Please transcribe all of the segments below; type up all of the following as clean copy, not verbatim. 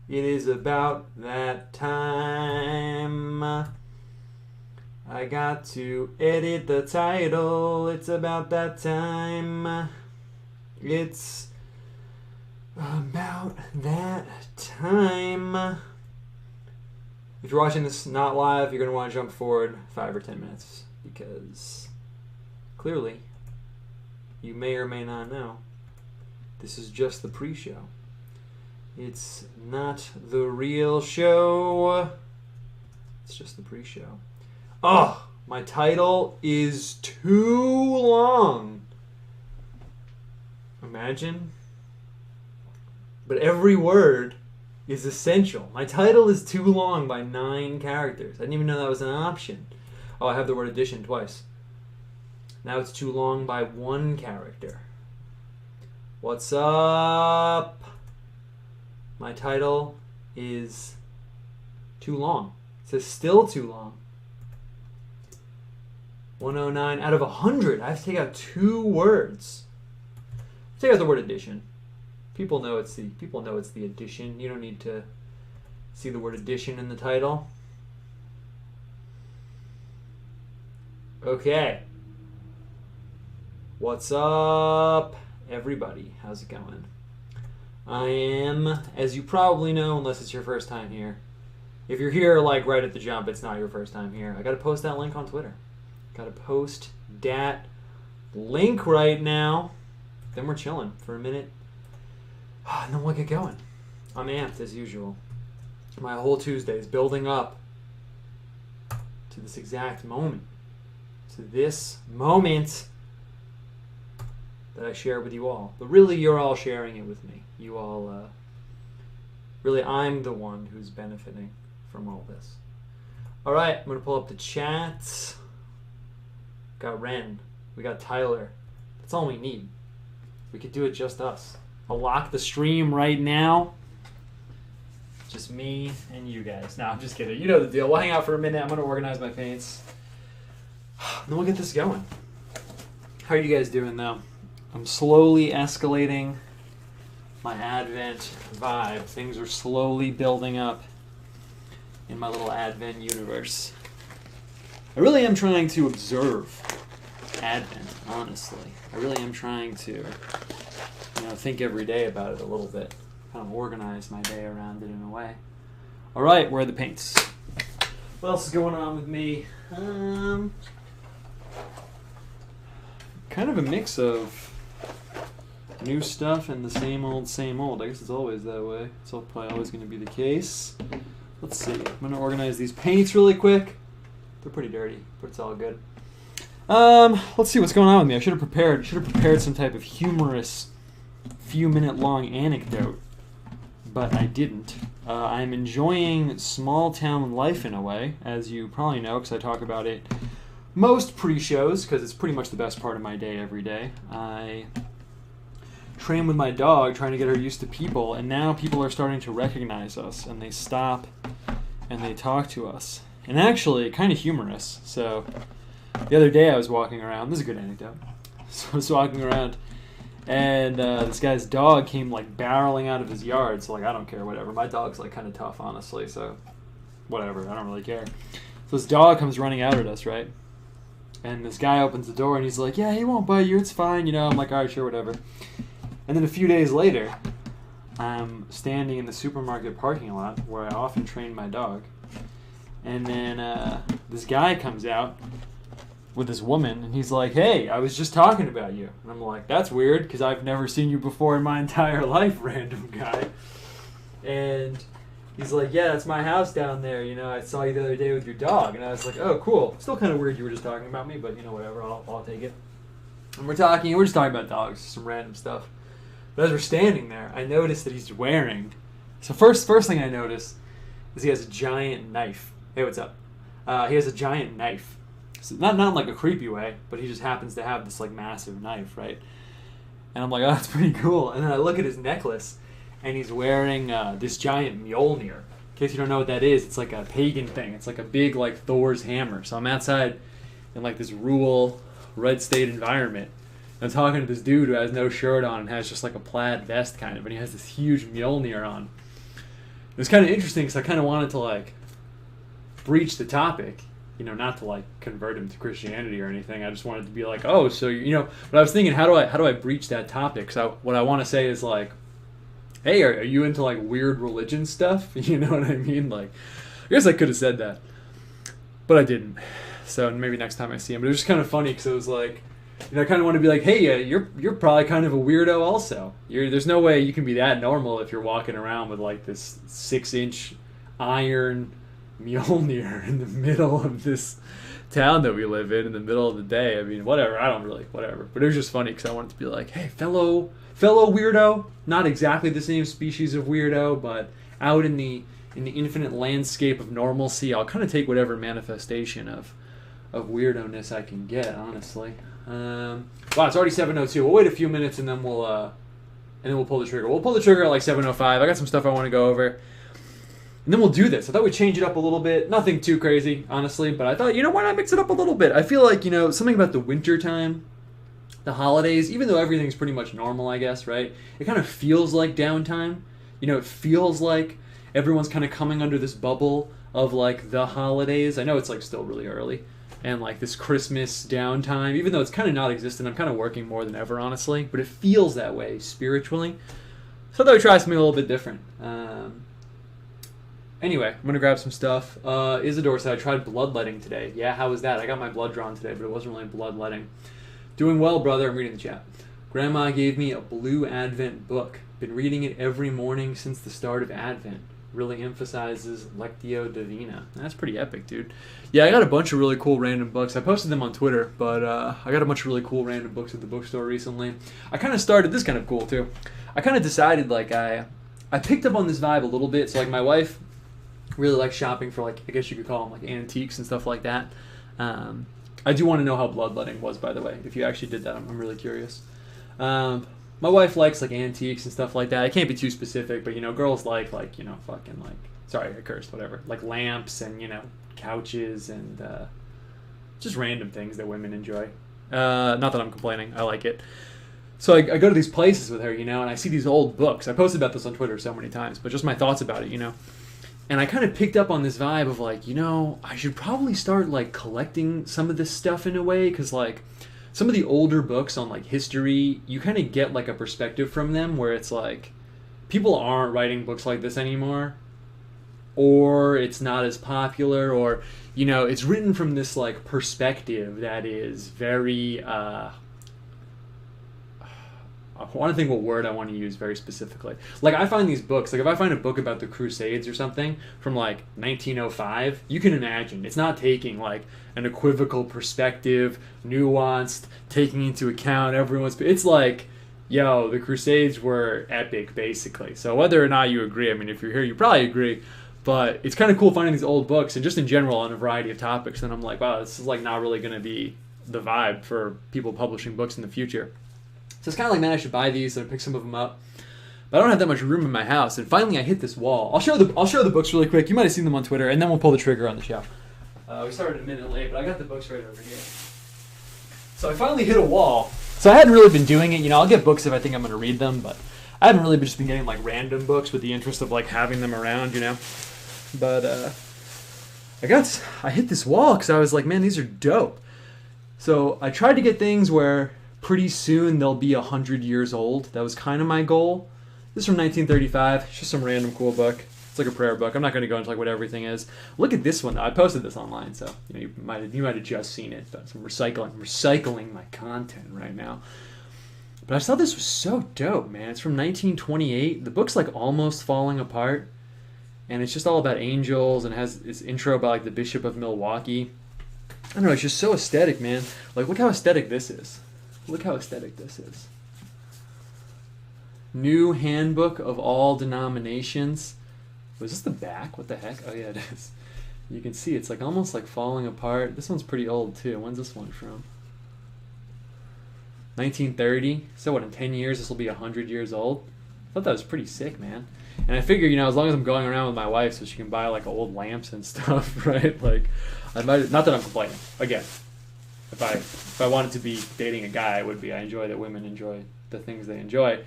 It is about that time. I got to edit the title. It's about that time. It's about that time. If you're watching this not live, you're going to want to jump forward 5 or 10 minutes because clearly you may or may not know this is just the pre-show. It's not the real show. It's just the pre-show. Oh, my title is too long. Imagine. But every word is essential. My title is too long by 9 characters. I didn't even know that was an option. Oh, I have the word addition twice. Now it's too long by 1 character. What's up? My title is too long. It says still too long. 109 out of 100. I have to take out 2 words. Take out the word addition. People know it's the addition. You don't need to see the word addition in the title. Okay. What's up, everybody? How's it going? I am, as you probably know, unless it's your first time here. If you're here, like, right at the jump, it's not your first time here. I gotta post that link on Twitter. Gotta post that link right now. Then we're chilling for a minute. And then we'll get going. I'm amped, as usual. My whole Tuesday is building up to this exact moment. To this moment that I share with you all. But really, you're all sharing it with me. You all, really, I'm the one who's benefiting from all this. All right, I'm going to pull up the chat. Got Ren. We got Tyler. That's all we need. We could do it just us. I'll lock the stream right now. Just me and you guys. No, I'm just kidding. You know the deal. We'll hang out for a minute. I'm going to organize my paints. Then we'll get this going. How are you guys doing, though? I'm slowly escalating my Advent vibe. Things are slowly building up in my little Advent universe. I really am trying to observe Advent, honestly. I really am trying to, think every day about it a little bit. Kind of organize my day around it in a way. All right, where are the paints? What else is going on with me? Kind of a mix of new stuff and the same old, same old. I guess it's always that way. It's probably always going to be the case. Let's see. I'm going to organize these paints really quick. They're pretty dirty, but it's all good. Let's see what's going on with me. I should have prepared some type of humorous few-minute-long anecdote, but I didn't. I'm enjoying small-town life in a way, as you probably know, because I talk about it most pre-shows, because it's pretty much the best part of my day every day. I train with my dog, trying to get her used to people, and now people are starting to recognize us, and they stop and they talk to us. And actually, kind of humorous. So, the other day I was walking around. This is a good anecdote. So I was walking around, and this guy's dog came, barreling out of his yard. So, I don't care, whatever. My dog's, kind of tough, honestly. So, whatever. I don't really care. So, this dog comes running out at us, right? And this guy opens the door, and he's like, yeah, he won't bite you. It's fine. I'm like, all right, sure, whatever. And then a few days later, I'm standing in the supermarket parking lot where I often train my dog. And then this guy comes out with this woman, and he's like, hey, I was just talking about you. And I'm like, that's weird, because I've never seen you before in my entire life, random guy. And he's like, yeah, that's my house down there. I saw you the other day with your dog. And I was like, oh, cool. Still kind of weird you were just talking about me, but, whatever. I'll take it. And we're just talking about dogs, some random stuff. But as we're standing there, I noticed that he's wearing... So first thing I noticed is he has a giant knife. Hey, what's up? He has a giant knife. So not in like a creepy way, but he just happens to have this massive knife, right? And I'm like, oh, that's pretty cool. And then I look at his necklace, and he's wearing this giant Mjolnir. In case you don't know what that is, it's like a pagan thing. It's like a big Thor's hammer. So I'm outside in this rural red state environment. I'm talking to this dude who has no shirt on and has just a plaid vest kind of, and he has this huge Mjolnir on. was kind of interesting because I kind of wanted to like breach the topic, you know, not to like convert him to Christianity or anything. I just wanted to be like, oh, so you know. But I was thinking, how do I breach that topic? So what I want to say is like, hey, are you into like weird religion stuff? You know what I mean? Like, I guess I could have said that, but I didn't. So maybe next time I see him. But it was just kind of funny because it was like, you know, I kind of want to be like, hey, you're probably kind of a weirdo also. There's no way you can be that normal if you're walking around with like this 6-inch iron Mjolnir in the middle of this town that we live in the middle of the day. I mean, whatever. Whatever. But it was just funny because I wanted to be like, hey, fellow weirdo. Not exactly the same species of weirdo, but out in the infinite landscape of normalcy, I'll kind of take whatever manifestation of weirdo-ness I can get, honestly. Wow, it's already 7:02. We'll wait a few minutes and then we'll pull the trigger. We'll pull the trigger at like 7:05. I got some stuff I want to go over. And then we'll do this. I thought we'd change it up a little bit. Nothing too crazy, honestly, but I thought, you know, why not mix it up a little bit? I feel like, you know, something about the winter time, the holidays, even though everything's pretty much normal, I guess, right? It kind of feels like downtime. You know, it feels like everyone's kind of coming under this bubble of like the holidays. I know it's like still really early. And like this Christmas downtime, even though it's kind of not existent, I'm kind of working more than ever, honestly. But it feels that way spiritually. So I thought I'd try something a little bit different. Anyway, I'm going to grab some stuff. Isidore said, I tried bloodletting today. Yeah, how was that? I got my blood drawn today, but it wasn't really bloodletting. Doing well, brother. I'm reading the chat. Grandma gave me a blue Advent book. Been reading it every morning since the start of Advent. Really emphasizes Lectio Divina. That's pretty epic, dude. Yeah, I got a bunch of really cool random books. I posted them on Twitter, but I got a bunch of really cool random books at the bookstore recently. I kind of started, this kind of cool, too. I kind of decided, like, I picked up on this vibe a little bit. So, like, my wife really likes shopping for, like, I guess you could call them, like, antiques and stuff like that. I do want to know how bloodletting was, by the way. If you actually did that, I'm really curious. My wife likes, like, antiques and stuff like that. I can't be too specific, but, you know, girls like, you know, fucking, like, sorry, I cursed, whatever. Like, lamps and, you know, couches and just random things that women enjoy. Not that I'm complaining. I like it. So I go to these places with her, you know, and I see these old books. I posted about this on Twitter so many times, but just my thoughts about it, you know. And I kind of picked up on this vibe of, like, you know, I should probably start, like, collecting some of this stuff in a way, because, like, some of the older books on, like, history, you kind of get, like, a perspective from them where it's, like, people aren't writing books like this anymore, or it's not as popular, or, you know, it's written from this, like, perspective that is very, I want to think what word I want to use very specifically. Like, I find these books, like, if I find a book about the Crusades or something from, like, 1905, you can imagine. It's not taking, like, an equivocal perspective, nuanced, taking into account everyone's... It's like, yo, the Crusades were epic, basically. So whether or not you agree, I mean, if you're here, you probably agree. But it's kind of cool finding these old books, and just in general on a variety of topics. And I'm like, wow, this is, like, not really going to be the vibe for people publishing books in the future. So it's kind of like, man, I should buy these and pick some of them up. But I don't have that much room in my house. And finally I hit this wall. I'll show the books really quick. You might have seen them on Twitter, and then we'll pull the trigger on the show. We started a minute late, but I got the books right over here. So I finally hit a wall. So I hadn't really been doing it. You know, I'll get books if I think I'm going to read them, but I haven't really just been getting, like, random books with the interest of, like, having them around, you know. But I hit this wall because I was like, man, these are dope. So I tried to get things where pretty soon they'll be 100 years old. That was kind of my goal. This is from 1935. It's just some random cool book. It's like a prayer book. I'm not going to go into, like, what everything is. Look at this one, though. I posted this online, so you know, you might have just seen it. But I'm recycling my content right now. But I just thought this was so dope, man. It's from 1928. The book's, like, almost falling apart, and it's just all about angels, and has this intro about, like, the Bishop of Milwaukee. I don't know. It's just so aesthetic, man. Like, look how aesthetic this is. Look how aesthetic this is. New Handbook of All Denominations. Was this the back? What the heck? Oh, yeah, it is. You can see it's, like, almost, like, falling apart. This one's pretty old, too. When's this one from? 1930. So what, in 10 years this will be 100 years old? I thought that was pretty sick, man. And I figure, you know, as long as I'm going around with my wife so she can buy, like, old lamps and stuff, right? Like, I might, not that I'm complaining. Again, if I wanted to be dating a guy, I would be. I enjoy that women enjoy the things they enjoy.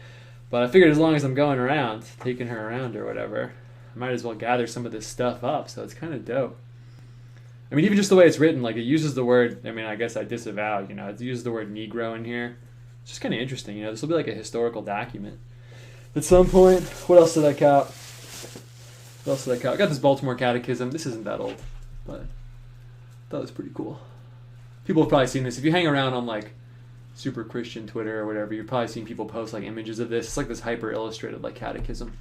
But I figured as long as I'm going around, taking her around or whatever, I might as well gather some of this stuff up. So it's kind of dope. I mean, even just the way it's written, like it uses the word, I mean, I guess I disavow, you know, it uses the word Negro in here. It's just kind of interesting, you know, this will be like a historical document. At some point, what else did I count? What else did I count? I got this Baltimore Catechism. This isn't that old, but I thought it was pretty cool. People have probably seen this. If you hang around on like super Christian Twitter or whatever, you've probably seen people post like images of this. It's like this hyper illustrated like catechism.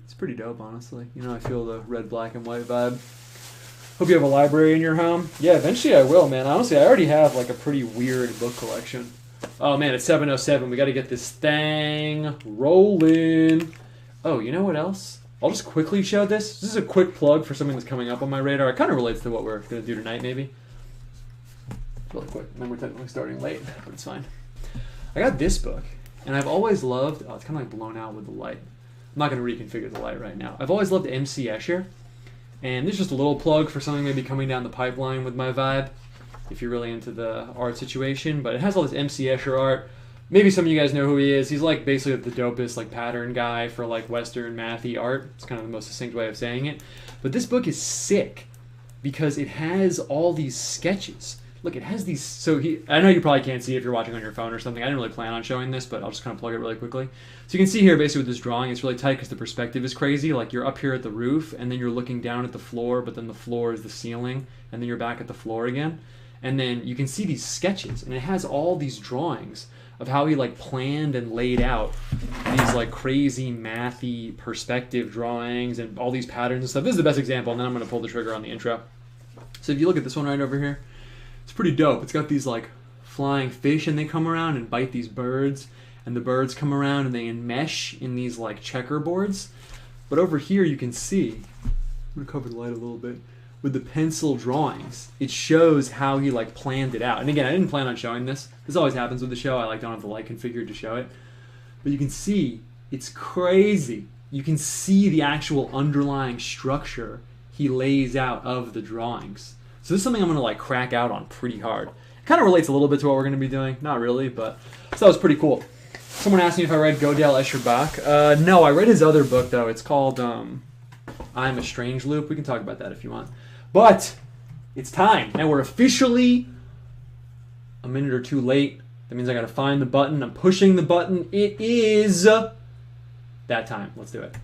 It's pretty dope, honestly. You know, I feel the red, black, and white vibe. Hope you have a library in your home. Yeah, eventually I will, man. Honestly, I already have like a pretty weird book collection. Oh man, it's 7:07. We got to get this thing rolling. Oh, you know what else? I'll just quickly show this. This is a quick plug for something that's coming up on my radar. It kind of relates to what we're going to do tonight, maybe. Really quick. And then we're technically starting late, but it's fine. I got this book, and I've always loved... Oh, it's kind of like blown out with the light. I'm not going to reconfigure the light right now. I've always loved M.C. Escher, and this is just a little plug for something maybe coming down the pipeline with my vibe, if you're really into the art situation. But it has all this M.C. Escher art. Maybe some of you guys know who he is. He's like basically the dopest like pattern guy for like Western mathy art. It's kind of the most succinct way of saying it. But this book is sick because it has all these sketches. Look, it has these... So I know you probably can't see it if you're watching on your phone or something. I didn't really plan on showing this, but I'll just kind of plug it really quickly. So you can see here basically with this drawing, it's really tight because the perspective is crazy. Like you're up here at the roof and then you're looking down at the floor, but then the floor is the ceiling and then you're back at the floor again. And then you can see these sketches and it has all these drawings of how he like planned and laid out these like crazy mathy perspective drawings and all these patterns and stuff. This is the best example, and then I'm going to pull the trigger on the intro. So if you look at this one right over here, it's pretty dope. It's got these like flying fish and they come around and bite these birds, and the birds come around and they enmesh in these like checkerboards. But over here you can see, I'm going to cover the light a little bit, with the pencil drawings, it shows how he like planned it out. And again, I didn't plan on showing this. This always happens with the show. I like don't have the light configured to show it. But you can see it's crazy. You can see the actual underlying structure he lays out of the drawings. So this is something I'm gonna like crack out on pretty hard. It kind of relates a little bit to what we're gonna be doing. Not really, but so that was pretty cool. Someone asked me if I read Godel Escherbach. No, I read his other book though. It's called I'm a Strange Loop. We can talk about that if you want. But it's time. Now we're officially a minute or two late. That means I gotta find the button. I'm pushing the button. It is that time. Let's do it.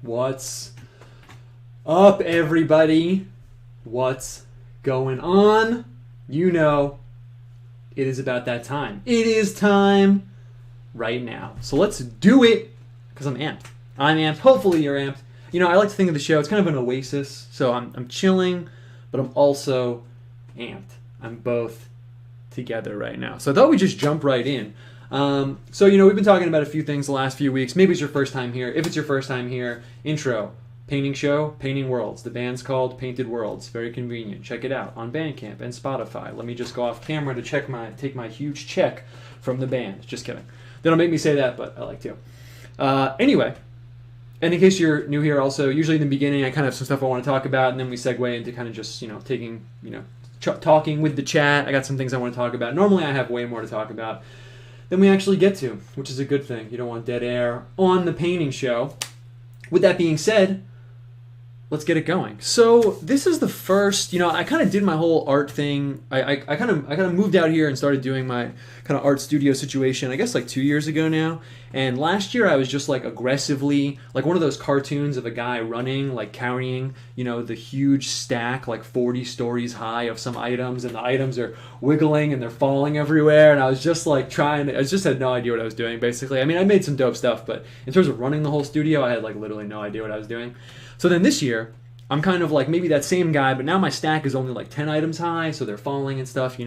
What's up, everybody? What's going on? You know, it is about that time. It is time right now. So let's do it, because I'm amped. I'm amped. Hopefully you're amped. You know, I like to think of the show, it's kind of an oasis. So I'm chilling, but I'm also amped. I'm both together right now. So I thought we'd just jump right in. So, you know, we've been talking about a few things the last few weeks. Maybe it's your first time here. If it's your first time here, intro, painting show, Painting Worlds. The band's called Painted Worlds. Very convenient. Check it out on Bandcamp and Spotify. Let me just go off camera to take my huge check from the band. Just kidding. They don't make me say that, but I like to. Anyway, and in case you're new here also, usually in the beginning I kind of have some stuff I want to talk about, and then we segue into kind of just, you know, taking, you know, talking with the chat. I got some things I want to talk about. Normally I have way more to talk about than we actually get to, which is a good thing. You don't want dead air on the painting show. With that being said, Let's get it going. So this is the first, I kind of did my whole art thing. I kind of moved out here and started doing my kind of art studio situation, I guess like 2 years ago now. And last year I was just like aggressively, like one of those cartoons of a guy running, like carrying, the huge stack, like 40 stories high of some items, and the items are wiggling and they're falling everywhere. And I was just like I just had no idea what I was doing, basically. I mean, I made some dope stuff, but in terms of running the whole studio, I had like literally no idea what I was doing. So then this year, I'm kind of like maybe that same guy, but now my stack is only like 10 items high, so they're falling and stuff,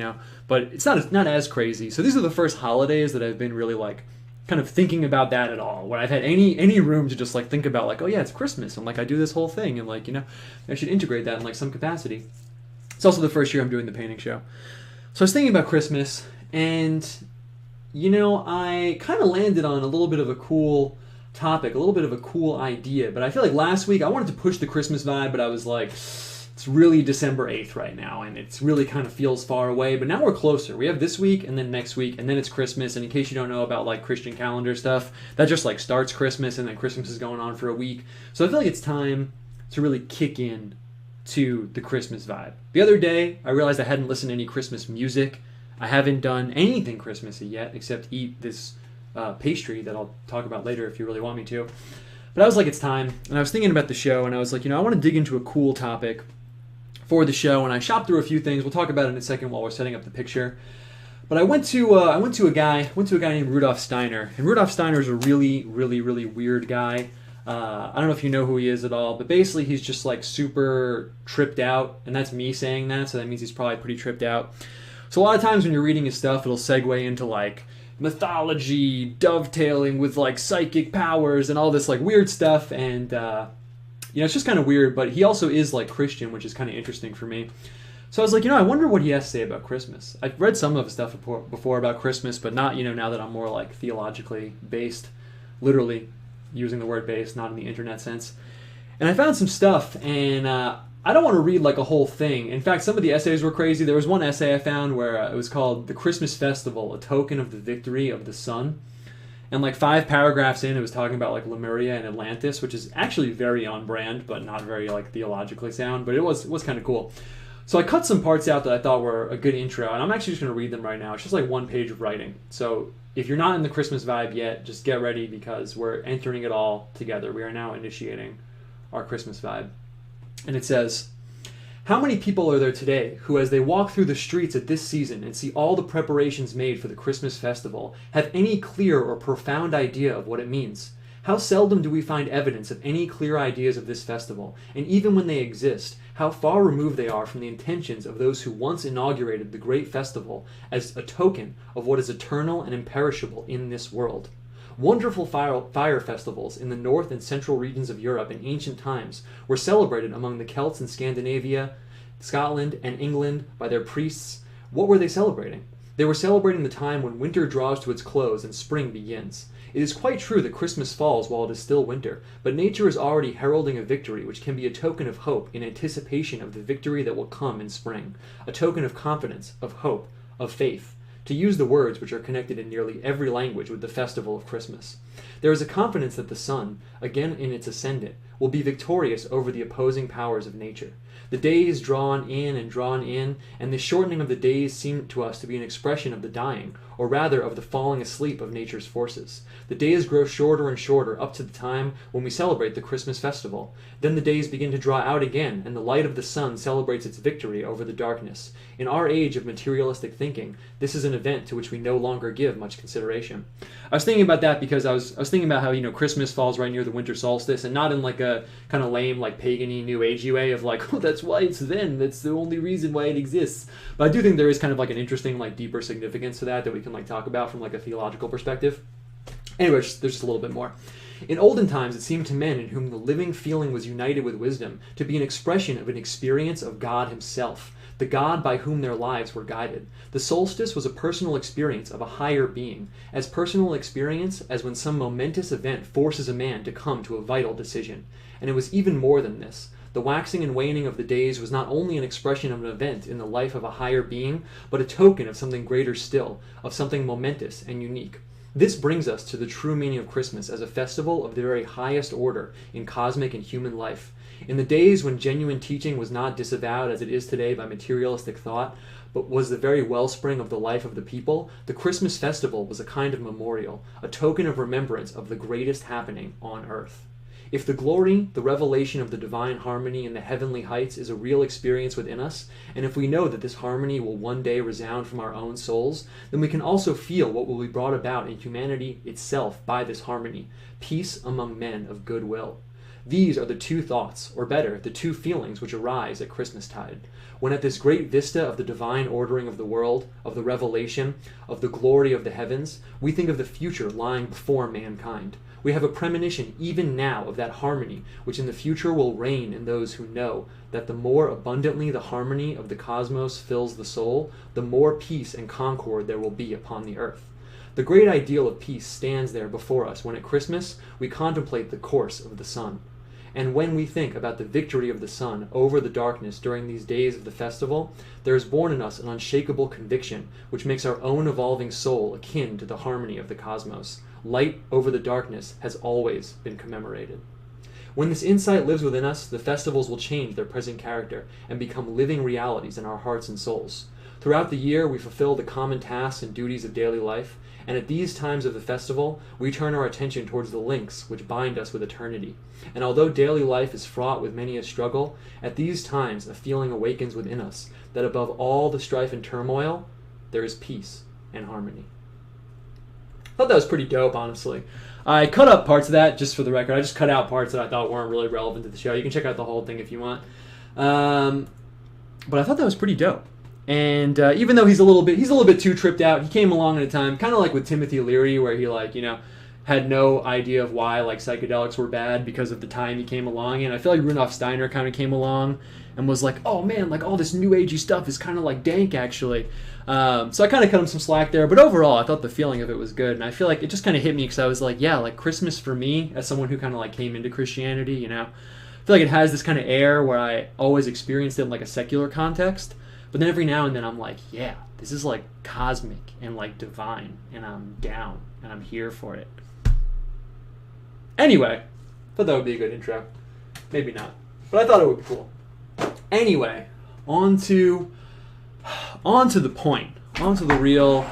But it's not as crazy. So these are the first holidays that I've been really like kind of thinking about that at all, where I've had any room to just like think about like, oh yeah, it's Christmas, and like I do this whole thing, and like, I should integrate that in like some capacity. It's also the first year I'm doing the painting show. So I was thinking about Christmas, and I kind of landed on a little bit of a cool topic, a little bit of a cool idea, but I feel like last week I wanted to push the Christmas vibe, but I was like, it's really December 8th right now, and it's really kind of feels far away, but now we're closer. We have this week, and then next week, and then it's Christmas, and in case you don't know about like Christian calendar stuff, that just like starts Christmas, and then Christmas is going on for a week. So I feel like it's time to really kick in to the Christmas vibe. The other day, I realized I hadn't listened to any Christmas music. I haven't done anything Christmassy yet, except eat this pastry that I'll talk about later if you really want me to. But I was like, it's time. And I was thinking about the show, and I was like, I want to dig into a cool topic for the show. And I shopped through a few things. We'll talk about it in a second while we're setting up the picture. But I went to a guy named Rudolf Steiner. And Rudolf Steiner is a really, really, really weird guy. I don't know if you know who he is at all, but basically he's just like super tripped out, and that's me saying that, so that means he's probably pretty tripped out. So a lot of times when you're reading his stuff, it'll segue into like mythology, dovetailing with like psychic powers and all this like weird stuff, and it's just kind of weird, but he also is like Christian, which is kind of interesting for me. So I was like, I wonder what he has to say about Christmas. I've read some of his stuff before about Christmas, but not, now that I'm more like theologically based, literally using the word based, not in the internet sense. And I found some stuff, and I don't want to read like a whole thing. In fact, some of the essays were crazy. There was one essay I found where it was called The Christmas Festival, a Token of the Victory of the Sun. And like 5 paragraphs in, it was talking about like Lemuria and Atlantis, which is actually very on brand, but not very like theologically sound. But it was kind of cool. So I cut some parts out that I thought were a good intro, and I'm actually just going to read them right now. It's just like 1 page of writing. So if you're not in the Christmas vibe yet, just get ready, because we're entering it all together. We are now initiating our Christmas vibe. And it says, "How many people are there today who, as they walk through the streets at this season and see all the preparations made for the Christmas festival, have any clear or profound idea of what it means? How seldom do we find evidence of any clear ideas of this festival, and even when they exist, how far removed they are from the intentions of those who once inaugurated the great festival as a token of what is eternal and imperishable in this world. Wonderful fire festivals in the north and central regions of Europe in ancient times were celebrated among the Celts in Scandinavia, Scotland, and England by their priests. What were they celebrating? They were celebrating the time when winter draws to its close and spring begins. It is quite true that Christmas falls while it is still winter, but nature is already heralding a victory which can be a token of hope in anticipation of the victory that will come in spring, a token of confidence, of hope, of faith, to use the words which are connected in nearly every language with the festival of Christmas. There is a confidence that the sun, again in its ascendant, will be victorious over the opposing powers of nature. The days drawn in, and the shortening of the days seem to us to be an expression of the dying, or rather of the falling asleep of nature's forces. The days grow shorter and shorter up to the time when we celebrate the Christmas festival. Then the days begin to draw out again, and the light of the sun celebrates its victory over the darkness. In our age of materialistic thinking, this is an event to which we no longer give much consideration." I was thinking about that because I was thinking about how, Christmas falls right near the winter solstice, and not in like a kind of lame, like pagan-y, new agey way of like, oh, that's why it's then, that's the only reason why it exists. But I do think there is kind of like an interesting, like deeper significance to that we can like talk about from like a theological perspective. Anyway, there's just a little bit more. "In olden times it seemed to men in whom the living feeling was united with wisdom to be an expression of an experience of God himself, the God by whom their lives were guided. The solstice was a personal experience of a higher being, as personal experience as when some momentous event forces a man to come to a vital decision. And it was even more than this. The waxing and waning of the days was not only an expression of an event in the life of a higher being, but a token of something greater still, of something momentous and unique. This brings us to the true meaning of Christmas as a festival of the very highest order in cosmic and human life. In the days when genuine teaching was not disavowed as it is today by materialistic thought, but was the very wellspring of the life of the people, the Christmas festival was a kind of memorial, a token of remembrance of the greatest happening on earth. If the glory, the revelation of the divine harmony in the heavenly heights is a real experience within us, and if we know that this harmony will one day resound from our own souls, then we can also feel what will be brought about in humanity itself by this harmony, peace among men of good will. These are the two thoughts, or better, the two feelings which arise at Christmastide, when at this great vista of the divine ordering of the world, of the revelation, of the glory of the heavens, we think of the future lying before mankind. We have a premonition even now of that harmony which in the future will reign in those who know that the more abundantly the harmony of the cosmos fills the soul, the more peace and concord there will be upon the earth. The great ideal of peace stands there before us when at Christmas we contemplate the course of the sun. And when we think about the victory of the sun over the darkness during these days of the festival, there is born in us an unshakable conviction which makes our own evolving soul akin to the harmony of the cosmos. Light over the darkness has always been commemorated. When this insight lives within us, the festivals will change their present character and become living realities in our hearts and souls. Throughout the year, we fulfill the common tasks and duties of daily life, and at these times of the festival, we turn our attention towards the links which bind us with eternity. And although daily life is fraught with many a struggle, at these times a feeling awakens within us that above all the strife and turmoil, there is peace and harmony. I thought that was pretty dope, honestly. I cut up parts of that, just for the record. I just cut out parts that I thought weren't really relevant to the show. You can check out the whole thing if you want. But I thought that was pretty dope. And even though he's a little bit too tripped out, he came along at a time, kind of like with Timothy Leary, where he had no idea of why psychedelics were bad because of the time he came along. And I feel like Rudolf Steiner kind of came along and was like, oh man, all this new agey stuff is kind of dank actually. So I kind of cut him some slack there, but overall I thought the feeling of it was good, and I feel like it just kind of hit me because I was like, yeah, Christmas for me, as someone who kind of came into Christianity, I feel like it has this kind of air where I always experienced it in a secular context, but then every now and then I'm like, yeah, this is cosmic and divine, and I'm down and I'm here for it. Anyway, thought that would be a good intro. Maybe not, but I thought it would be cool. Anyway, on to the point. On to the real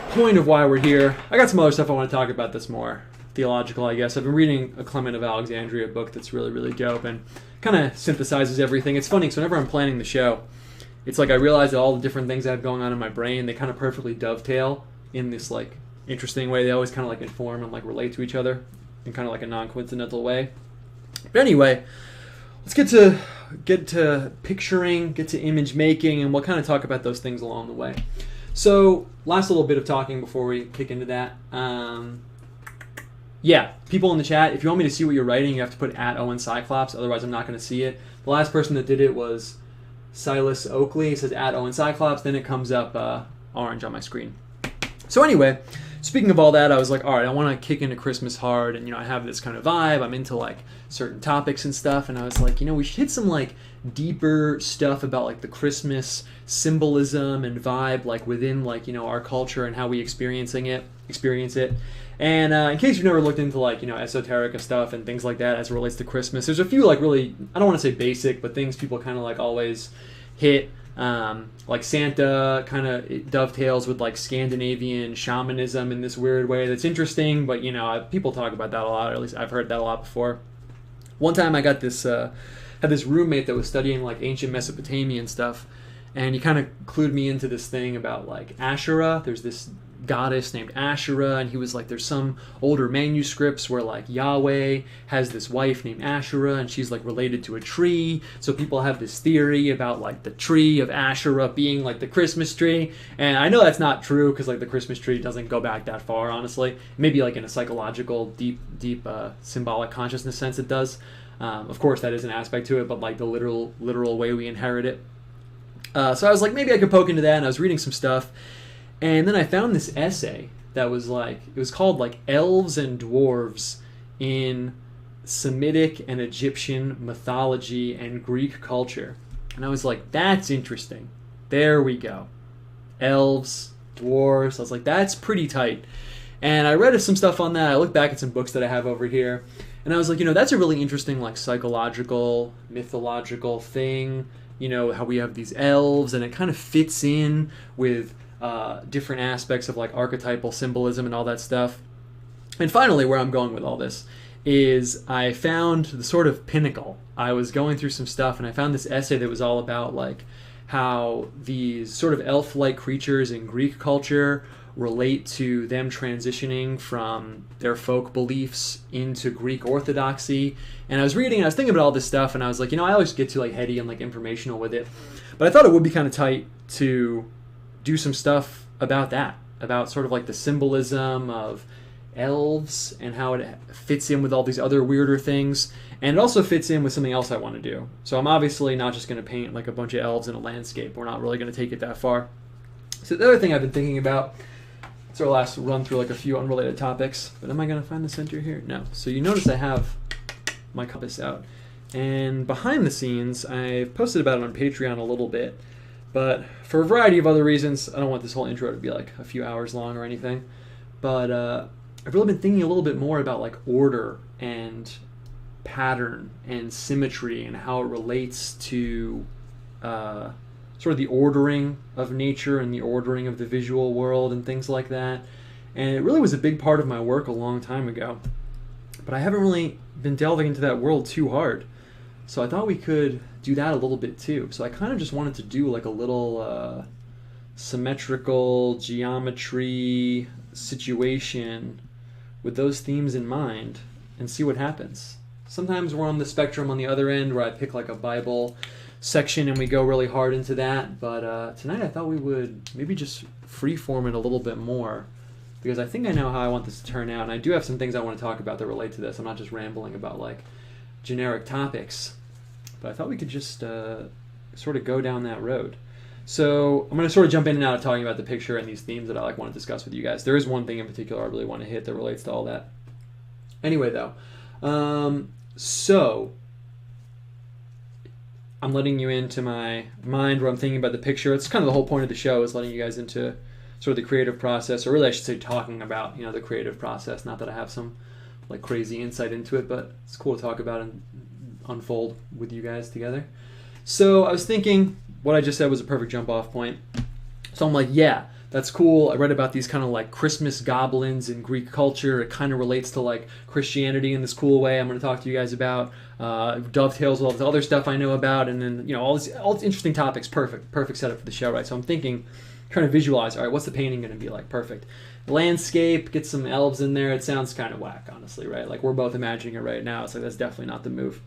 point of why we're here. I got some other stuff I want to talk about that's more theological, I guess. I've been reading a Clement of Alexandria book that's really, really dope and kind of synthesizes everything. It's funny, because whenever I'm planning the show, it's I realize that all the different things I have going on in my brain, they kind of perfectly dovetail in this interesting way. They always kind of inform and relate to each other in kind of a non-coincidental way. But anyway, let's get to picturing, get to image making, and we'll kind of talk about those things along the way. So, last little bit of talking before we kick into that. Yeah, people in the chat, if you want me to see what you're writing, you have to put @Owen Cyclops, otherwise I'm not going to see it. The last person that did it was Silas Oakley. It says @Owen Cyclops, then it comes up orange on my screen. So anyway, speaking of all that, I was like, all right, I want to kick into Christmas hard, and I have this kind of vibe. I'm into certain topics and stuff, and I was like, we should hit some deeper stuff about the Christmas symbolism and vibe within our culture and how we experience it. And in case you've never looked into esoterica stuff and things like that as it relates to Christmas, there's a few really, I don't want to say basic, but things people kind of always hit. Santa kind of dovetails with Scandinavian shamanism in this weird way that's interesting, but people talk about that a lot, or at least I've heard that a lot before. One time I got this had this roommate that was studying ancient Mesopotamian stuff, and he kind of clued me into this thing about Asherah. There's this goddess named Asherah, and he was there's some older manuscripts where Yahweh has this wife named Asherah, and she's related to a tree, so people have this theory about the tree of Asherah being the Christmas tree. And I know that's not true, because the Christmas tree doesn't go back that far, honestly. Maybe in a psychological deep symbolic consciousness sense it does. Of course that is an aspect to it, but the literal way we inherit it. So I was maybe I could poke into that, and I was reading some stuff. And then I found this essay that was it was called Elves and Dwarves in Semitic and Egyptian Mythology and Greek Culture. And I was like, that's interesting. There we go. Elves, dwarves. I was like, that's pretty tight. And I read some stuff on that. I looked back at some books that I have over here. And I was like, that's a really interesting, like, psychological, mythological thing. How we have these elves, and it kind of fits in with different aspects of, like, archetypal symbolism and all that stuff. And finally, where I'm going with all this is I found the sort of pinnacle. I was going through some stuff, and I found this essay that was all about, like, how these sort of elf-like creatures in Greek culture relate to them transitioning from their folk beliefs into Greek orthodoxy. And I was reading and I was thinking about all this stuff, and I was like, I always get too, like, heady and, like, informational with it. But I thought it would be kind of tight to do some stuff about that, about sort of like the symbolism of elves and how it fits in with all these other weirder things. And it also fits in with something else I want to do. So I'm obviously not just going to paint like a bunch of elves in a landscape. We're not really going to take it that far. So the other thing I've been thinking about, so I'll last run through like a few unrelated topics, but am I going to find the center here? No. So you notice I have my compass out. And behind the scenes, I've posted about it on Patreon a little bit, but for a variety of other reasons, I don't want this whole intro to be like a few hours long or anything, but I've really been thinking a little bit more about like order and pattern and symmetry and how it relates to sort of the ordering of nature and the ordering of the visual world and things like that. And it really was a big part of my work a long time ago, but I haven't really been delving into that world too hard. So I thought we could do that a little bit too. So I kind of just wanted to do like a little symmetrical geometry situation with those themes in mind and see what happens. Sometimes we're on the spectrum on the other end where I pick like a Bible section and we go really hard into that, but tonight I thought we would maybe just freeform it a little bit more, because I think I know how I want this to turn out, and I do have some things I want to talk about that relate to this. I'm not just rambling about like generic topics, but I thought we could just sort of go down that road. So I'm going to sort of jump in and out of talking about the picture and these themes that I like want to discuss with you guys. There is one thing in particular I really want to hit that relates to all that. Anyway, though, so I'm letting you into my mind where I'm thinking about the picture. It's kind of the whole point of the show, is letting you guys into sort of the creative process, or really I should say talking about, the creative process. Not that I have some like crazy insight into it, but it's cool to talk about and unfold with you guys together. So I was thinking what I just said was a perfect jump off point. So I'm like, yeah, that's cool. I read about these kind of like Christmas goblins in Greek culture. It kind of relates to like Christianity in this cool way I'm going to talk to you guys about. Dovetails with all the other stuff I know about, and then all these interesting topics. Perfect setup for the show, right? So I'm thinking, trying to visualize, all right, what's the painting going to be like? Perfect. Landscape, get some elves in there. It sounds kind of whack, honestly, right? Like we're both imagining it right now. It's like that's definitely not the move.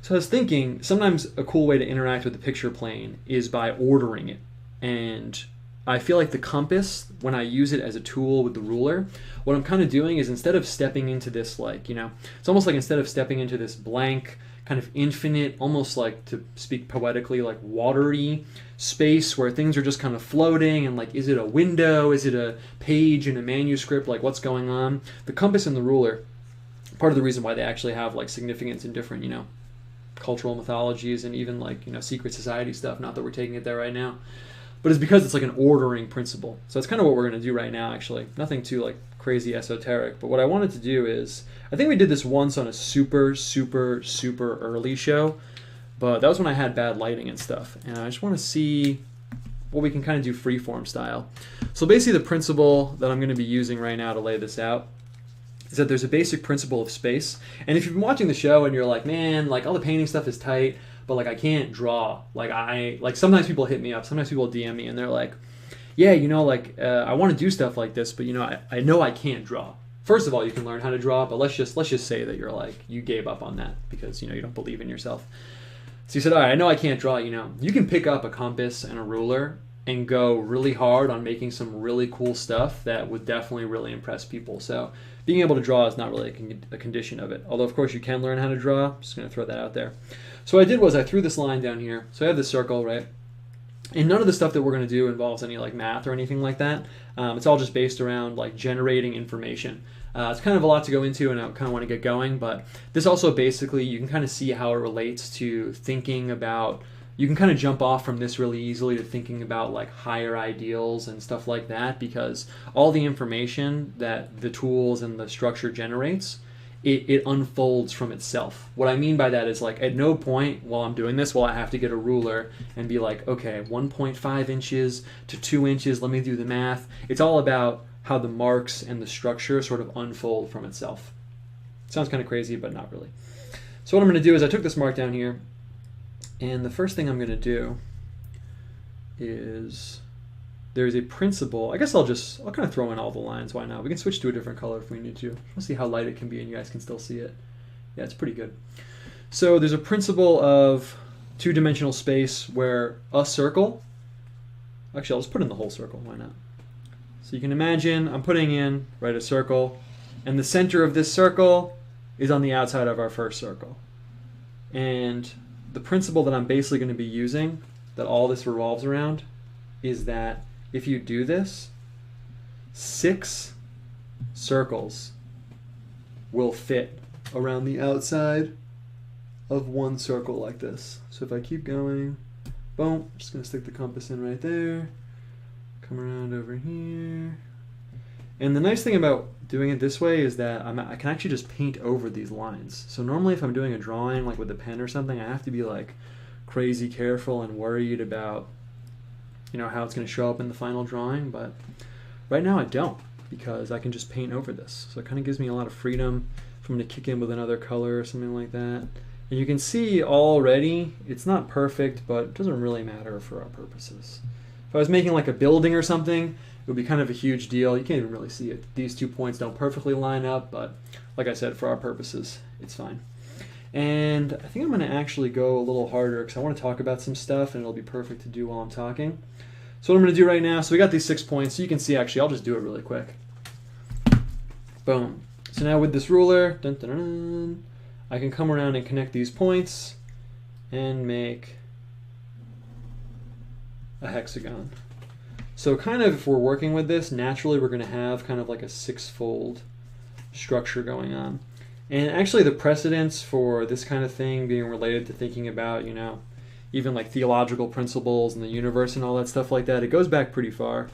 So I was thinking, sometimes a cool way to interact with the picture plane is by ordering it. And I feel like the compass, when I use it as a tool with the ruler, what I'm kind of doing is, instead of stepping into this it's almost like instead of stepping into this blank, kind of infinite, almost like, to speak poetically, like watery space where things are just kind of floating, and like, is it a window? Is it a page in a manuscript? Like, what's going on? The compass and the ruler, part of the reason why they actually have like significance in different, cultural mythologies and even like, secret society stuff, not that we're taking it there right now, but it's because it's like an ordering principle. So that's kind of what we're going to do right now, actually. Nothing too like crazy esoteric, but what I wanted to do is, I think we did this once on a super early show, but that was when I had bad lighting and stuff, and I just want to see what we can kind of do freeform style. So basically the principle that I'm going to be using right now to lay this out is that there's a basic principle of space. And if you've been watching the show and you're like, man, like all the painting stuff is tight, but like I can't draw. Like sometimes people hit me up, sometimes people DM me and they're like, yeah, I want to do stuff like this, but I know I can't draw. First of all, you can learn how to draw, but let's just say that you're like, you gave up on that because you don't believe in yourself. So you said, all right, I know I can't draw, you can pick up a compass and a ruler and go really hard on making some really cool stuff that would definitely really impress people. So being able to draw is not really a condition of it. Although, of course, you can learn how to draw. I'm just going to throw that out there. So what I did was I threw this line down here. So I have this circle, right? And none of the stuff that we're going to do involves any like math or anything like that. It's all just based around like generating information. It's kind of a lot to go into, and I kind of want to get going. But this also basically, you can kind of see how it relates to thinking about, you can kind of jump off from this really easily to thinking about like higher ideals and stuff like that, because all the information that the tools and the structure generates it unfolds from itself. What I mean by that is like at no point while I'm doing this will I have to get a ruler and be like, okay, 1.5 inches to 2 inches, let me do the math. It's all about how the marks and the structure sort of unfold from itself. Sounds kind of crazy, but not really. So what I'm going to do is I took this mark down here, and the first thing I'm going to do is there's a principle. I guess I'll kind of throw in all the lines. Why not? We can switch to a different color if we need to. We'll see how light it can be and you guys can still see it. Yeah, it's pretty good. So there's a principle of two-dimensional space where a circle, actually I'll just put in the whole circle, why not? So you can imagine I'm putting in, right, a circle, and the center of this circle is on the outside of our first circle. And the principle that I'm basically going to be using, that all this revolves around, is that if you do this, 6 circles will fit around the outside of one circle like this. So if I keep going, boom, just going to stick the compass in right there, come around over here. And the nice thing about doing it this way is that I can actually just paint over these lines. So normally if I'm doing a drawing like with a pen or something, I have to be like crazy careful and worried about, you know, how it's going to show up in the final drawing, but right now I don't, because I can just paint over this. So it kind of gives me a lot of freedom if I'm going to kick in with another color or something like that. And you can see already it's not perfect, but it doesn't really matter for our purposes. If I was making like a building or something, it would be kind of a huge deal. You can't even really see it. These 2 points don't perfectly line up, but like I said, for our purposes, it's fine. And I think I'm going to actually go a little harder because I want to talk about some stuff and it'll be perfect to do while I'm talking. So what I'm going to do right now, so we got these 6 points, so you can see actually, I'll just do it really quick. Boom. So now with this ruler, dun, dun, dun, dun, I can come around and connect these points and make a hexagon. So kind of if we're working with this, naturally we're going to have kind of like a 6-fold structure going on. And actually the precedence for this kind of thing being related to thinking about, you know, even like theological principles and the universe and all that stuff like that, it goes back pretty far.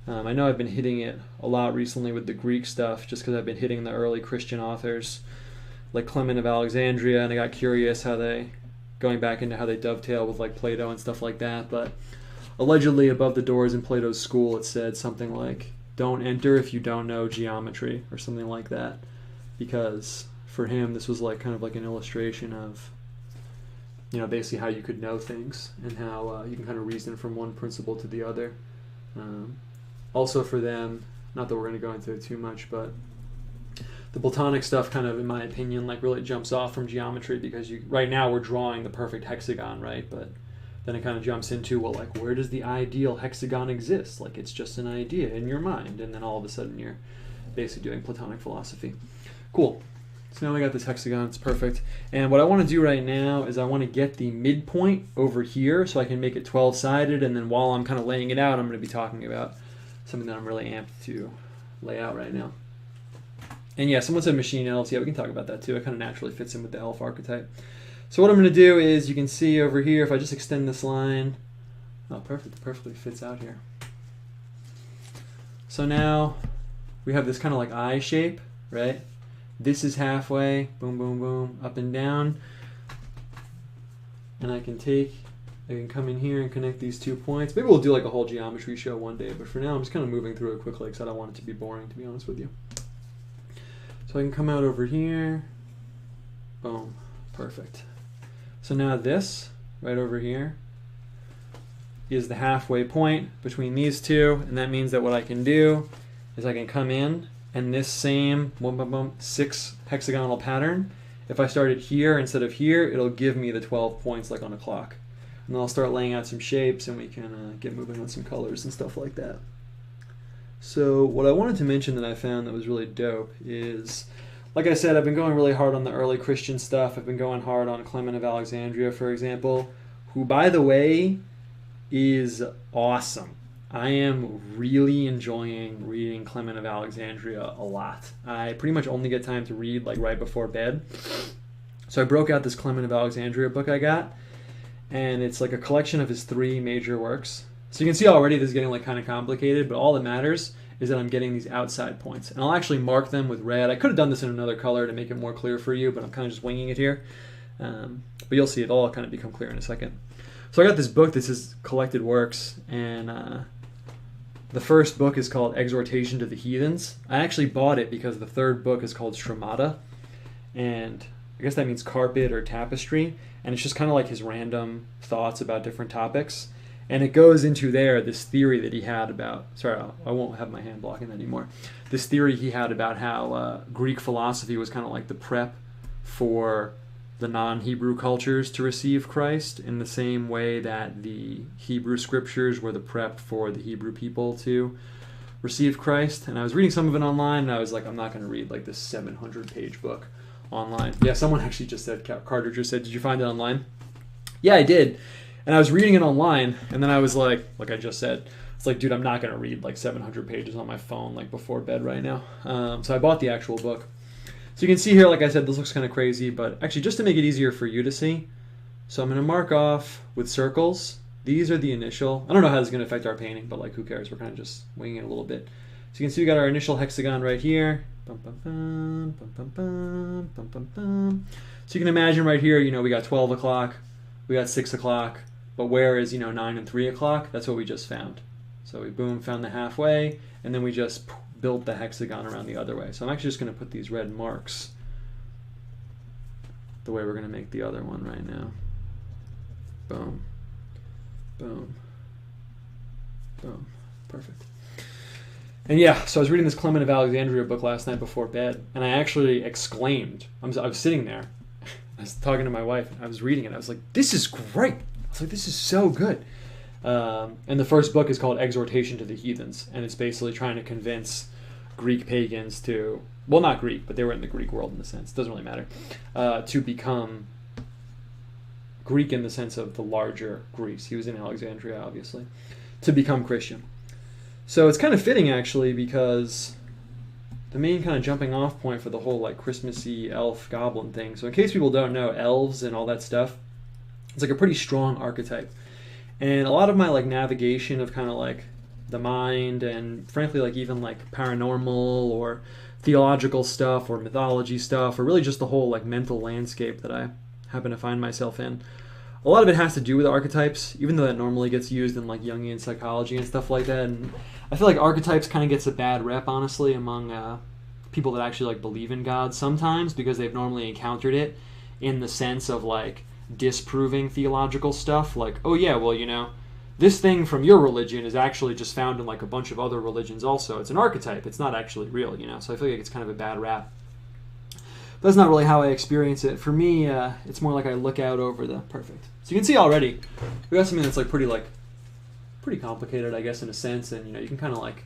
I know I've been hitting it a lot recently with the Greek stuff just because I've been hitting the early Christian authors like Clement of Alexandria, and I got curious how they, going back into how they dovetail with like Plato and stuff like that. But allegedly above the doors in Plato's school it said something like, don't enter if you don't know geometry or something like that, because for him this was like kind of like an illustration of, you know, basically how you could know things and how you can kind of reason from one principle to the other. Also for them, not that we're going to go into it too much, but the Platonic stuff kind of, in my opinion, like really jumps off from geometry because right now we're drawing the perfect hexagon, right? But then it kind of jumps into, well, like, where does the ideal hexagon exist? Like, it's just an idea in your mind, and then all of a sudden you're basically doing Platonic philosophy. Cool. So now we got this hexagon, it's perfect. And what I want to do right now is I want to get the midpoint over here so I can make it 12-sided, and then while I'm kind of laying it out, I'm going to be talking about something that I'm really amped to lay out right now. And yeah, someone said machine elves. Yeah, we can talk about that too. It kind of naturally fits in with the elf archetype. So what I'm going to do is, you can see over here, if I just extend this line, oh, perfect, it perfectly fits out here. So now we have this kind of like eye shape, right? This is halfway, boom, boom, boom, up and down. And I can come in here and connect these 2 points. Maybe we'll do like a whole geometry show one day, but for now I'm just kind of moving through it quickly because I don't want it to be boring, to be honest with you. So I can come out over here, boom, perfect. So now this, right over here, is the halfway point between these two, and that means that what I can do is I can come in, and this same 6 hexagonal pattern, if I start it here instead of here, it'll give me the 12 points like on a clock. And then I'll start laying out some shapes, and we can get moving on some colors and stuff like that. So what I wanted to mention that I found that was really dope is, like I said, I've been going really hard on the early Christian stuff. I've been going hard on Clement of Alexandria, for example, who, by the way, is awesome. I am really enjoying reading Clement of Alexandria a lot. I pretty much only get time to read like right before bed. So I broke out this Clement of Alexandria book I got, and it's like a collection of his 3 major works. So you can see already this is getting like kind of complicated, but all that matters is that I'm getting these outside points. And I'll actually mark them with red. I could have done this in another color to make it more clear for you, but I'm kind of just winging it here. But you'll see it all kind of become clear in a second. So I got this book. This is Collected Works, and the first book is called Exhortation to the Heathens. I actually bought it because the third book is called Stromata, and I guess that means carpet or tapestry, and it's just kind of like his random thoughts about different topics. And it goes into there this theory that he had about, sorry, I won't have my hand blocking that anymore. This theory he had about how Greek philosophy was kind of like the prep for the non-Hebrew cultures to receive Christ, in the same way that the Hebrew scriptures were the prep for the Hebrew people to receive Christ. And I was reading some of it online, and I was like, I'm not going to read like this 700-page book online. Yeah, someone actually just said, Carter just said, did you find it online? Yeah, I did. And I was reading it online, and then I was like I just said, it's like, dude, I'm not going to read like 700 pages on my phone like before bed right now. So I bought the actual book. So you can see here, like I said, this looks kind of crazy, but actually just to make it easier for you to see, so I'm going to mark off with circles. These are the initial. I don't know how this is going to affect our painting, but like who cares? We're kind of just winging it a little bit. So you can see we got our initial hexagon right here. Bum, bum, bum, bum, bum, bum, bum, bum, bum. So you can imagine right here, we got 12 o'clock, we got 6 o'clock, but where is, 9 and 3 o'clock? That's what we just found. So we, boom, found the halfway, and then we just built the hexagon around the other way. So I'm actually just going to put these red marks the way we're going to make the other one right now. Boom, boom, boom. Perfect. And yeah, so I was reading this Clement of Alexandria book last night before bed, and I actually exclaimed. I was sitting there, I was talking to my wife, and I was reading it. I was like, this is great. I was like, this is so good. And the first book is called Exhortation to the Heathens, and it's basically trying to convince Greek pagans to, well, not Greek, but they were in the Greek world in a sense, it doesn't really matter, to become Greek in the sense of the larger Greece. He was in Alexandria, obviously, to become Christian. So it's kind of fitting, actually, because the main kind of jumping off point for the whole like Christmassy elf goblin thing. So in case people don't know, elves and all that stuff, it's like a pretty strong archetype. And a lot of my like navigation of kind of like the mind, and frankly like even like paranormal or theological stuff or mythology stuff, or really just the whole like mental landscape that I happen to find myself in, a lot of it has to do with archetypes, even though that normally gets used in like Jungian psychology and stuff like that. And I feel like archetypes kind of gets a bad rep, honestly, among people that actually like believe in God sometimes, because they've normally encountered it in the sense of like disproving theological stuff, like, oh yeah, well, this thing from your religion is actually just found in like a bunch of other religions also. It's an archetype. It's not actually real, So I feel like it's kind of a bad rap. That's not really how I experience it. For me, it's more like I look out over the perfect. So you can see already, we got something that's like pretty complicated, I guess, in a sense, and you can kind of like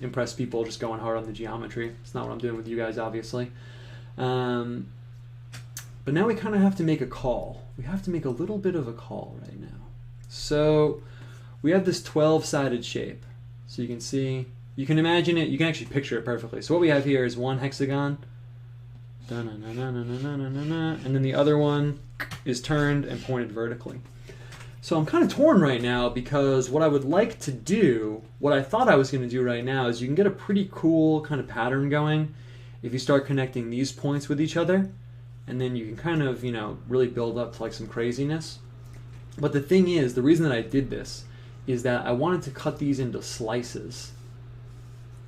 impress people just going hard on the geometry. It's not what I'm doing with you guys, obviously. But now we kind of have to make a call. We have to make a little bit of a call right now. So we have this 12-sided shape. So you can see, you can imagine it, you can actually picture it perfectly. So what we have here is one hexagon, and then the other one is turned and pointed vertically. So I'm kind of torn right now, because what I would like to do, what I thought I was going to do right now, is you can get a pretty cool kind of pattern going if you start connecting these points with each other, and then you can kind of, really build up to like some craziness. But the thing is, the reason that I did this is that I wanted to cut these into slices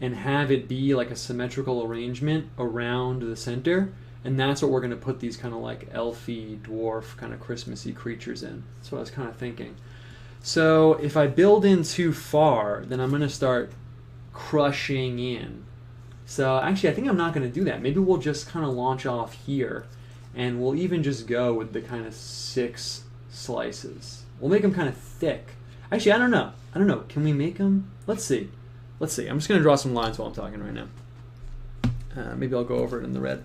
and have it be like a symmetrical arrangement around the center. And that's what we're going to put these kind of like elfy, dwarf, kind of Christmassy creatures in. That's what I was kind of thinking. So if I build in too far, then I'm going to start crushing in. So actually, I think I'm not going to do that. Maybe we'll just kind of launch off here, and we'll even just go with the kind of 6 slices. We'll make them kind of thick. Actually, I don't know. Can we make them? Let's see. I'm just going to draw some lines while I'm talking right now. Maybe I'll go over it in the red.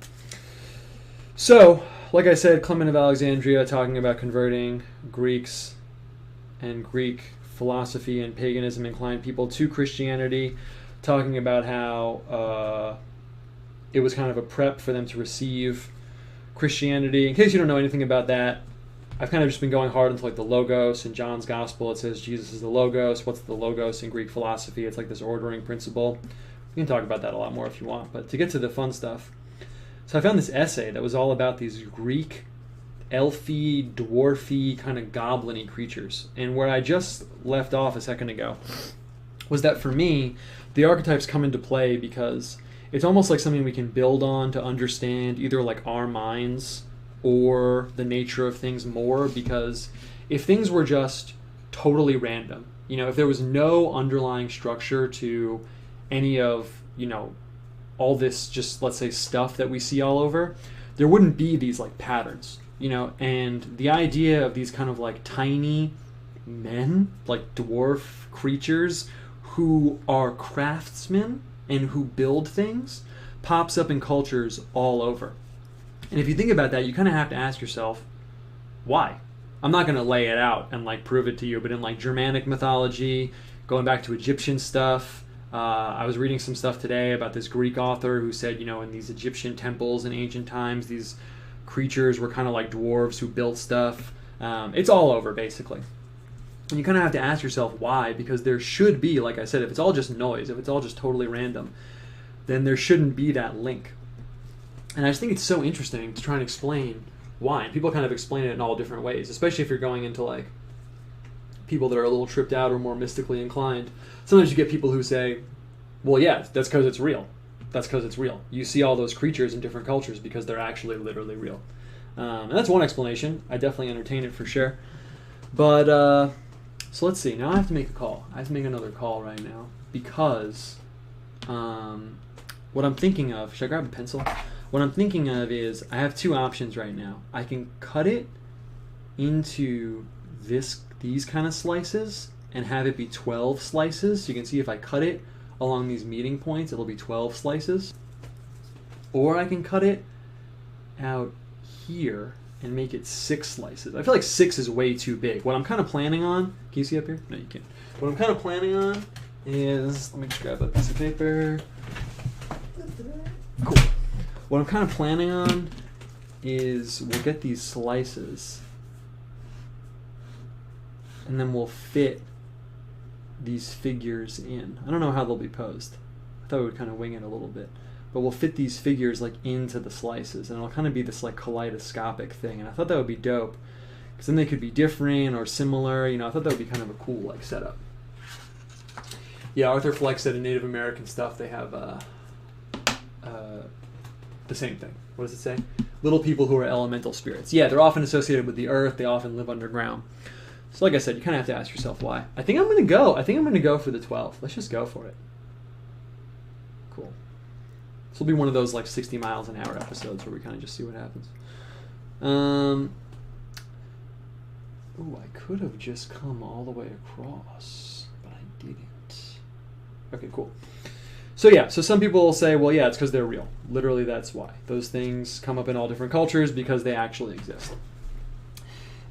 So, like I said, Clement of Alexandria talking about converting Greeks and Greek philosophy and paganism inclined people to Christianity, talking about how it was kind of a prep for them to receive Christianity. In case you don't know anything about that, I've kind of just been going hard into like the Logos. In John's Gospel, it says Jesus is the Logos. What's the Logos in Greek philosophy? It's like this ordering principle We can talk about that a lot more if you want, but to get to the fun stuff. So I found this essay that was all about these Greek, elfy, dwarfy, kind of goblin-y creatures. And where I just left off a second ago was that for me, the archetypes come into play because it's almost like something we can build on to understand either like our minds or the nature of things more, because if things were just totally random, if there was no underlying structure to any of, all this just, let's say, stuff that we see all over, there wouldn't be these like patterns, and the idea of these kind of like tiny men, like dwarf creatures who are craftsmen and who build things pops up in cultures all over. And if you think about that, you kind of have to ask yourself, why? I'm not going to lay it out and like prove it to you, but in like Germanic mythology, going back to Egyptian stuff, I was reading some stuff today about this Greek author who said, in these Egyptian temples in ancient times, these creatures were kind of like dwarves who built stuff. It's all over, basically. And you kind of have to ask yourself why, because there should be, like I said, if it's all just noise, if it's all just totally random, then there shouldn't be that link. And I just think it's so interesting to try and explain why. And people kind of explain it in all different ways, especially if you're going into like people that are a little tripped out or more mystically inclined. Sometimes you get people who say, well, yeah, that's because it's real. That's because it's real. You see all those creatures in different cultures because they're actually literally real. And that's one explanation. I definitely entertain it for sure. But, so let's see. Now I have to make a call. I have to make another call right now because what I'm thinking of, should I grab a pencil? What I'm thinking of is I have two options right now. I can cut it into these kind of slices and have it be 12 slices. So you can see if I cut it along these meeting points, it'll be 12 slices. Or I can cut it out here and make it 6 slices. I feel like 6 is way too big. What I'm kind of planning on, can you see up here? No, you can't. What I'm kind of planning on is, let me just grab a piece of paper. Cool. What I'm kind of planning on is we'll get these slices and then we'll fit these figures in. I don't know how they'll be posed. I thought we would kind of wing it a little bit. But we'll fit these figures like into the slices and it'll kind of be this like kaleidoscopic thing. And I thought that would be dope because then they could be different or similar. I thought that would be kind of a cool like setup. Yeah, Arthur Fleck said in Native American stuff they have the same thing. What does it say? Little people who are elemental spirits. Yeah, they're often associated with the earth. They often live underground. So like I said, you kind of have to ask yourself why. I think I'm going to go for the 12. Let's just go for it. Cool. This will be one of those like 60 miles an hour episodes where we kind of just see what happens. Ooh, I could have just come all the way across, but I didn't. Okay, cool. So yeah, so some people will say, well, yeah, it's because they're real. Literally, that's why. Those things come up in all different cultures because they actually exist.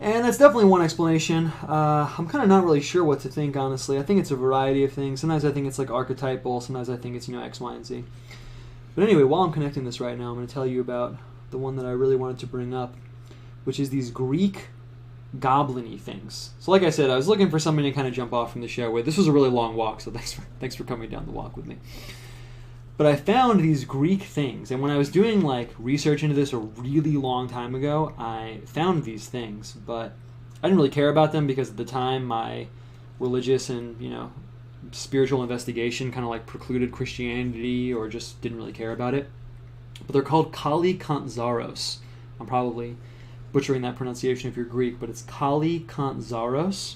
And that's definitely one explanation. I'm kind of not really sure what to think, honestly. I think it's a variety of things. Sometimes I think it's like archetypal. Sometimes I think it's, X, Y, and Z. But anyway, while I'm connecting this right now, I'm going to tell you about the one that I really wanted to bring up, which is these Greek goblin-y things. So like I said, I was looking for something to kind of jump off from the show with. This was a really long walk, so thanks for coming down the walk with me. But I found these Greek things, and when I was doing like research into this a really long time ago, I found these things, but I didn't really care about them because at the time my religious and spiritual investigation kind of like precluded Christianity or just didn't really care about it. But they're called Kali-Kantzaros. I'm probably butchering that pronunciation if you're Greek, but it's Kali-Kantzaros,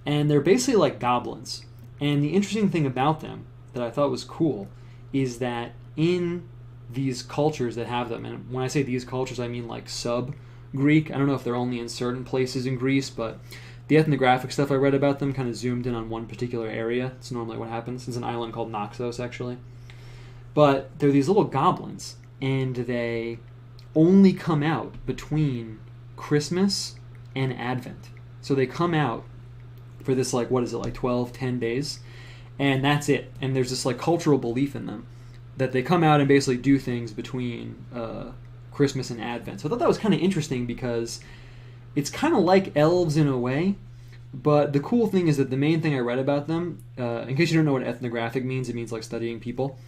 and they're basically like goblins. And the interesting thing about them that I thought was cool is that in these cultures that have them, and when I say these cultures, I mean like sub-Greek. I don't know if they're only in certain places in Greece, but the ethnographic stuff I read about them kind of zoomed in on one particular area. It's normally what happens. It's an island called Naxos, actually. But they're these little goblins, and they only come out between Christmas and Advent. So they come out for this, like, 10 days? And that's it. And there's this like cultural belief in them that they come out and basically do things between Christmas and Advent. So I thought that was kind of interesting because it's kind of like elves in a way, But the cool thing is that the main thing I read about them, in case you don't know what ethnographic means, it means like studying people.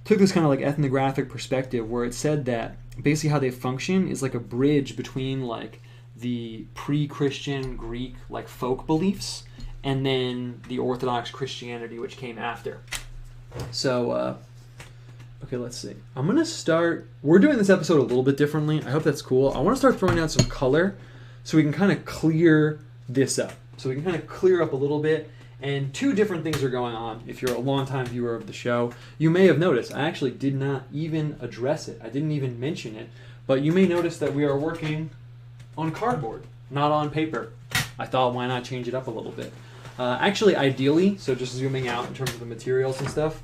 Took this kind of like ethnographic perspective where it said that basically how they function is like a bridge between like the pre-Christian Greek like folk beliefs and then the Orthodox Christianity which came after. So, okay, let's see. I'm going to start, we're doing this episode a little bit differently. I hope that's cool. I want to start throwing out some color so we can kind of clear this up. So we can kind of clear up a little bit. And two different things are going on. If you're a longtime viewer of the show, you may have noticed I actually did not even address it. I didn't even mention it. But you may notice that we are working on cardboard, not on paper. I thought, why not change it up a little bit? Actually, ideally, so just zooming out in terms of the materials and stuff,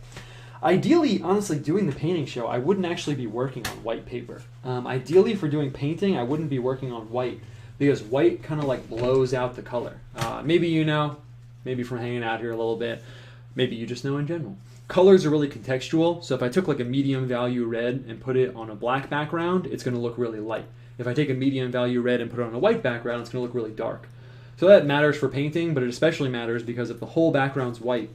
ideally, honestly, doing the painting show, I wouldn't actually be working on white paper. Ideally, for doing painting, I wouldn't be working on white because white kind of like blows out the color. Maybe you know. Maybe from hanging out here a little bit. Maybe you just know in general. Colors are really contextual, so if I took like a medium value red and put it on a black background, it's going to look really light. If I take a medium value red and put it on a white background, it's going to look really dark. So that matters for painting, but it especially matters because if the whole background's white,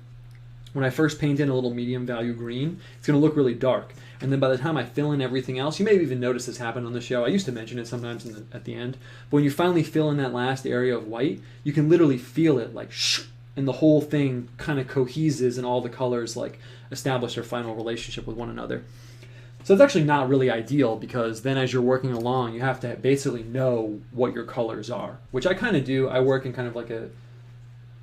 when I first paint in a little medium value green, it's going to look really dark. And then by the time I fill in everything else, you may have even noticed this happen on the show. I used to mention it sometimes at the end. But when you finally fill in that last area of white, you can literally feel it like shh, and the whole thing kind of coheses and all the colors like establish their final relationship with one another. So it's actually not really ideal because then as you're working along, you have to basically know what your colors are, which I kind of do. I work in kind of like a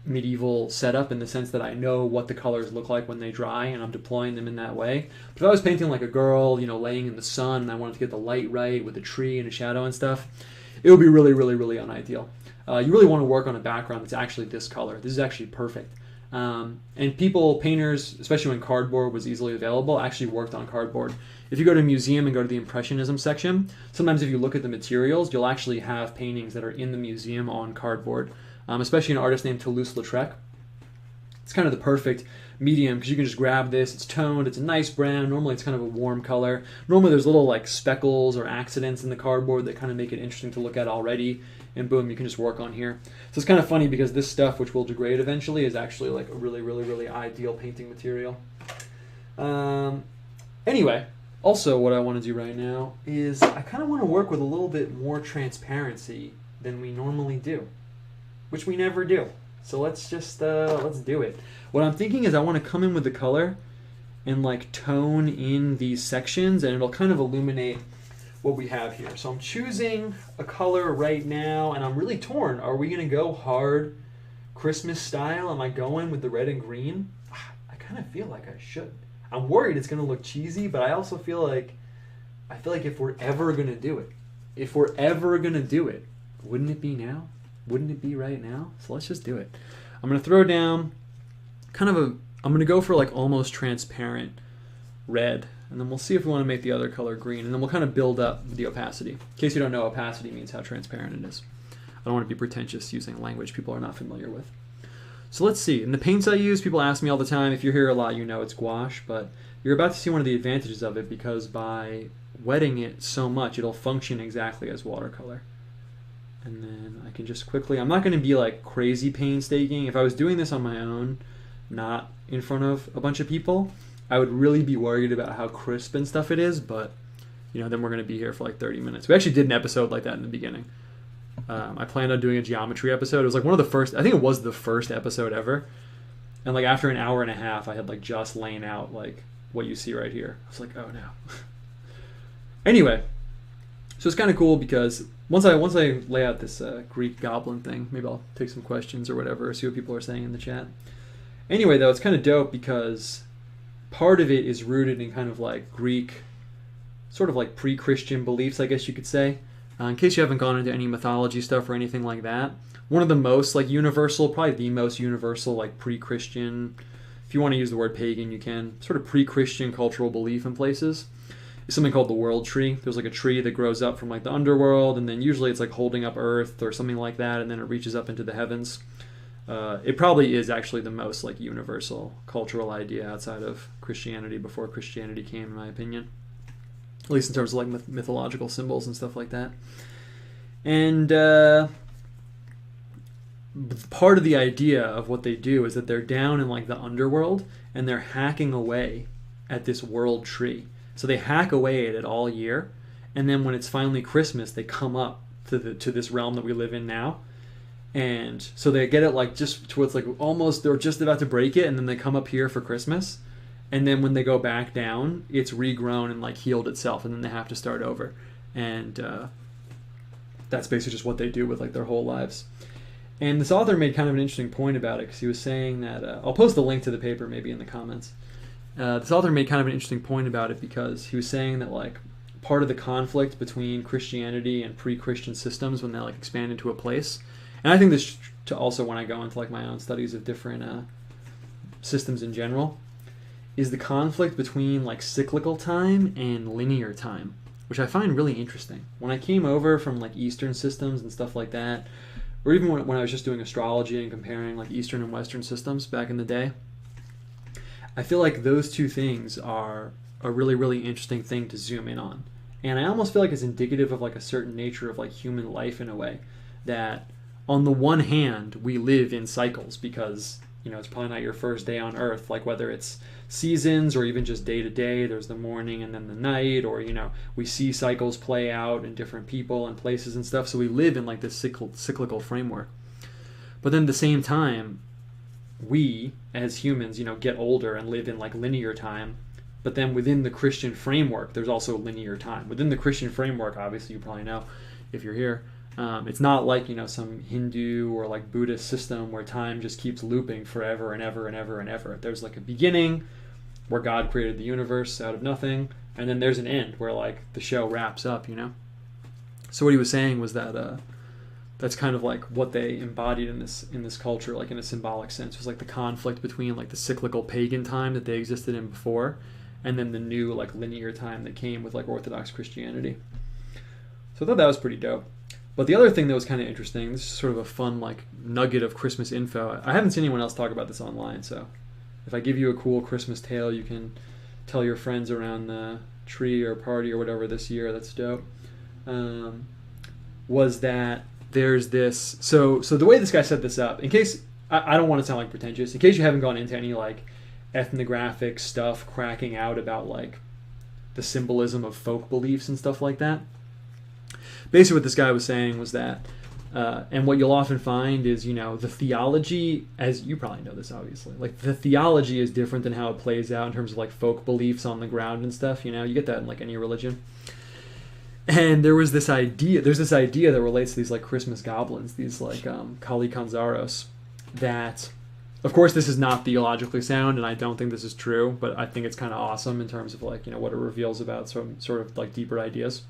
medieval setup in the sense that I know what the colors look like when they dry and I'm deploying them in that way. But if I was painting like a girl, you know, laying in the sun and I wanted to get the light right with a tree and a shadow and stuff, it would be really, really, really unideal. You really want to work on a background that's actually this color. This is actually perfect. And people, painters, especially when cardboard was easily available, actually worked on cardboard. If you go to a museum and go to the Impressionism section, sometimes if you look at the materials, you'll actually have paintings that are in the museum on cardboard, especially an artist named Toulouse-Lautrec. It's kind of the perfect medium because you can just grab this. It's toned. It's a nice brown. Normally it's kind of a warm color. Normally there's little like speckles or accidents in the cardboard that kind of make it interesting to look at already. And boom, you can just work on here. So it's kind of funny because this stuff, which will degrade eventually, is actually like a really, really, really ideal painting material. Anyway, also what I want to do right now is I kind of want to work with a little bit more transparency than we normally do, which we never do. So let's just, let's do it. What I'm thinking is I want to come in with the color and like tone in these sections and it'll kind of illuminate what we have here. So I'm choosing a color right now and I'm really torn. Are we going to go hard Christmas style? Am I going with the red and green? I kind of feel like I should. I'm worried it's going to look cheesy, but I also feel like if we're ever going to do it, wouldn't it be now? Wouldn't it be right now? So let's just do it. I'm going to throw down I'm going to go for like almost transparent red. And then we'll see if we want to make the other color green. And then we'll kind of build up the opacity. In case you don't know, opacity means how transparent it is. I don't want to be pretentious using language people are not familiar with. So let's see. In the paints I use, people ask me all the time, if you're here a lot, you know it's gouache. But you're about to see one of the advantages of it because by wetting it so much, it'll function exactly as watercolor. And then I can just quickly, I'm not going to be like crazy painstaking. If I was doing this on my own, not in front of a bunch of people, I would really be worried about how crisp and stuff it is, but you know, then we're going to be here for like 30 minutes. We actually did an episode like that in the beginning. I planned on doing a geometry episode. It was like one of the first, I think it was the first episode ever. And like after an hour and a half, I had like just laid out like what you see right here. I was like, oh no. Anyway, so it's kind of cool because once I lay out this Greek goblin thing, maybe I'll take some questions or whatever, see what people are saying in the chat. Anyway, though, it's kind of dope because part of it is rooted in kind of like Greek, sort of like pre-Christian beliefs, I guess you could say. In case you haven't gone into any mythology stuff or anything like that, one of the most like universal, probably the most universal like pre-Christian, if you want to use the word pagan, you can, sort of pre-Christian cultural belief in places, is something called the world tree. There's like a tree that grows up from like the underworld, and then usually it's like holding up earth or something like that, and then it reaches up into the heavens. It probably is actually the most like universal cultural idea outside of Christianity before Christianity came, in my opinion. At least in terms of like mythological symbols and stuff like that. And part of the idea of what they do is that they're down in like the underworld and they're hacking away at this world tree. So they hack away at it all year, and then when it's finally Christmas, they come up to this realm that we live in now. And so they get it like just to it's like almost they're just about to break it, and then they come up here for Christmas. And then when they go back down, it's regrown and like healed itself, and then they have to start over. And that's basically just what they do with like their whole lives. And this author made kind of an interesting point about it, because he was saying that I'll post the link to the paper maybe in the comments. This author made kind of an interesting point about it, because he was saying that like part of the conflict between Christianity and pre-Christian systems when they like expand into a place, and I think this to also when I go into like my own studies of different systems in general, is the conflict between like cyclical time and linear time, which I find really interesting. When I came over from like Eastern systems and stuff like that, or even when I was just doing astrology and comparing like Eastern and Western systems back in the day, I feel like those two things are a really, really interesting thing to zoom in on. And I almost feel like it's indicative of like a certain nature of like human life in a way, that on the one hand, we live in cycles because, you know, it's probably not your first day on Earth, like whether it's seasons or even just day to day, there's the morning and then the night, or, you know, we see cycles play out in different people and places and stuff. So we live in like this cyclical framework. But then at the same time, we as humans, you know, get older and live in like linear time. But then within the Christian framework, there's also linear time. Within the Christian framework, obviously you probably know if you're here, it's not like, you know, some Hindu or like Buddhist system where time just keeps looping forever and ever and ever and ever. There's like a beginning where God created the universe out of nothing, and then there's an end where like the show wraps up, you know? So what he was saying was that that's kind of like what they embodied in this culture, like in a symbolic sense. It was like the conflict between like the cyclical pagan time that they existed in before, and then the new like linear time that came with like Orthodox Christianity. So I thought that was pretty dope. But the other thing that was kind of interesting, this is sort of a fun like nugget of Christmas info. I haven't seen anyone else talk about this online, so if I give you a cool Christmas tale, you can tell your friends around the tree or party or whatever this year. That's dope. Was that there's this... So the way this guy set this up, in case... I don't want to sound like pretentious. In case you haven't gone into any like ethnographic stuff cracking out about like the symbolism of folk beliefs and stuff like that. Basically what this guy was saying was that, and what you'll often find is, you know, the theology, as you probably know this obviously, like the theology is different than how it plays out in terms of like folk beliefs on the ground and stuff, you know, you get that in like any religion. And there's this idea that relates to these like Christmas goblins, these like Kali Kanzaros, that, of course, this is not theologically sound, and I don't think this is true, but I think it's kind of awesome in terms of like, you know, what it reveals about some sort of like deeper ideas.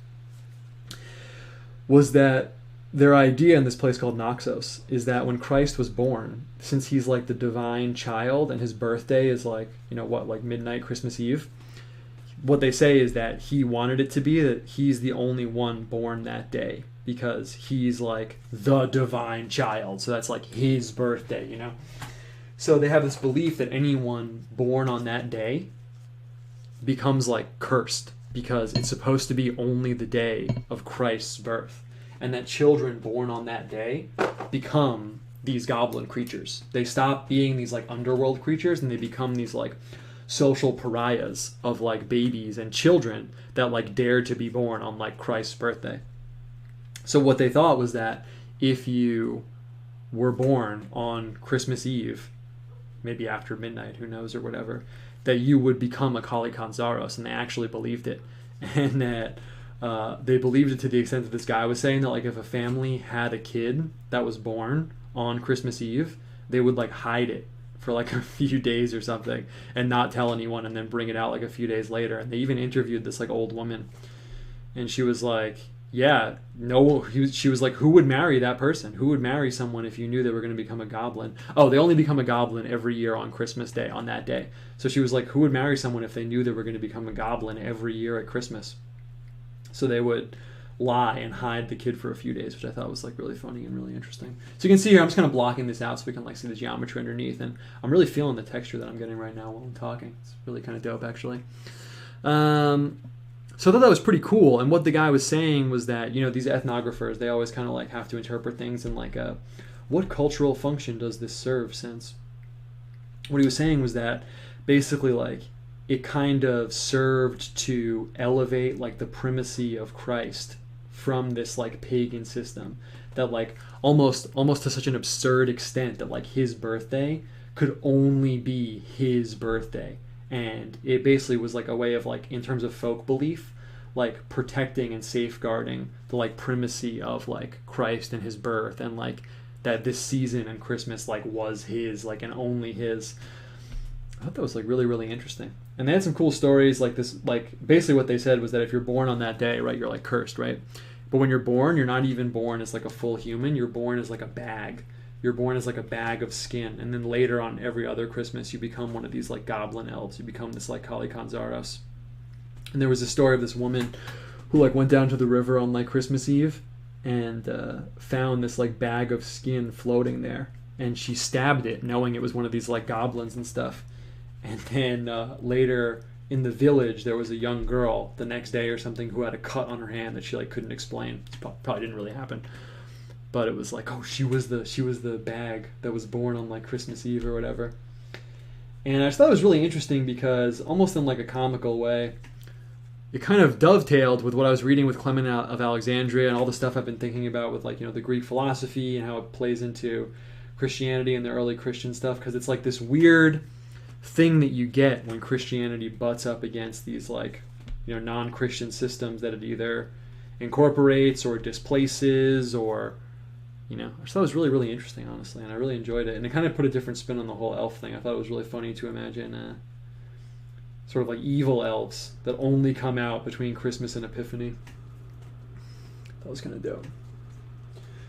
Was that their idea in this place called Naxos is that when Christ was born, since he's like the divine child and his birthday is like, you know, what, like midnight Christmas Eve, what they say is that he wanted it to be that he's the only one born that day because he's like the divine child. So that's like his birthday, you know? So they have this belief that anyone born on that day becomes like cursed, because it's supposed to be only the day of Christ's birth. And that children born on that day become these goblin creatures. They stop being these like underworld creatures and they become these like social pariahs of like babies and children that like dare to be born on like Christ's birthday. So what they thought was that if you were born on Christmas Eve, maybe after midnight, who knows, or whatever, that you would become a Kali Kanzaros, and they actually believed it. And that they believed it to the extent that this guy was saying that like if a family had a kid that was born on Christmas Eve, they would like hide it for like a few days or something and not tell anyone, and then bring it out like a few days later. And they even interviewed this like old woman, and she was like, yeah, no, she was like, who would marry that person? Who would marry someone if you knew they were going to become a goblin? Oh, they only become a goblin every year on Christmas Day, on that day. So she was like, who would marry someone if they knew they were going to become a goblin every year at Christmas? So they would lie and hide the kid for a few days, which I thought was like really funny and really interesting. So you can see here, I'm just kind of blocking this out so we can like see the geometry underneath, and I'm really feeling the texture that I'm getting right now while I'm talking. It's really kind of dope, actually. So I thought that was pretty cool. And what the guy was saying was that, you know, these ethnographers, they always kind of like have to interpret things in like a what cultural function does this serve? Since what he was saying was that basically like it kind of served to elevate like the primacy of Christ from this like pagan system, that like almost to such an absurd extent that like his birthday could only be his birthday. And it basically was like a way of like, in terms of folk belief, like protecting and safeguarding the like primacy of like Christ and his birth, and like that this season and Christmas like was his, like, and only his. I thought that was like really, really interesting. And they had some cool stories like this. Like basically what they said was that if you're born on that day, right, you're like cursed, right? But when you're born, you're not even born as like a full human. You're born as like a bag. You're born as like a bag of skin. And then later on every other Christmas, you become one of these like goblin elves. You become this like Kali Kanzaros. And there was a story of this woman who like went down to the river on like Christmas Eve and found this like bag of skin floating there. And she stabbed it, knowing it was one of these like goblins and stuff. And then later in the village, there was a young girl the next day or something who had a cut on her hand that she like couldn't explain. It probably didn't really happen, but it was like, oh, she was the bag that was born on like Christmas Eve or whatever. And I just thought it was really interesting because almost in like a comical way, it kind of dovetailed with what I was reading with Clement of Alexandria and all the stuff I've been thinking about with like, you know, the Greek philosophy and how it plays into Christianity and the early Christian stuff, because it's like this weird thing that you get when Christianity butts up against these like, you know, non-Christian systems that it either incorporates or displaces, or, you know, I just thought it was really, really interesting, honestly, and I really enjoyed it. And it kind of put a different spin on the whole elf thing. I thought it was really funny to imagine sort of like evil elves that only come out between Christmas and Epiphany. That was kind of dope.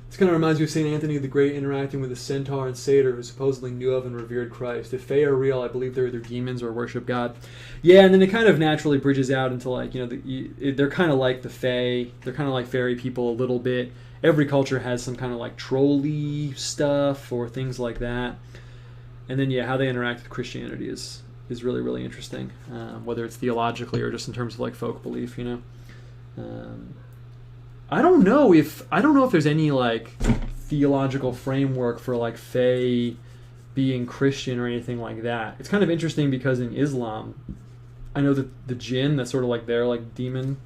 This kind of reminds me of St. Anthony the Great interacting with a centaur and satyr who supposedly knew of and revered Christ. If fae are real, I believe they're either demons or worship God. Yeah, and then it kind of naturally bridges out into like, you know, they're kind of like the fae. They're kind of like fairy people a little bit. Every culture has some kind of like troll-y stuff or things like that. And then, yeah, how they interact with Christianity is really, really interesting, whether it's theologically or just in terms of like folk belief, you know. I don't know if there's any like theological framework for like fae being Christian or anything like that. It's kind of interesting because in Islam, I know that the jinn, that's sort of like their like demon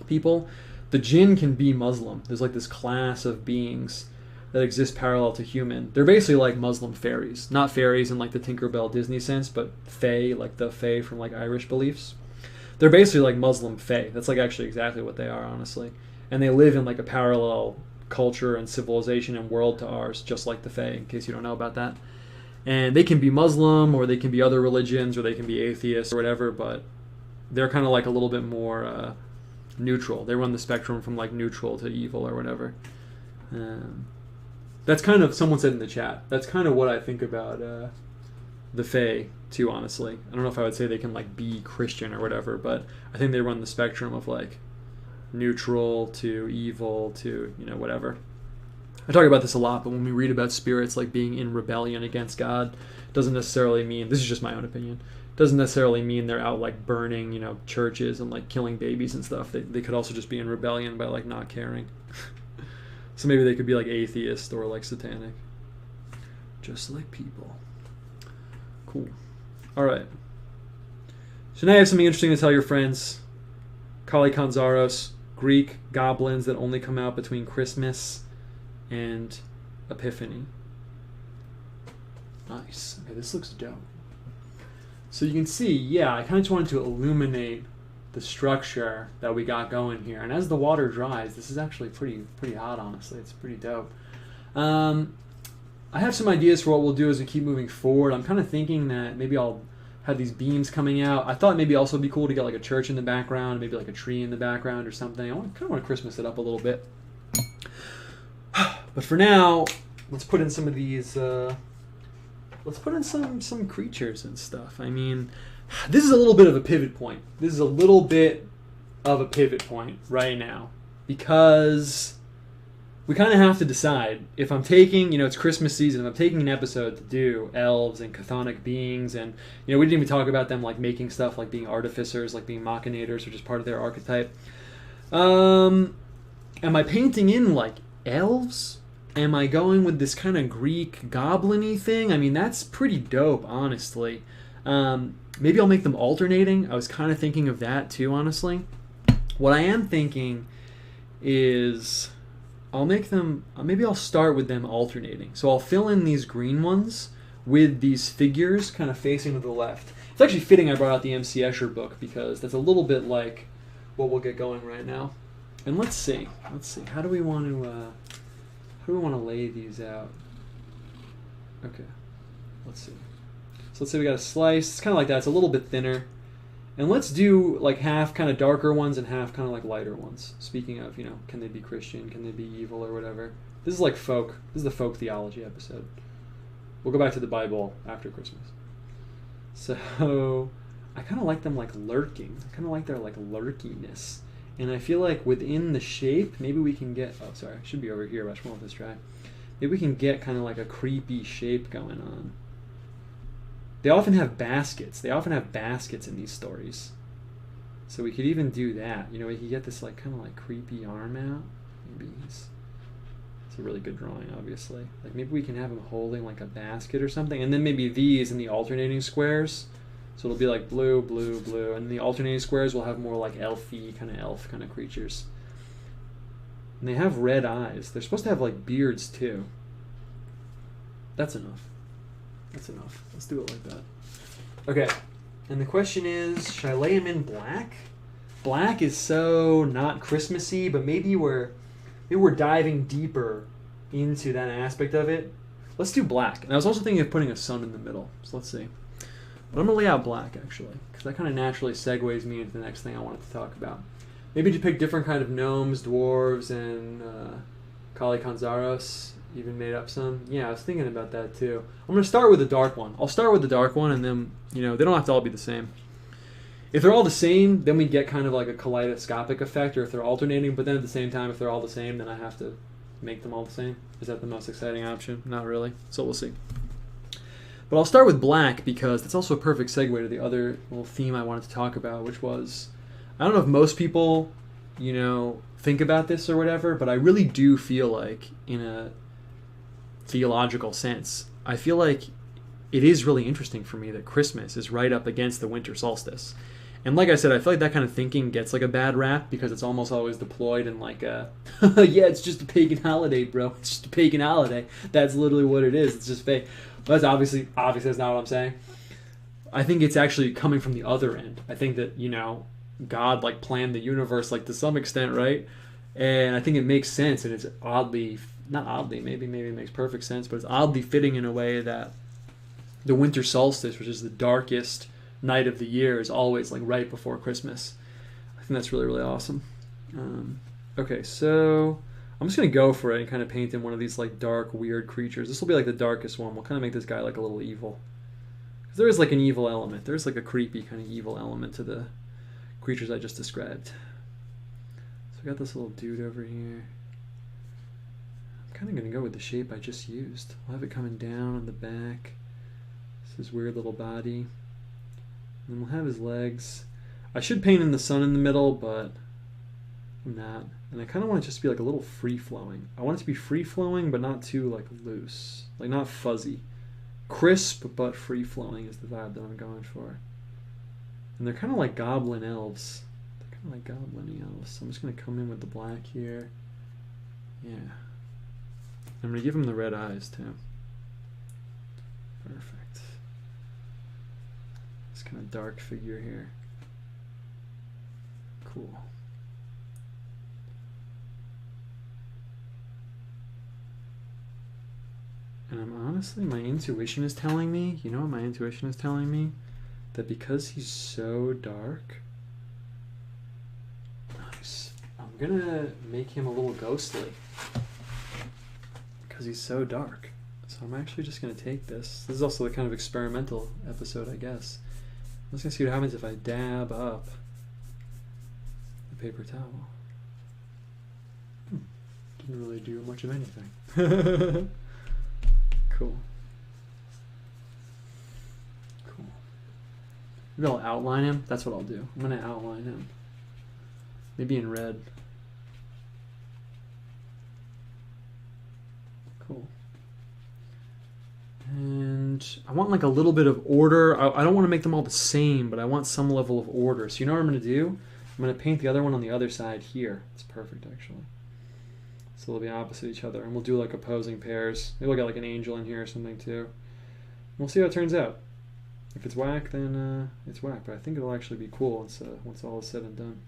people, the jinn can be Muslim. There's like this class of beings that exist parallel to human. They're basically like Muslim fairies. Not fairies in like the Tinkerbell Disney sense, but fae, like the fae from like Irish beliefs. They're basically like Muslim fae. That's like actually exactly what they are, honestly. And they live in like a parallel culture and civilization and world to ours, just like the fae, in case you don't know about that. And they can be Muslim, or they can be other religions, or they can be atheists or whatever, but they're kind of like a little bit more neutral. They run the spectrum from like neutral to evil or whatever. That's kind of, someone said in the chat, that's kind of what I think about the fae too, honestly. I don't know if I would say they can like be Christian or whatever, but I think they run the spectrum of like neutral to evil to, you know, whatever. I talk about this a lot, but when we read about spirits like being in rebellion against God, doesn't necessarily mean, this is just my own opinion, doesn't necessarily mean they're out like burning, you know, churches and like killing babies and stuff. They could also just be in rebellion by like not caring. So maybe they could be like atheist or like satanic, just like people. Cool. All right, so now you have something interesting to tell your friends. Kali Kanzaros, Greek goblins that only come out between Christmas and Epiphany. Nice. Okay, this looks dope. So you can see, yeah, I kind of just wanted to illuminate the structure that we got going here. And as the water dries, this is actually pretty hot, honestly. It's pretty dope. I have some ideas for what we'll do as we keep moving forward. I'm kind of thinking that maybe I'll have these beams coming out. I thought maybe also it'd be cool to get like a church in the background, maybe like a tree in the background or something. I kind of want to Christmas it up a little bit. But for now, let's put in some of these, let's put in some creatures and stuff. I mean, this is a little bit of a pivot point. This is a little bit of a pivot point right now, because we kind of have to decide if I'm taking, you know, it's Christmas season, if I'm taking an episode to do elves and chthonic beings, and, you know, we didn't even talk about them like making stuff, like being artificers, like being machinators, which is part of their archetype. Am I painting in like elves am I going with this kind of Greek goblin-y thing? I mean, that's pretty dope, honestly. Maybe I'll make them alternating. I was kind of thinking of that too, honestly. What I am thinking is I'll make them, maybe I'll start with them alternating. So I'll fill in these green ones with these figures kind of facing to the left. It's actually fitting I brought out the MC Escher book because that's a little bit like what we'll get going right now. And let's see. How do we want to lay these out? Okay, let's see. So let's say we got a slice. It's kind of like that. It's a little bit thinner. And let's do like half kind of darker ones and half kind of like lighter ones. Speaking of, you know, can they be Christian? Can they be evil or whatever? This is like folk. This is the folk theology episode. We'll go back to the Bible after Christmas. So I kind of like them like lurking. I kind of like their like lurkiness. And I feel like within the shape, maybe we can get... Oh, sorry. I should be over here, but I just won't let this dry. Maybe we can get kind of like a creepy shape going on. They often have baskets. They often have baskets in these stories. So we could even do that. You know, we could get this like kind of like creepy arm out. Maybe it's a really good drawing, obviously. Like maybe we can have him holding like a basket or something. And then maybe these in the alternating squares. So it'll be like blue, blue, blue. And the alternating squares will have more like elfy, kind of elf kind of creatures. And they have red eyes. They're supposed to have like beards too. That's enough. That's enough. Let's do it like that. Okay. And the question is, should I lay him in black? Black is so not Christmassy, but maybe we're diving deeper into that aspect of it. Let's do black. And I was also thinking of putting a sun in the middle. So let's see. But I'm going to lay out black, actually, because that kind of naturally segues me into the next thing I wanted to talk about. Maybe to pick different kind of gnomes, dwarves, and Kali Kanzaros, even made up some. Yeah, I was thinking about that, too. I'm going to start with the dark one. I'll start with the dark one, and then, you know, they don't have to all be the same. If they're all the same, then we get kind of like a kaleidoscopic effect, or if they're alternating, but then at the same time, if they're all the same, then I have to make them all the same. Is that the most exciting option? Not really. So we'll see. But I'll start with black because that's also a perfect segue to the other little theme I wanted to talk about, which was, I don't know if most people, you know, think about this or whatever, but I really do feel like, in a theological sense, I feel like it is really interesting for me that Christmas is right up against the winter solstice. And like I said, I feel like that kind of thinking gets like a bad rap because it's almost always deployed in like a, yeah, it's just a pagan holiday, bro. It's just a pagan holiday. That's literally what it is. It's just fake. But that's obviously that's not what I'm saying. I think it's actually coming from the other end. I think that, you know, God like planned the universe like to some extent, right? And I think it makes sense, and it's oddly, not oddly, maybe it makes perfect sense, but it's oddly fitting in a way that the winter solstice, which is the darkest night of the year, is always like right before Christmas. I think that's really, really awesome. Okay, so I'm just going to go for it and kind of paint in one of these like dark, weird creatures. This will be like the darkest one. We'll kind of make this guy like a little evil. Because there is like an evil element. There's like a creepy kind of evil element to the creatures I just described. So I got this little dude over here. I'm kind of going to go with the shape I just used. I'll have it coming down on the back. His weird little body. And then we'll have his legs. I should paint in the sun in the middle, but I'm not. And I kind of want it just to be like a little free-flowing. I want it to be free-flowing, but not too like loose. Like not fuzzy. Crisp, but free-flowing is the vibe that I'm going for. And they're kind of like goblin elves. They're kind of like goblin-y elves. So I'm just going to come in with the black here. Yeah. I'm going to give him the red eyes, too. Perfect. This kind of dark figure here. Cool. And I'm honestly, my intuition is telling me, you know what my intuition is telling me? That because he's so dark, nice, I'm gonna make him a little ghostly. Because he's so dark. So I'm actually just gonna take this. This is also the kind of experimental episode, I guess. I'm just gonna see what happens if I dab up the paper towel. Didn't really do much of anything. Cool. Cool. Maybe I'll outline him. That's what I'll do. I'm going to outline him. Maybe in red. Cool. And I want like a little bit of order. I don't want to make them all the same, but I want some level of order. So you know what I'm going to do? I'm going to paint the other one on the other side here. It's perfect, actually. So they'll be opposite each other. And we'll do like opposing pairs. Maybe we'll get like an angel in here or something too. We'll see how it turns out. If it's whack, then it's whack. But I think it'll actually be cool once all is said and done.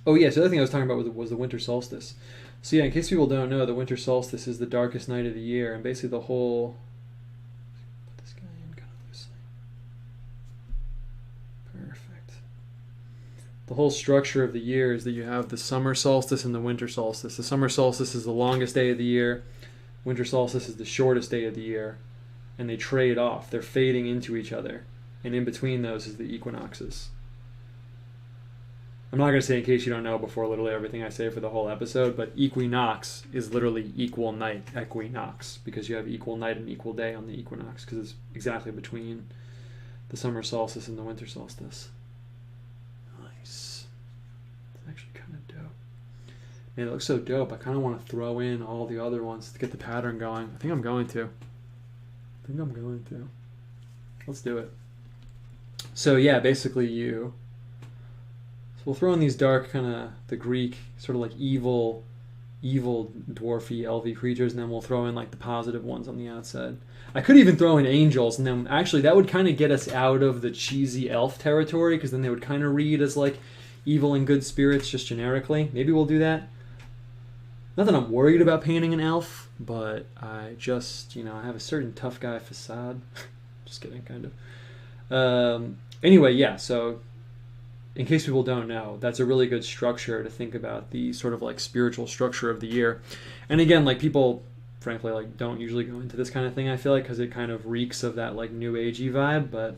Oh yeah, so the other thing I was talking about was the winter solstice. So yeah, in case people don't know, the winter solstice is the darkest night of the year, and basically the whole... Put this guy in kind of loosely. Perfect. The whole structure of the year is that you have the summer solstice and the winter solstice. The summer solstice is the longest day of the year. Winter solstice is the shortest day of the year. And they trade off. They're fading into each other. And in between those is the equinoxes. I'm not going to say in case you don't know before literally everything I say for the whole episode, but equinox is literally equal night, equinox, because you have equal night and equal day on the equinox, because it's exactly between the summer solstice and the winter solstice. Nice. It's actually kind of dope. Man, it looks so dope. I kind of want to throw in all the other ones to get the pattern going. I think I'm going to. Let's do it. So yeah, basically So we'll throw in these dark kind of the Greek sort of like evil dwarfy elfy creatures, and then we'll throw in like the positive ones on the outside. I could even throw in angels, and then actually that would kind of get us out of the cheesy elf territory, because then they would kind of read as like evil and good spirits just generically. Maybe we'll do that. Not that I'm worried about painting an elf, but I just, I have a certain tough guy facade. Just kidding, kind of. Anyway, yeah, so in case people don't know, that's a really good structure to think about the sort of like spiritual structure of the year. And again, like people, frankly, like don't usually go into this kind of thing, I feel like, because it kind of reeks of that like new agey vibe. But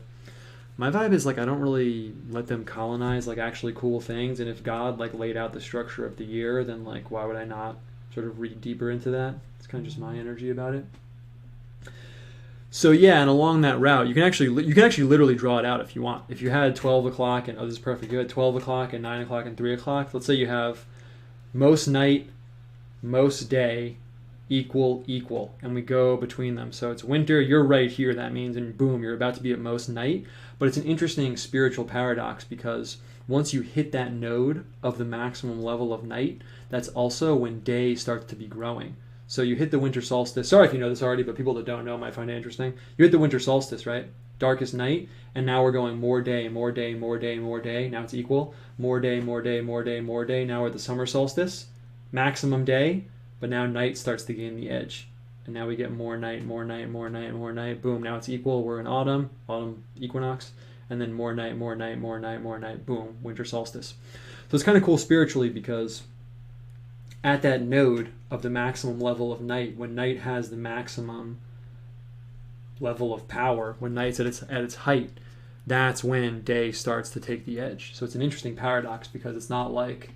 my vibe is like I don't really let them colonize like actually cool things. And if God like laid out the structure of the year, then like why would I not sort of read deeper into that? It's kind of just my energy about it. So yeah, and along that route, you can actually literally draw it out if you want. If you had 12 o'clock and, oh, this is perfect, you had 12 o'clock and 9 o'clock and 3 o'clock. Let's say you have most night, most day, equal, and we go between them. So it's winter, you're right here, that means, and boom, you're about to be at most night. But it's an interesting spiritual paradox, because once you hit that node of the maximum level of night, that's also when day starts to be growing. So you hit the winter solstice. Sorry if you know this already, but people that don't know might find it interesting. You hit the winter solstice, right? Darkest night, and now we're going more day. Now it's equal. More day. Now we're at the summer solstice. Maximum day, but now night starts to gain the edge. And now we get more night. Boom, now it's equal. We're in autumn equinox. And then more night. Boom, winter solstice. So it's kind of cool spiritually, because at that node of the maximum level of night, when night has the maximum level of power, when night's at its height, that's when day starts to take the edge. So it's an interesting paradox, because it's not like,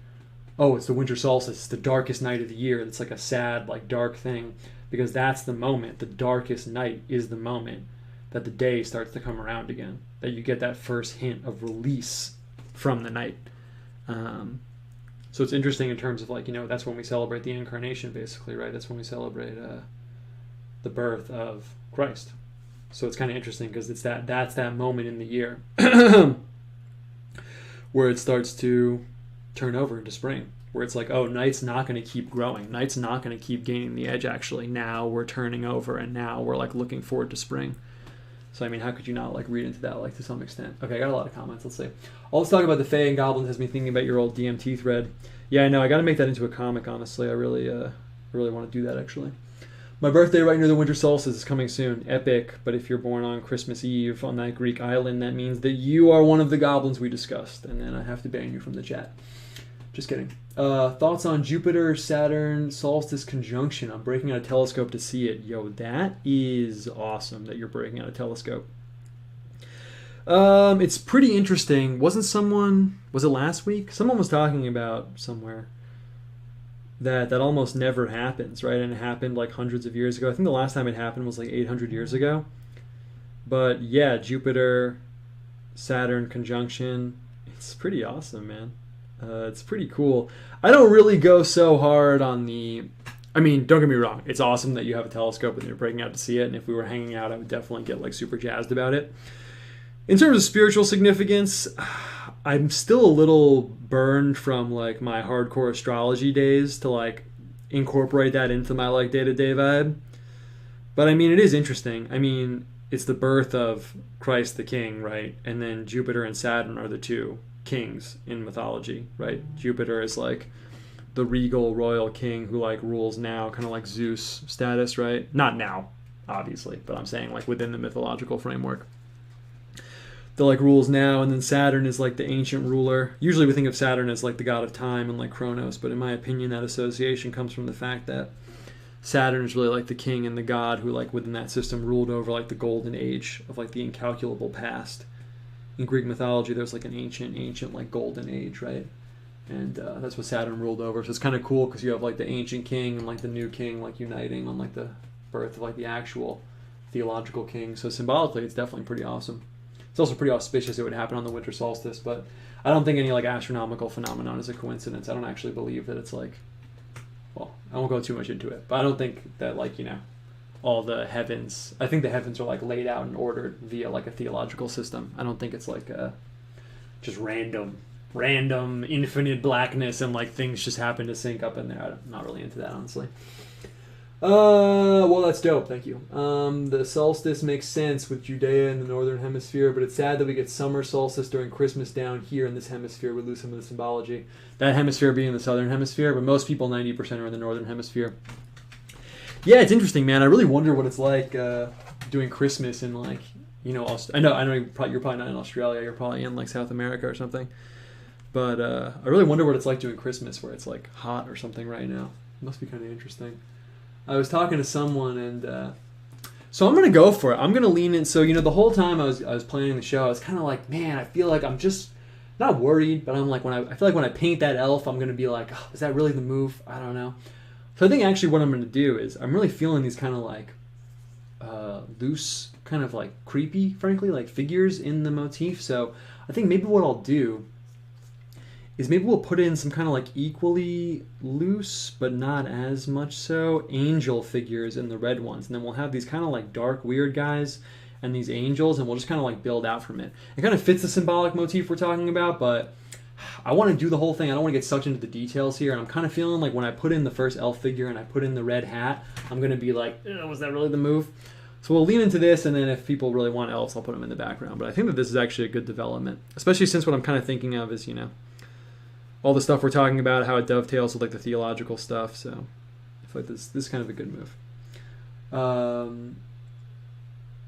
oh, it's the winter solstice, it's the darkest night of the year. It's like a sad, like dark thing, because that's the moment. The darkest night is the moment that the day starts to come around again, that you get that first hint of release from the night. So it's interesting in terms of like, that's when we celebrate the incarnation, basically, right? That's when we celebrate the birth of Christ. So it's kind of interesting, because that's that moment in the year where it starts to turn over into spring, where it's like, oh, night's not going to keep growing. Night's not going to keep gaining the edge, actually. Now we're turning over, and now we're like looking forward to spring. So, I mean, how could you not like read into that like to some extent? Okay, I got a lot of comments. Let's see. All this talk about the Fae and Goblins has me thinking about your old DMT thread. Yeah, I know. I got to make that into a comic, honestly. I really want to do that, actually. My birthday right near the winter solstice is coming soon. Epic. But if you're born on Christmas Eve on that Greek island, that means that you are one of the goblins we discussed. And then I have to ban you from the chat. Just kidding. Thoughts on Jupiter-Saturn solstice conjunction? I'm breaking out a telescope to see it. Yo, that is awesome that you're breaking out a telescope. It's pretty interesting. Was it last week? Someone was talking about somewhere that almost never happens, right? And it happened like hundreds of years ago. I think the last time it happened was like 800 years ago. But yeah, Jupiter-Saturn conjunction. It's pretty awesome, man. It's pretty cool. I don't really go so hard on the I mean, don't get me wrong. It's awesome that you have a telescope and you're breaking out to see it. And if we were hanging out, I would definitely get like super jazzed about it. In terms of spiritual significance, I'm still a little burned from like my hardcore astrology days to like incorporate that into my like day-to-day vibe. But I mean, it is interesting. I mean, it's the birth of Christ the King, right? And then Jupiter and Saturn are the two kings in mythology, right? Jupiter is like the regal royal king who like rules now, kind of like Zeus status, right? Not now, obviously, but I'm saying like within the mythological framework. The like rules now, and then Saturn is like the ancient ruler. Usually we think of Saturn as like the god of time and like Kronos, but in my opinion that association comes from the fact that Saturn is really like the king and the god who like within that system ruled over like the golden age of like the incalculable past. In Greek mythology there's like an ancient like golden age, right? And that's what Saturn ruled over. So it's kind of cool because you have like the ancient king and like the new king like uniting on like the birth of like the actual theological king. So symbolically it's definitely pretty awesome. It's also pretty auspicious it would happen on the winter solstice, but I don't think any like astronomical phenomenon is a coincidence. I don't actually believe that it's like, well, I won't go too much into it, but I don't think that like, you know, all the heavens, I think the heavens are like laid out and ordered via like a theological system. I don't think it's like just random infinite blackness and like things just happen to sync up in there. I'm not really into that, honestly. Well, that's dope. Thank you. The solstice makes sense with Judea in the northern hemisphere, but it's sad that we get summer solstice during Christmas down here in this hemisphere. We lose some of the symbology. That hemisphere being the southern hemisphere, but most people, 90%, are in the northern hemisphere. Yeah, it's interesting, man. I really wonder what it's like doing Christmas in like, you know, I know you're probably not in Australia. You're probably in like South America or something. But I really wonder what it's like doing Christmas where it's like hot or something right now. It must be kind of interesting. I was talking to someone, and so I'm gonna go for it. I'm gonna lean in. So you know, the whole time I was planning the show, I was kind of like, man, I feel like I'm just not worried, but I'm like I feel like when I paint that elf, I'm gonna be like, oh, is that really the move? I don't know. So I think actually what I'm gonna do is I'm really feeling these kind of like loose, kind of like creepy, frankly, like figures in the motif. So I think maybe what I'll do is maybe we'll put in some kind of like equally loose, but not as much so, angel figures in the red ones. And then we'll have these kind of like dark, weird guys and these angels, and we'll just kind of like build out from it. It kind of fits the symbolic motif we're talking about, but I want to do the whole thing. I don't want to get sucked into the details here. And I'm kind of feeling like when I put in the first elf figure and I put in the red hat, I'm going to be like, was that really the move? So we'll lean into this, and then if people really want elves, I'll put them in the background. But I think that this is actually a good development, especially since what I'm kind of thinking of is, you know, all the stuff we're talking about, how it dovetails with like the theological stuff. So I feel like this is kind of a good move.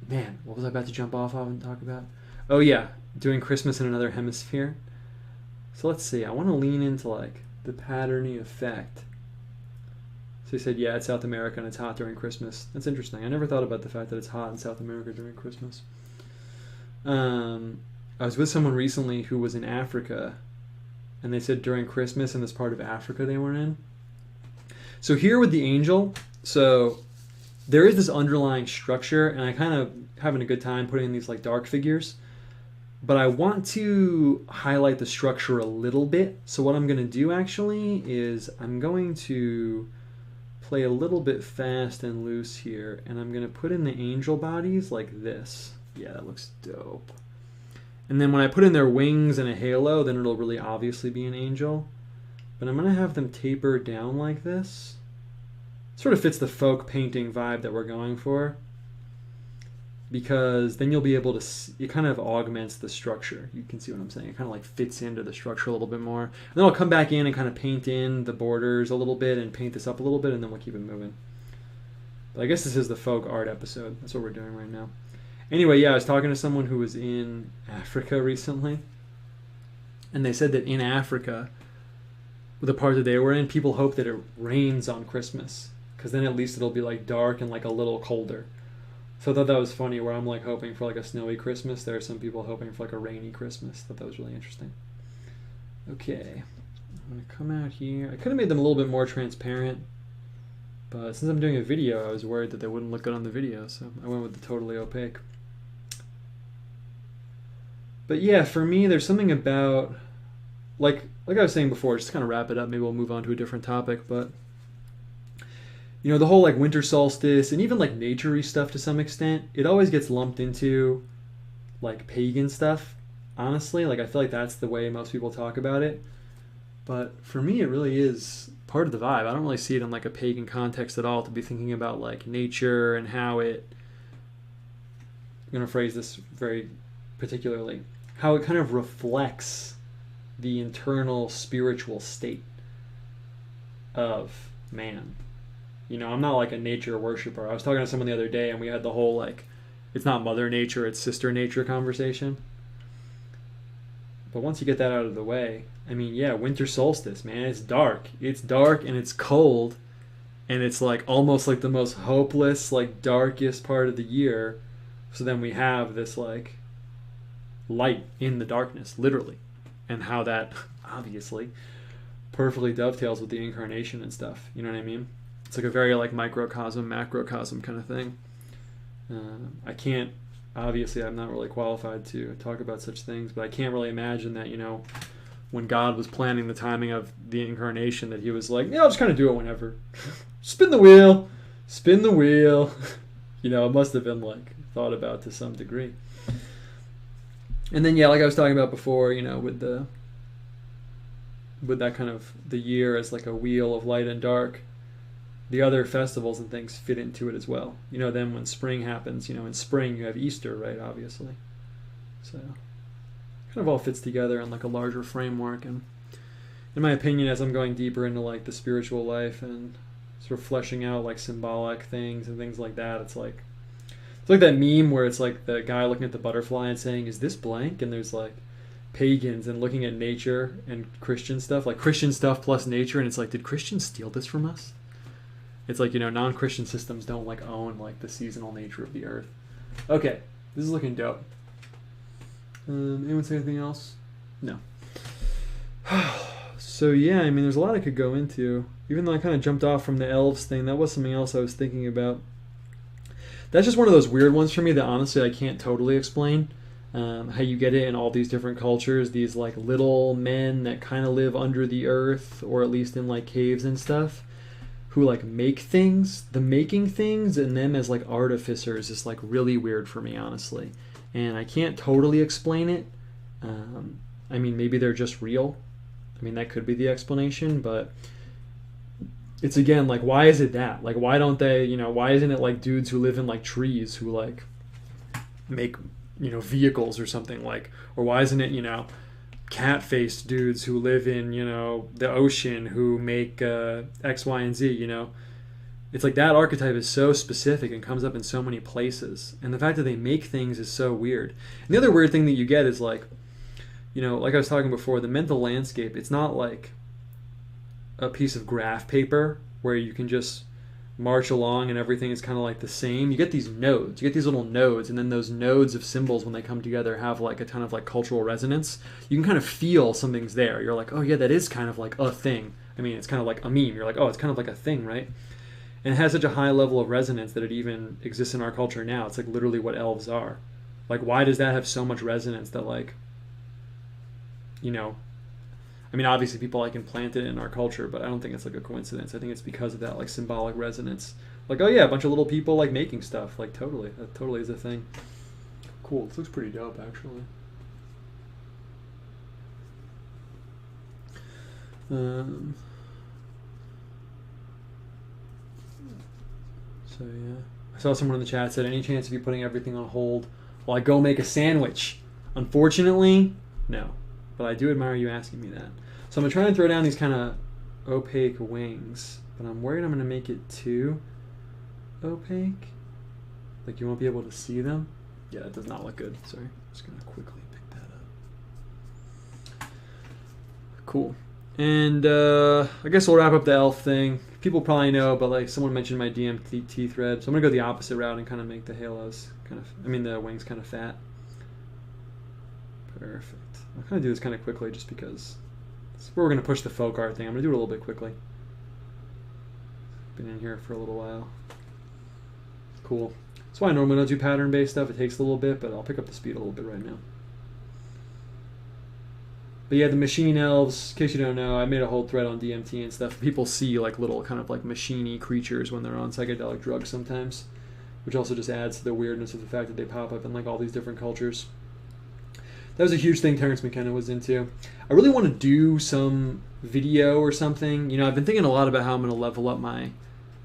Man, what was I about to jump off of and talk about? Oh yeah, doing Christmas in another hemisphere. So let's see. I want to lean into like the patterny effect. So he said, yeah, it's South America and it's hot during Christmas. That's interesting. I never thought about the fact that it's hot in South America during Christmas. I was with someone recently who was in Africa, and they said during Christmas in this part of Africa they were in. So here with the angel, so there is this underlying structure, and I kind of having a good time putting in these like dark figures, but I want to highlight the structure a little bit. So what I'm going to do actually is I'm going to play a little bit fast and loose here, and I'm going to put in the angel bodies like this. Yeah, that looks dope. And then when I put in their wings and a halo, then it'll really obviously be an angel. But I'm going to have them taper down like this. Sort of fits the folk painting vibe that we're going for. Because then you'll be able to see, it kind of augments the structure. You can see what I'm saying. It kind of like fits into the structure a little bit more. And then I'll come back in and kind of paint in the borders a little bit and paint this up a little bit, and then we'll keep it moving. But I guess this is the folk art episode. That's what we're doing right now. Anyway, yeah, I was talking to someone who was in Africa recently, and they said that in Africa, the part that they were in, people hope that it rains on Christmas, because then at least it'll be like dark and like a little colder. So I thought that was funny, where I'm like hoping for like a snowy Christmas. There are some people hoping for like a rainy Christmas. I thought that was really interesting. Okay, I'm going to come out here. I could have made them a little bit more transparent, but since I'm doing a video, I was worried that they wouldn't look good on the video, so I went with the totally opaque. But yeah, for me, there's something about, like I was saying before, just to kind of wrap it up, maybe we'll move on to a different topic, but you know, the whole like winter solstice and even like nature-y stuff to some extent, it always gets lumped into like pagan stuff. Honestly, like I feel like that's the way most people talk about it. But for me, it really is part of the vibe. I don't really see it in like a pagan context at all to be thinking about like nature and how it, I'm going to phrase this very particularly, how it kind of reflects the internal spiritual state of man. You know, I'm not like a nature worshiper. I was talking to someone the other day and we had the whole like, it's not Mother Nature, it's Sister Nature conversation. But once you get that out of the way, I mean, yeah, winter solstice, man, it's dark. It's dark and it's cold. And it's like almost like the most hopeless, like darkest part of the year. So then we have this like light in the darkness, literally. And how that obviously perfectly dovetails with the incarnation and stuff. You know what I mean? It's like a very like microcosm, macrocosm kind of thing. I can't, obviously I'm not really qualified to talk about such things, but I can't really imagine that, you know, when God was planning the timing of the incarnation, that he was like, yeah, I'll just kind of do it whenever. Spin the wheel. You know, it must have been like thought about to some degree. And then, yeah, like I was talking about before, you know, with that kind of the year as like a wheel of light and dark, the other festivals and things fit into it as well. You know, then when spring happens, you know, in spring you have Easter, right, obviously. So kind of all fits together in like a larger framework. And in my opinion, as I'm going deeper into like the spiritual life and sort of fleshing out like symbolic things and things like that, it's like that meme where it's like the guy looking at the butterfly and saying, is this blank? And there's like pagans and looking at nature and Christian stuff, like Christian stuff plus nature, and it's like, did Christians steal this from us? It's like, you know, non-Christian systems don't like own like the seasonal nature of the earth. Okay, this is looking dope. Anyone say anything else? No. So yeah, I mean, there's a lot I could go into. Even though I kind of jumped off from the elves thing, that was something else I was thinking about. That's just one of those weird ones for me that honestly I can't totally explain. How you get it in all these different cultures, these like little men that kind of live under the earth, or at least in like caves and stuff, who like make things. The making things and them as like artificers is like really weird for me, honestly. And I can't totally explain it. I mean, maybe they're just real. I mean, that could be the explanation, but it's again, like, why is it that? Like, why don't they, you know, why isn't it like dudes who live in like trees who like make, you know, vehicles or something, like, or why isn't it, you know, cat-faced dudes who live in, you know, the ocean who make X, Y, and Z, you know? It's like that archetype is so specific and comes up in so many places. And the fact that they make things is so weird. And the other weird thing that you get is like, you know, like I was talking before, the mental landscape, it's not like a piece of graph paper where you can just march along and everything is kind of like the same. You get these nodes, you get these little nodes, and then those nodes of symbols, when they come together, have like a ton of like cultural resonance. You can kind of feel something's there. You're like, oh yeah, that is kind of like a thing. I mean, it's kind of like a meme. You're like, oh, it's kind of like a thing, right? And it has such a high level of resonance that it even exists in our culture now. It's like literally what elves are. Like, why does that have so much resonance that, like, you know, I mean, obviously people like implant it in our culture, but I don't think it's like a coincidence. I think it's because of that like symbolic resonance. Like, oh yeah, a bunch of little people like making stuff. Like, totally. That totally is a thing. Cool. This looks pretty dope, actually. So yeah, I saw someone in the chat said, any chance of you putting everything on hold while I go make a sandwich? Unfortunately, no. But I do admire you asking me that. So I'm going to try and throw down these kind of opaque wings, but I'm worried I'm going to make it too opaque. Like you won't be able to see them. Yeah, it does not look good. Sorry. I'm just going to quickly pick that up. Cool. And I guess we'll wrap up the elf thing. People probably know, but like someone mentioned my DMT thread, so I'm gonna go the opposite route and kind of make the halos the wings kind of fat. Perfect. I'm gonna do this kind of quickly just because we're gonna push the folk art thing. I'm gonna do it a little bit quickly. Been in here for a little while. Cool. That's why I normally don't do pattern-based stuff. It takes a little bit, but I'll pick up the speed a little bit right now. But yeah, the machine elves, in case you don't know, I made a whole thread on DMT and stuff. People see like little kind of like machine-y creatures when they're on psychedelic drugs sometimes, which also just adds to the weirdness of the fact that they pop up in like all these different cultures. That was a huge thing Terrence McKenna was into. I really want to do some video or something. You know, I've been thinking a lot about how I'm going to level up my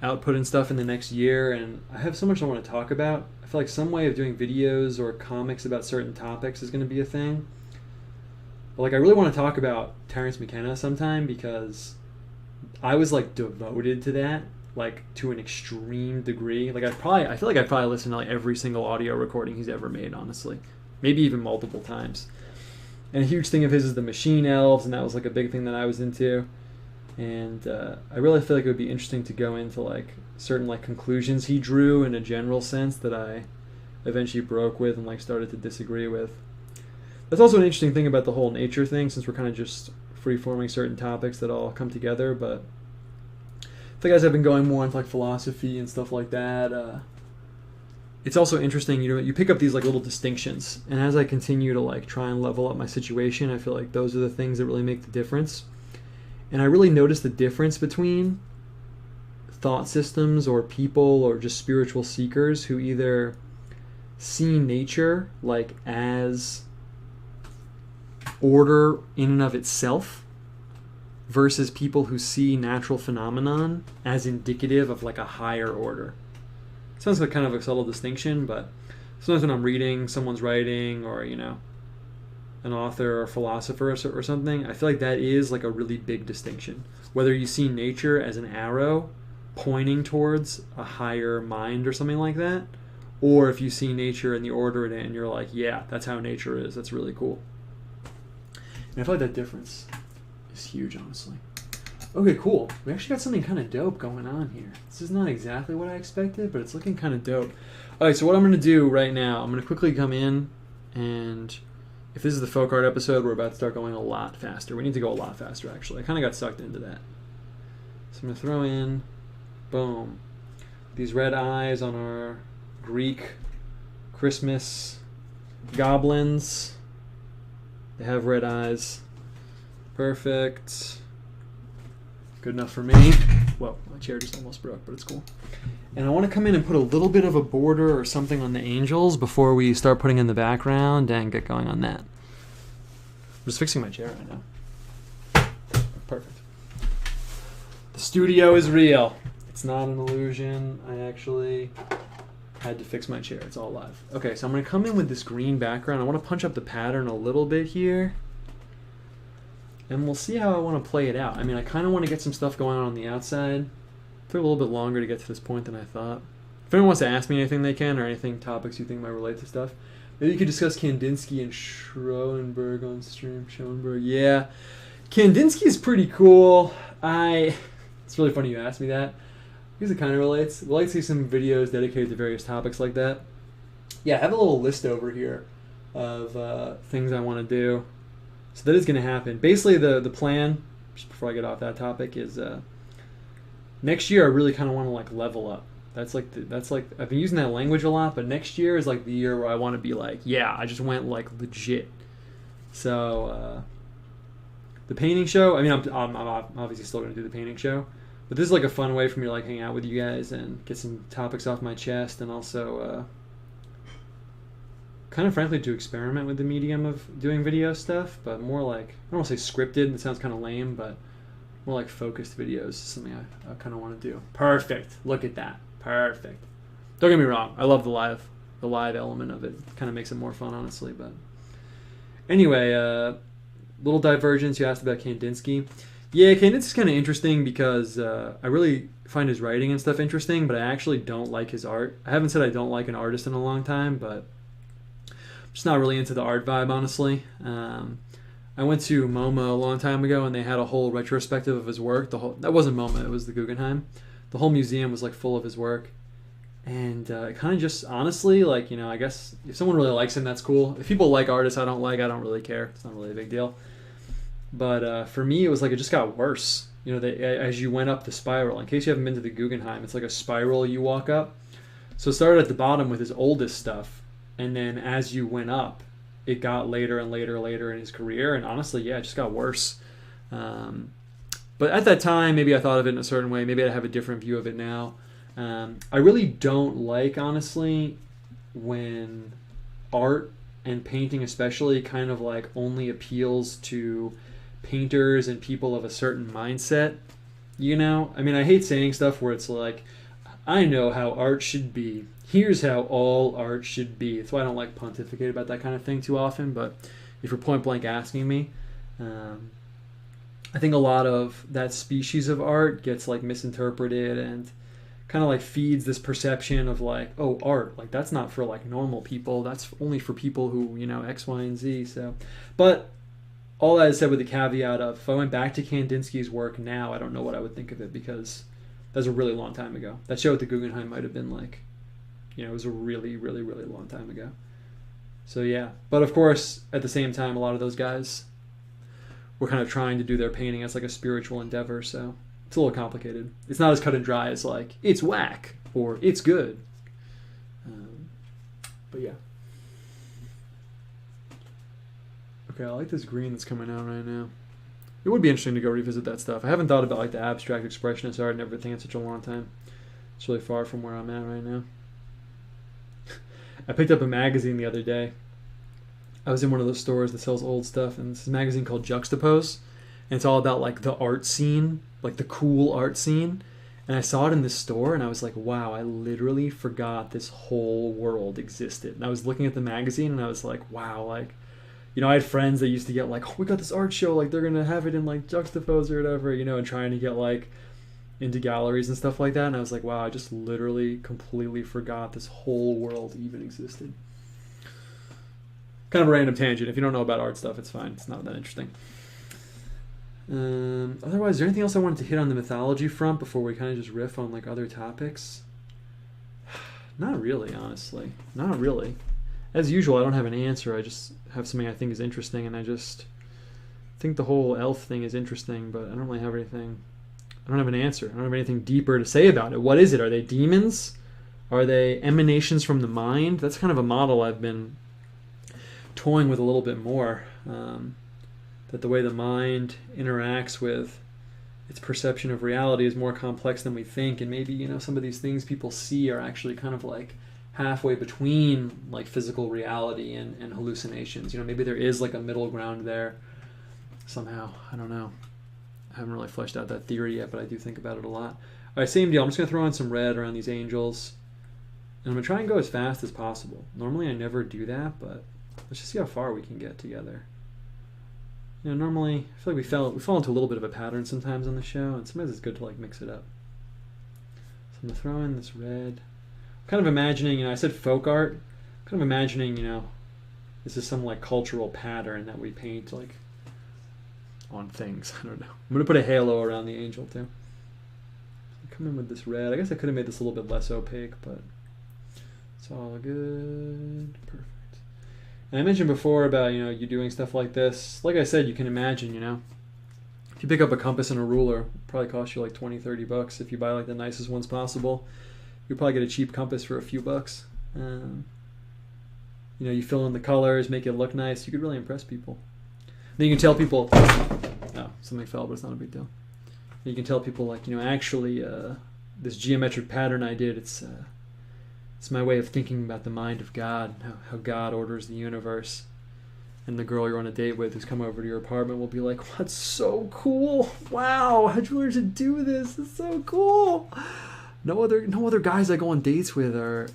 output and stuff in the next year, and I have so much I want to talk about. I feel like some way of doing videos or comics about certain topics is going to be a thing. But like, I really want to talk about Terrence McKenna sometime, because I was like devoted to that, like to an extreme degree. Like I feel like I probably listened to like every single audio recording he's ever made, honestly. Maybe even multiple times. And a huge thing of his is the machine elves, and that was like a big thing that I was into. And I really feel like it would be interesting to go into like certain like conclusions he drew in a general sense that I eventually broke with and like started to disagree with. That's also an interesting thing about the whole nature thing, since we're kind of just free-forming certain topics that all come together. But I think as I've been going more into like philosophy and stuff like that, it's also interesting, you know, you pick up these like little distinctions, and as I continue to like try and level up my situation, I feel like those are the things that really make the difference. And I really notice the difference between thought systems or people or just spiritual seekers who either see nature like as order in and of itself, versus people who see natural phenomenon as indicative of like a higher order. Sounds like kind of a subtle distinction, but sometimes when I'm reading someone's writing, or you know, an author or philosopher or something, I feel like that is like a really big distinction. Whether you see nature as an arrow pointing towards a higher mind or something like that, or if you see nature and the order in it and you're like, yeah, that's how nature is, that's really cool. And I feel like that difference is huge, honestly. Okay, cool. We actually got something kind of dope going on here. This is not exactly what I expected, but it's looking kind of dope. All right, so what I'm going to do right now, I'm going to quickly come in, and if this is the folk art episode, we're about to start going a lot faster. We need to go a lot faster, actually. I kind of got sucked into that. So I'm going to throw in, boom, these red eyes on our Greek Christmas goblins. They have red eyes. Perfect. Good enough for me. Whoa, my chair just almost broke, but it's cool. And I want to come in and put a little bit of a border or something on the angels before we start putting in the background and get going on that. I'm just fixing my chair right now. Perfect. The studio is real. It's not an illusion. I actually had to fix my chair. It's all live. Okay, so I'm going to come in with this green background. I want to punch up the pattern a little bit here. And we'll see how I want to play it out. I mean, I kind of want to get some stuff going on the outside. It took a little bit longer to get to this point than I thought. If anyone wants to ask me anything, they can, or anything, topics you think might relate to stuff. Maybe you could discuss Kandinsky and Schoenberg on stream. Schoenberg, yeah. Kandinsky is pretty cool. It's really funny you asked me that, because it kind of relates. We'd like to see some videos dedicated to various topics like that. Yeah, I have a little list over here of things I want to do. So that is going to happen. Basically, the plan, just before I get off that topic, is next year I really kind of want to like level up. That's like I've been using that language a lot, but next year is like the year where I want to be like, yeah, I just went like legit. So the painting show. I mean, I'm obviously still going to do the painting show, but this is like a fun way for me to like hang out with you guys and get some topics off my chest, and also kind of frankly to experiment with the medium of doing video stuff, but more like, I don't want to say scripted, it sounds kind of lame, but more like focused videos is something I kind of want to do. Perfect. Look at that. Perfect. Don't get me wrong. I love the live element of it. It kind of makes it more fun, honestly. But anyway, little divergence. You asked about Kandinsky. Yeah, Kandinsky's kind of interesting because I really find his writing and stuff interesting, but I actually don't like his art. I haven't said I don't like an artist in a long time, but just not really into the art vibe, honestly. I went to MoMA a long time ago, and they had a whole retrospective of his work. That wasn't MoMA, it was the Guggenheim. The whole museum was like full of his work, and kind of just honestly, like, you know, I guess if someone really likes him, that's cool. If people like artists I don't really care. It's not really a big deal. But for me, it was like it just got worse. You know, as you went up the spiral. In case you haven't been to the Guggenheim, it's like a spiral you walk up. So it started at the bottom with his oldest stuff. And then as you went up, it got later and later in his career, and honestly, yeah, it just got worse. But at that time, maybe I thought of it in a certain way. Maybe I have a different view of it now. I really don't like, honestly, when art and painting especially kind of like only appeals to painters and people of a certain mindset. You know? I mean, I hate saying stuff where it's like, I know how art should be. Here's how all art should be. That's why I don't like pontificate about that kind of thing too often. But if you're point blank asking me, I think a lot of that species of art gets like misinterpreted and kind of like feeds this perception of like, oh, art, like that's not for like normal people. That's only for people who, you know, X, Y, and Z. So, but all that is said with the caveat of, if I went back to Kandinsky's work now, I don't know what I would think of it, because that was a really long time ago. That show at the Guggenheim might have been like, you know, it was a really, really, really long time ago. So yeah, but of course, at the same time, a lot of those guys were kind of trying to do their painting as like a spiritual endeavor, so it's a little complicated. It's not as cut and dry as like, it's whack or it's good. But yeah. Okay, I like this green that's coming out right now. It would be interesting to go revisit that stuff. I haven't thought about like the abstract expressionist art and everything in such a long time. It's really far from where I'm at right now. I picked up a magazine the other day. I was in one of those stores that sells old stuff, and it's a magazine called Juxtapose, and it's all about like the art scene, like the cool art scene. And I saw it in this store, and I was like, wow, I literally forgot this whole world existed. And I was looking at the magazine, and I was like, wow, like, you know, I had friends that used to get like, oh, we got this art show, like they're gonna have it in like Juxtapose or whatever, you know, and trying to get like into galleries and stuff like that. And I was like, wow, I just literally completely forgot this whole world even existed. Kind of a random tangent. If you don't know about art stuff, it's fine. It's not that interesting. Otherwise, is there anything else I wanted to hit on the mythology front before we kind of just riff on like other topics? Not really, honestly. Not really. As usual, I don't have an answer. I just have something I think is interesting, and I just think the whole elf thing is interesting, but I don't really have anything. I don't have an answer. I don't have anything deeper to say about it. What is it? Are they demons? Are they emanations from the mind? That's kind of a model I've been toying with a little bit more. That the way the mind interacts with its perception of reality is more complex than we think, and maybe, you know, some of these things people see are actually kind of like halfway between like physical reality and hallucinations. You know, maybe there is like a middle ground there somehow. I don't know. I haven't really fleshed out that theory yet, but I do think about it a lot. All right, same deal. I'm just going to throw in some red around these angels, and I'm going to try and go as fast as possible. Normally I never do that, but let's just see how far we can get together. You know, normally I feel like we fall into a little bit of a pattern sometimes on the show, and sometimes it's good to like mix it up. So I'm going to throw in this red. I'm kind of imagining, you know, I said folk art. I'm kind of imagining, you know, this is some like cultural pattern that we paint like on things. I don't know. I'm going to put a halo around the angel too. Come in with this red. I guess I could have made this a little bit less opaque, but it's all good. Perfect. And I mentioned before about, you know, you doing stuff like this. Like I said, you can imagine, you know, if you pick up a compass and a ruler, it'll probably cost you like $20-$30. If you buy like the nicest ones possible, you'll probably get a cheap compass for a few bucks. You know, you fill in the colors, make it look nice. You could really impress people. Then you can tell people, oh, something fell, but it's not a big deal. And you can tell people like, you know, actually, this geometric pattern I did, it's my way of thinking about the mind of God, how God orders the universe. And the girl you're on a date with who's come over to your apartment will be like, "That's so cool! Wow, how'd you learn to do this? It's so cool!" No other guys I go on dates with are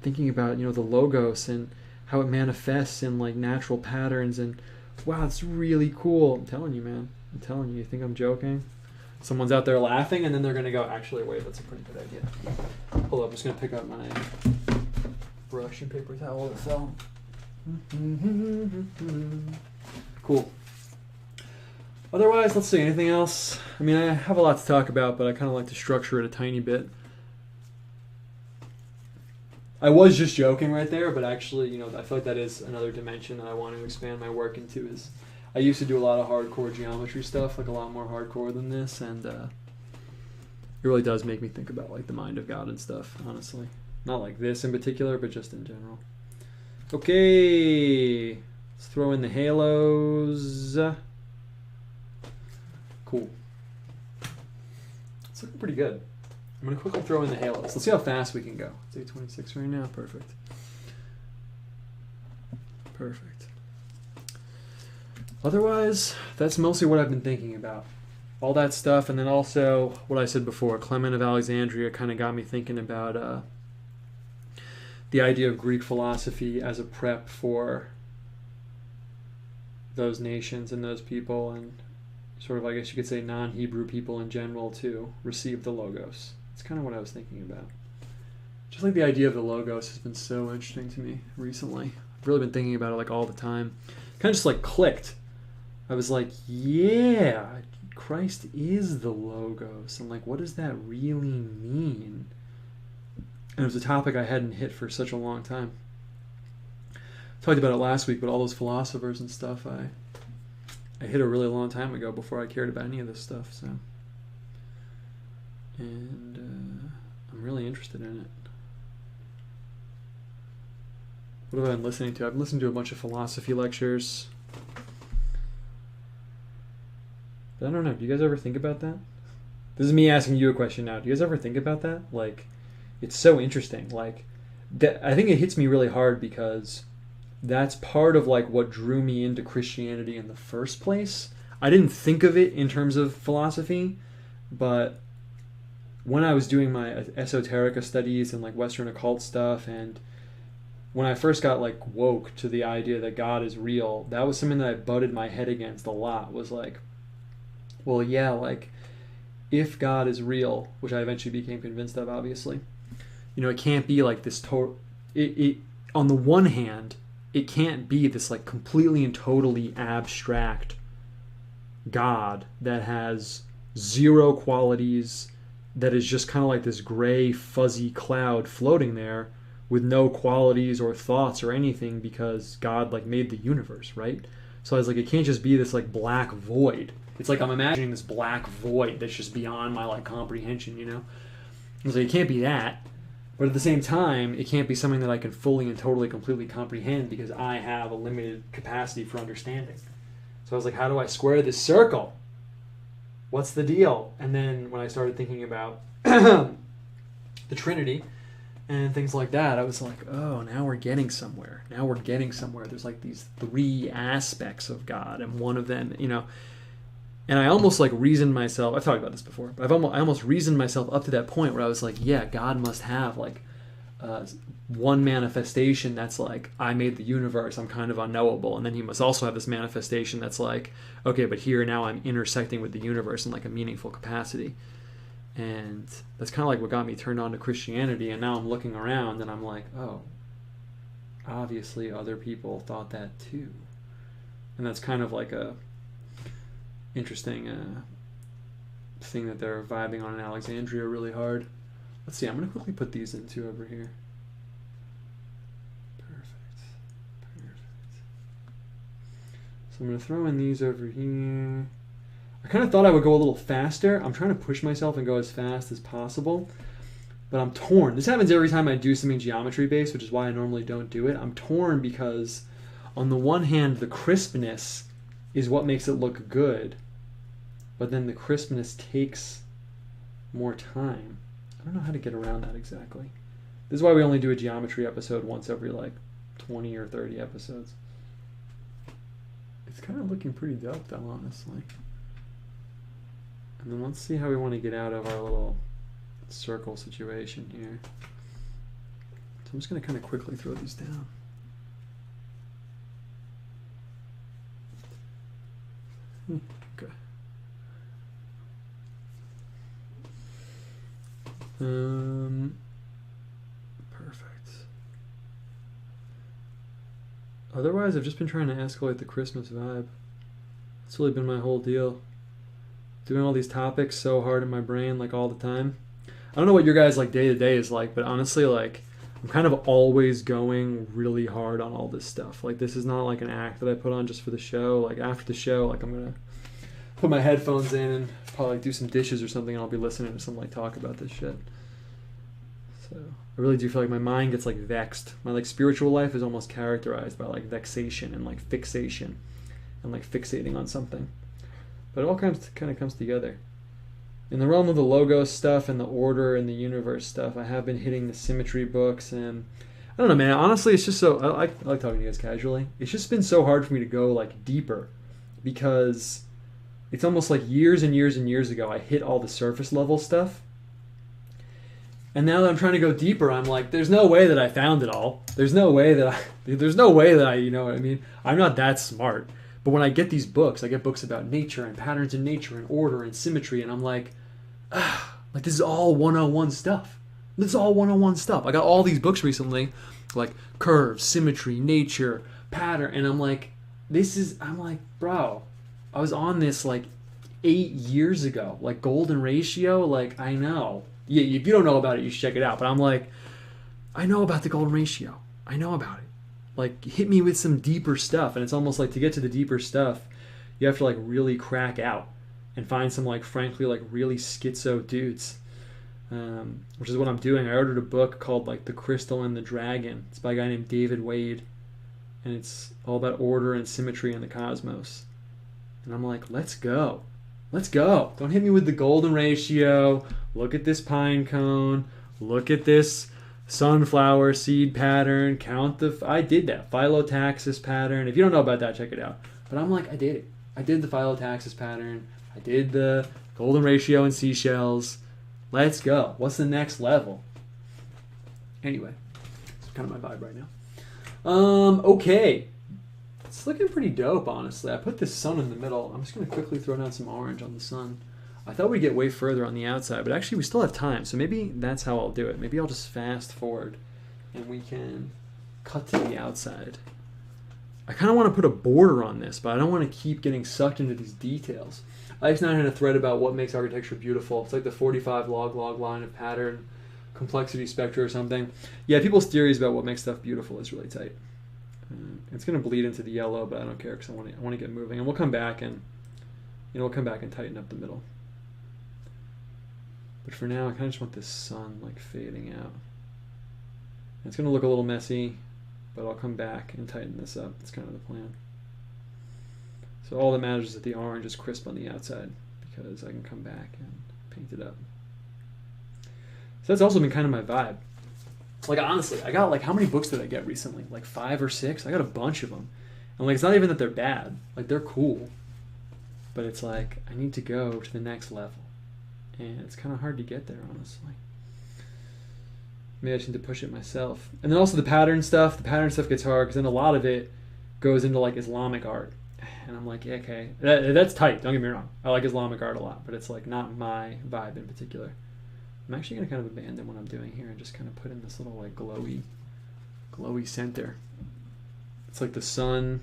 thinking about, you know, the logos and how it manifests in like natural patterns, and wow, it's really cool. I'm telling you, man. I'm telling you. You think I'm joking? Someone's out there laughing, and then they're going to go, actually, wait, that's a pretty good idea. Hold up, I'm just going to pick up my brush and paper towel that fell. Cool. Otherwise, let's see, anything else? I mean, I have a lot to talk about, but I kind of like to structure it a tiny bit. I was just joking right there, but actually, you know, I feel like that is another dimension that I want to expand my work into. Is I used to do a lot of hardcore geometry stuff, like a lot more hardcore than this, and it really does make me think about like the mind of God and stuff, honestly. Not like this in particular, but just in general. Okay, let's throw in the halos. Cool. It's looking pretty good. I'm going to quickly throw in the halos. Let's see how fast we can go. It's 8:26 right now. Perfect. Perfect. Otherwise, that's mostly what I've been thinking about. All that stuff, and then also what I said before, Clement of Alexandria kind of got me thinking about the idea of Greek philosophy as a prep for those nations and those people, and sort of, I guess you could say, non-Hebrew people in general to receive the Logos. It's kind of what I was thinking about. Just like the idea of the Logos has been so interesting to me recently. I've really been thinking about it like all the time. Kind of just like clicked. I was like, yeah, Christ is the Logos. And like, what does that really mean? And it was a topic I hadn't hit for such a long time. Talked about it last week, but all those philosophers and stuff, I hit a really long time ago before I cared about any of this stuff. So, and I'm really interested in it. What have I been listening to? I've listened to a bunch of philosophy lectures. But I don't know. Do you guys ever think about that? This is me asking you a question now. Do you guys ever think about that? Like, it's so interesting. Like, I think it hits me really hard because that's part of like what drew me into Christianity in the first place. I didn't think of it in terms of philosophy, but when I was doing my esoterica studies and like Western occult stuff, and when I first got like woke to the idea that God is real, that was something that I butted my head against a lot. Was like, well, yeah, like if God is real, which I eventually became convinced of, obviously, you know, it can't be like this total. It on the one hand, it can't be this like completely and totally abstract God that has zero qualities, that is just kind of like this gray fuzzy cloud floating there with no qualities or thoughts or anything, because God like made the universe, right? So I was like, it can't just be this like black void. It's like I'm imagining this black void that's just beyond my like comprehension, you know? I was like, it can't be that. But at the same time, it can't be something that I can fully and totally, completely comprehend because I have a limited capacity for understanding. So I was like, how do I square this circle? What's the deal? And then when I started thinking about the Trinity and things like that, I was like, oh, now we're getting somewhere. Now we're getting somewhere. There's like these three aspects of God, and one of them, you know, and I almost like reasoned myself, I've talked about this before, but I almost reasoned myself up to that point where I was like, yeah, God must have like one manifestation that's like, I made the universe, I'm kind of unknowable. And then he must also have this manifestation that's like, okay, but here now I'm intersecting with the universe in like a meaningful capacity. And that's kind of like what got me turned on to Christianity. And now I'm looking around and I'm like, oh, obviously other people thought that too. And that's kind of like a interesting thing that they're vibing on in Alexandria really hard. Let's see, I'm going to quickly put these into over here. Perfect. So I'm going to throw in these over here. I kind of thought I would go a little faster. I'm trying to push myself and go as fast as possible, but I'm torn. This happens every time I do something geometry based, which is why I normally don't do it. I'm torn because on the one hand, the crispness is what makes it look good, but then the crispness takes more time. I don't know how to get around that exactly. This is why we only do a geometry episode once every like 20 or 30 episodes. It's kind of looking pretty dope though, honestly. And then let's see how we want to get out of our little circle situation here. So I'm just going to kind of quickly throw these down. Okay. Perfect. Otherwise, I've just been trying to escalate the Christmas vibe. That's really been my whole deal. Doing all these topics so hard in my brain, like all the time. I don't know what your guys' like day to day is like, but honestly, like I'm kind of always going really hard on all this stuff. Like this is not like an act that I put on just for the show. Like after the show, like I'm gonna put my headphones in and probably like do some dishes or something, and I'll be listening to some like talk about this shit. So I really do feel like my mind gets like vexed. My like spiritual life is almost characterized by like vexation and like fixation and like fixating on something. But it all kind of comes together. In the realm of the logos stuff and the order and the universe stuff, I have been hitting the symmetry books, and I don't know, man. Honestly, it's just so I like talking to you guys casually. It's just been so hard for me to go like deeper, because it's almost like years and years and years ago I hit all the surface level stuff. And now that I'm trying to go deeper, I'm like, there's no way that I found it all. There's no way that I, you know what I mean? I'm not that smart. But when I get these books, I get books about nature and patterns in nature and order and symmetry, and I'm like, like this is all 101 stuff. This is all 101 stuff. I got all these books recently, like curves, symmetry, nature, pattern, and I'm like, bro, I was on this like 8 years ago, like golden ratio, like I know. Yeah, if you don't know about it, you should check it out. But I'm like, I know about the golden ratio. I know about it. Like, hit me with some deeper stuff. And it's almost like to get to the deeper stuff, you have to like really crack out and find some like frankly like really schizo dudes, which is what I'm doing. I ordered a book called like The Crystal and the Dragon. It's by a guy named David Wade, and it's all about order and symmetry in the cosmos. And I'm like, let's go. Let's go. Don't hit me with the golden ratio. Look at this pine cone. Look at this sunflower seed pattern. Count the... I did that. Phyllotaxis pattern. If you don't know about that, check it out. But I'm like, I did it. I did the phyllotaxis pattern. I did the golden ratio and seashells. Let's go. What's the next level? Anyway, it's kind of my vibe right now. Okay. It's looking pretty dope, honestly. I put this sun in the middle. I'm just going to quickly throw down some orange on the sun. I thought we'd get way further on the outside, but actually we still have time, so maybe that's how I'll do it. Maybe I'll just fast forward and we can cut to the outside. I kind of want to put a border on this, but I don't want to keep getting sucked into these details. Ike's9 had a thread about what makes architecture beautiful. It's like the 45 log line of pattern, complexity spectra or something. Yeah, people's theories about what makes stuff beautiful is really tight. It's going to bleed into the yellow, but I don't care because I want to get moving. And we'll come back and, tighten up the middle. But for now, I kind of just want this sun like fading out. And it's going to look a little messy, but I'll come back and tighten this up. That's kind of the plan. So all that matters is that the orange is crisp on the outside, because I can come back and paint it up. So that's also been kind of my vibe. Like, honestly, I got, like, how many books did I get recently? Like 5 or 6? I got a bunch of them. And, like, it's not even that they're bad. Like, they're cool. But it's like, I need to go to the next level. And it's kind of hard to get there, honestly. Maybe I just need to push it myself. And then also the pattern stuff. The pattern stuff gets hard, because then a lot of it goes into, like, Islamic art. And I'm like, yeah, okay. That's tight, don't get me wrong. I like Islamic art a lot, but it's, like, not my vibe in particular. I'm actually going to kind of abandon what I'm doing here and just kind of put in this little like glowy center. It's like the sun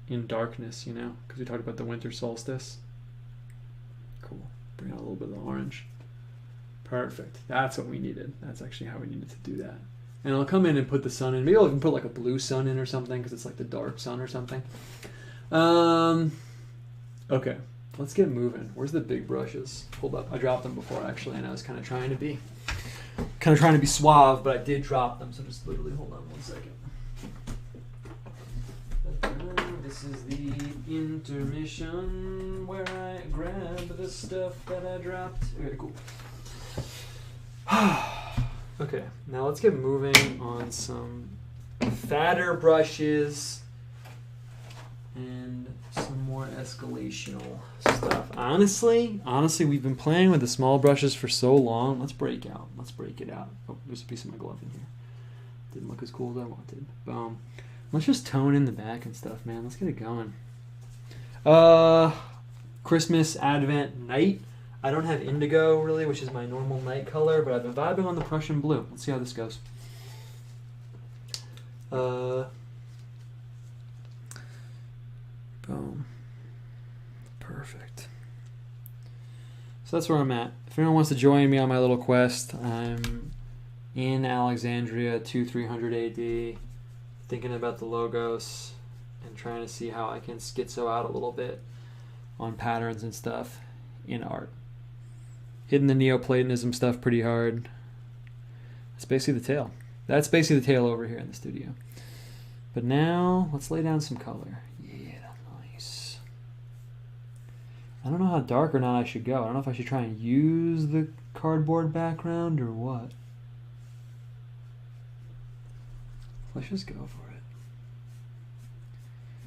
in darkness, you know, because we talked about the winter solstice. Cool. Bring out a little bit of the orange. Perfect. That's what we needed. That's actually how we needed to do that. And I'll come in and put the sun in. Maybe I'll even put like a blue sun in or something, because it's like the dark sun or something. Okay. Let's get moving. Where's the big brushes? Hold up. I dropped them before, actually, and I was kind of trying to be suave, but I did drop them, so just literally hold on 1 second. This is the intermission where I grab the stuff that I dropped. Okay, cool. Okay, now let's get moving on some fatter brushes and some more escalational stuff. Honestly, we've been playing with the small brushes for so long. Let's break it out. Oh, there's a piece of my glove in here. Didn't look as cool as I wanted. Boom. Let's just tone in the back and stuff, man. Let's get it going. Christmas, Advent, night. I don't have indigo, really, which is my normal night color, but I've been vibing on the Prussian blue. Let's see how this goes. Boom. Perfect. So that's where I'm at. If anyone wants to join me on my little quest, I'm in Alexandria, 2300 AD, thinking about the logos and trying to see how I can schizo out a little bit on patterns and stuff in art. Hitting the Neoplatonism stuff pretty hard. That's basically the tail. That's basically the tail over here in the studio. But now, let's lay down some color. Yeah, nice. I don't know how dark or not I should go. I don't know if I should try and use the cardboard background or what. Let's just go for it.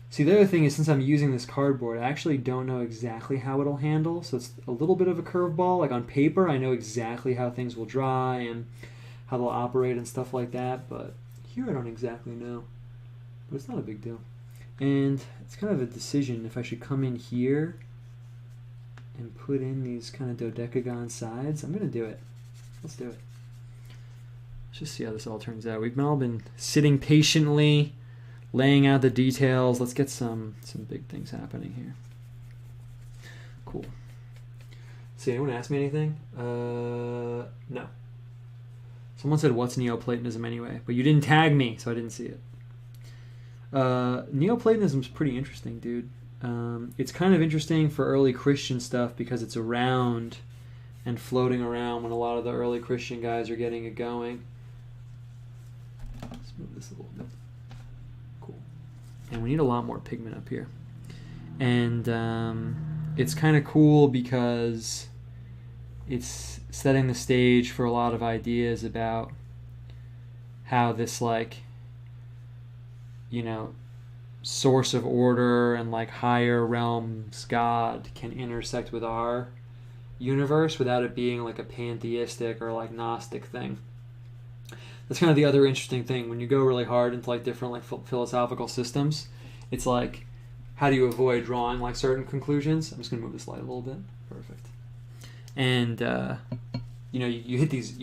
See, the other thing is, since I'm using this cardboard, I actually don't know exactly how it'll handle, so it's a little bit of a curveball. Like on paper, I know exactly how things will dry and how they'll operate and stuff like that, but here I don't exactly know. But it's not a big deal. And it's kind of a decision if I should come in here and put in these kind of dodecagon sides. I'm going to do it. Let's do it. Let's just see how this all turns out. We've all been sitting patiently, laying out the details. Let's get some big things happening here. Cool. See, anyone ask me anything? No. Someone said, what's Neoplatonism anyway? But you didn't tag me, so I didn't see it. Neoplatonism's pretty interesting, dude. It's kind of interesting for early Christian stuff because it's around and floating around when a lot of the early Christian guys are getting it going. Let's move this a little bit. Cool. And we need a lot more pigment up here. And it's kind of cool because it's setting the stage for a lot of ideas about how this, like, you know, source of order and like higher realms God can intersect with our universe without it being like a pantheistic or like Gnostic thing. That's kind of the other interesting thing when you go really hard into like different like philosophical systems. It's like, how do you avoid drawing like certain conclusions? I'm just gonna move this light a little bit. Perfect. And you know, you hit these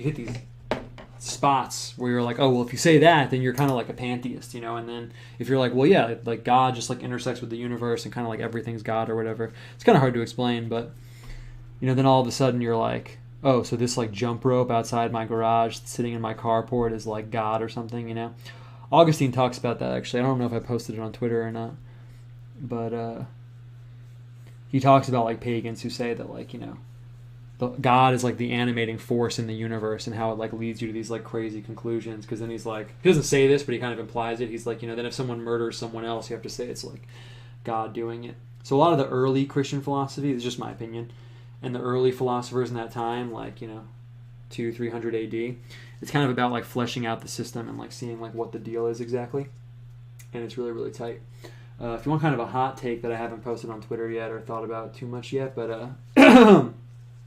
spots where you're like, oh well, if you say that, then you're kind of like a pantheist, you know. And then if you're like, well, yeah, like God just like intersects with the universe and kind of like everything's God or whatever, it's kind of hard to explain. But you know, then all of a sudden you're like, oh, so this like jump rope outside my garage sitting in my carport is like God or something, you know. Augustine talks about that actually. I don't know if I posted it on Twitter or not, but he talks about like pagans who say that, like, you know, God is like the animating force in the universe and how it like leads you to these like crazy conclusions. Because then he's like, he doesn't say this, but he kind of implies it. He's like, you know, then if someone murders someone else, you have to say it's like God doing it. So a lot of the early Christian philosophy, this is just my opinion, and the early philosophers in that time, like, you know, 200-300 AD, it's kind of about like fleshing out the system and like seeing like what the deal is exactly. And it's really, really tight. If you want kind of a hot take that I haven't posted on Twitter yet or thought about too much yet, but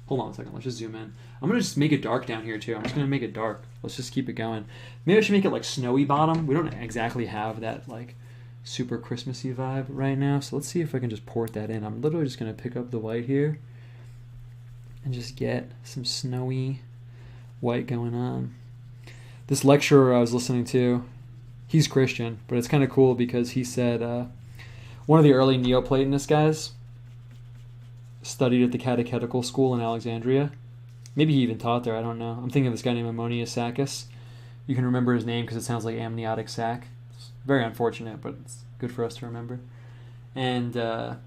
hold on a second. Let's just zoom in. I'm going to just make it dark down here, too. I'm just going to make it dark. Let's just keep it going. Maybe I should make it, like, snowy bottom. We don't exactly have that, like, super Christmassy vibe right now. So let's see if I can just port that in. I'm literally just going to pick up the white here and just get some snowy white going on. This lecturer I was listening to, he's Christian, but it's kind of cool because he said one of the early Neoplatonist guys studied at the catechetical school in Alexandria. Maybe he even taught there, I don't know. I'm thinking of this guy named Ammonius Saccas. You can remember his name because it sounds like amniotic sac. It's very unfortunate, but it's good for us to remember. And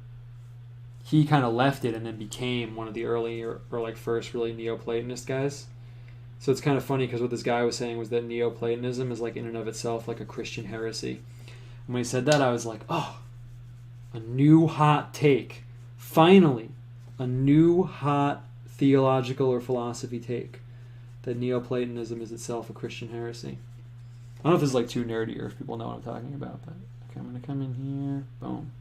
he kind of left it and then became one of the early or like first really Neoplatonist guys. So it's kind of funny because what this guy was saying was that Neoplatonism is like in and of itself like a Christian heresy. And when he said that, I was like, oh, a new hot take. Finally, a new hot theological or philosophy take that Neoplatonism is itself a Christian heresy. I don't know if this is like too nerdy or if people know what I'm talking about, but okay, I'm going to come in here. Boom.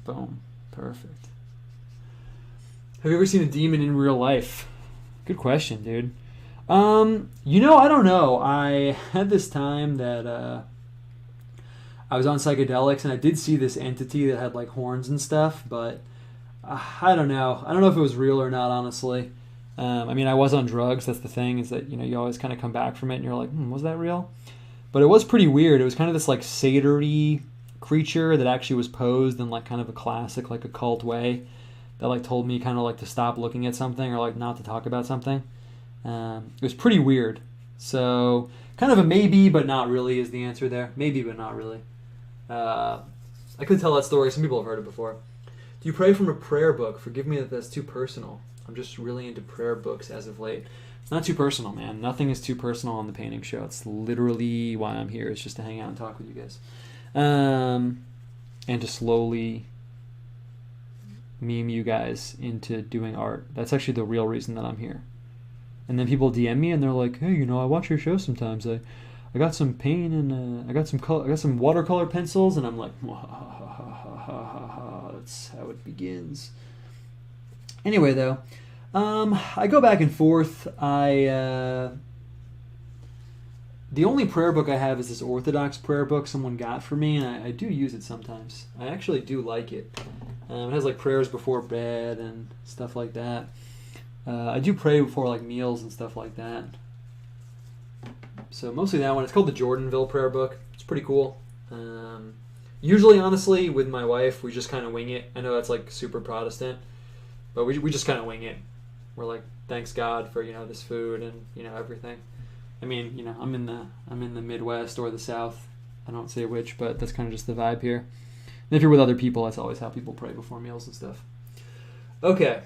Boom. Perfect. Have you ever seen a demon in real life? Good question, dude. You know, I don't know. I had this time that I was on psychedelics and I did see this entity that had like horns and stuff, but I don't know. I don't know if it was real or not, honestly. I mean, I was on drugs. That's the thing, is that, you know, you always kind of come back from it and you're like, was that real? But it was pretty weird. It was kind of this like satyr-y creature that actually was posed in like kind of a classic like occult way that like told me kind of like to stop looking at something or like not to talk about something. It was pretty weird. So kind of a maybe but not really is the answer there. Maybe but not really. I could tell that story. Some people have heard it before. Do you pray from a prayer book? Forgive me that that's too personal. I'm just really into prayer books as of late. Not too personal, man. Nothing is too personal on the painting show. It's literally why I'm here. It's just to hang out and talk with you guys. And to slowly meme you guys into doing art. That's actually the real reason that I'm here. And then people DM me and they're like, "Hey, you know, I watch your show sometimes. I got some paint and I got some watercolor pencils," and I'm like, that's how it begins. Anyway, though, I go back and forth. The only prayer book I have is this Orthodox prayer book someone got for me, and I do use it sometimes. I actually do like it. It has like prayers before bed and stuff like that. I do pray before like meals and stuff like that. So mostly that one. It's called the Jordanville prayer book. It's pretty cool. Usually, honestly, with my wife, we just kind of wing it. I know that's like super Protestant, but we just kind of wing it. We're like, thanks God for, you know, this food and, you know, everything. I mean, you know, I'm in the Midwest or the South. I don't say which, but that's kind of just the vibe here. And if you're with other people, that's always how people pray before meals and stuff. Okay.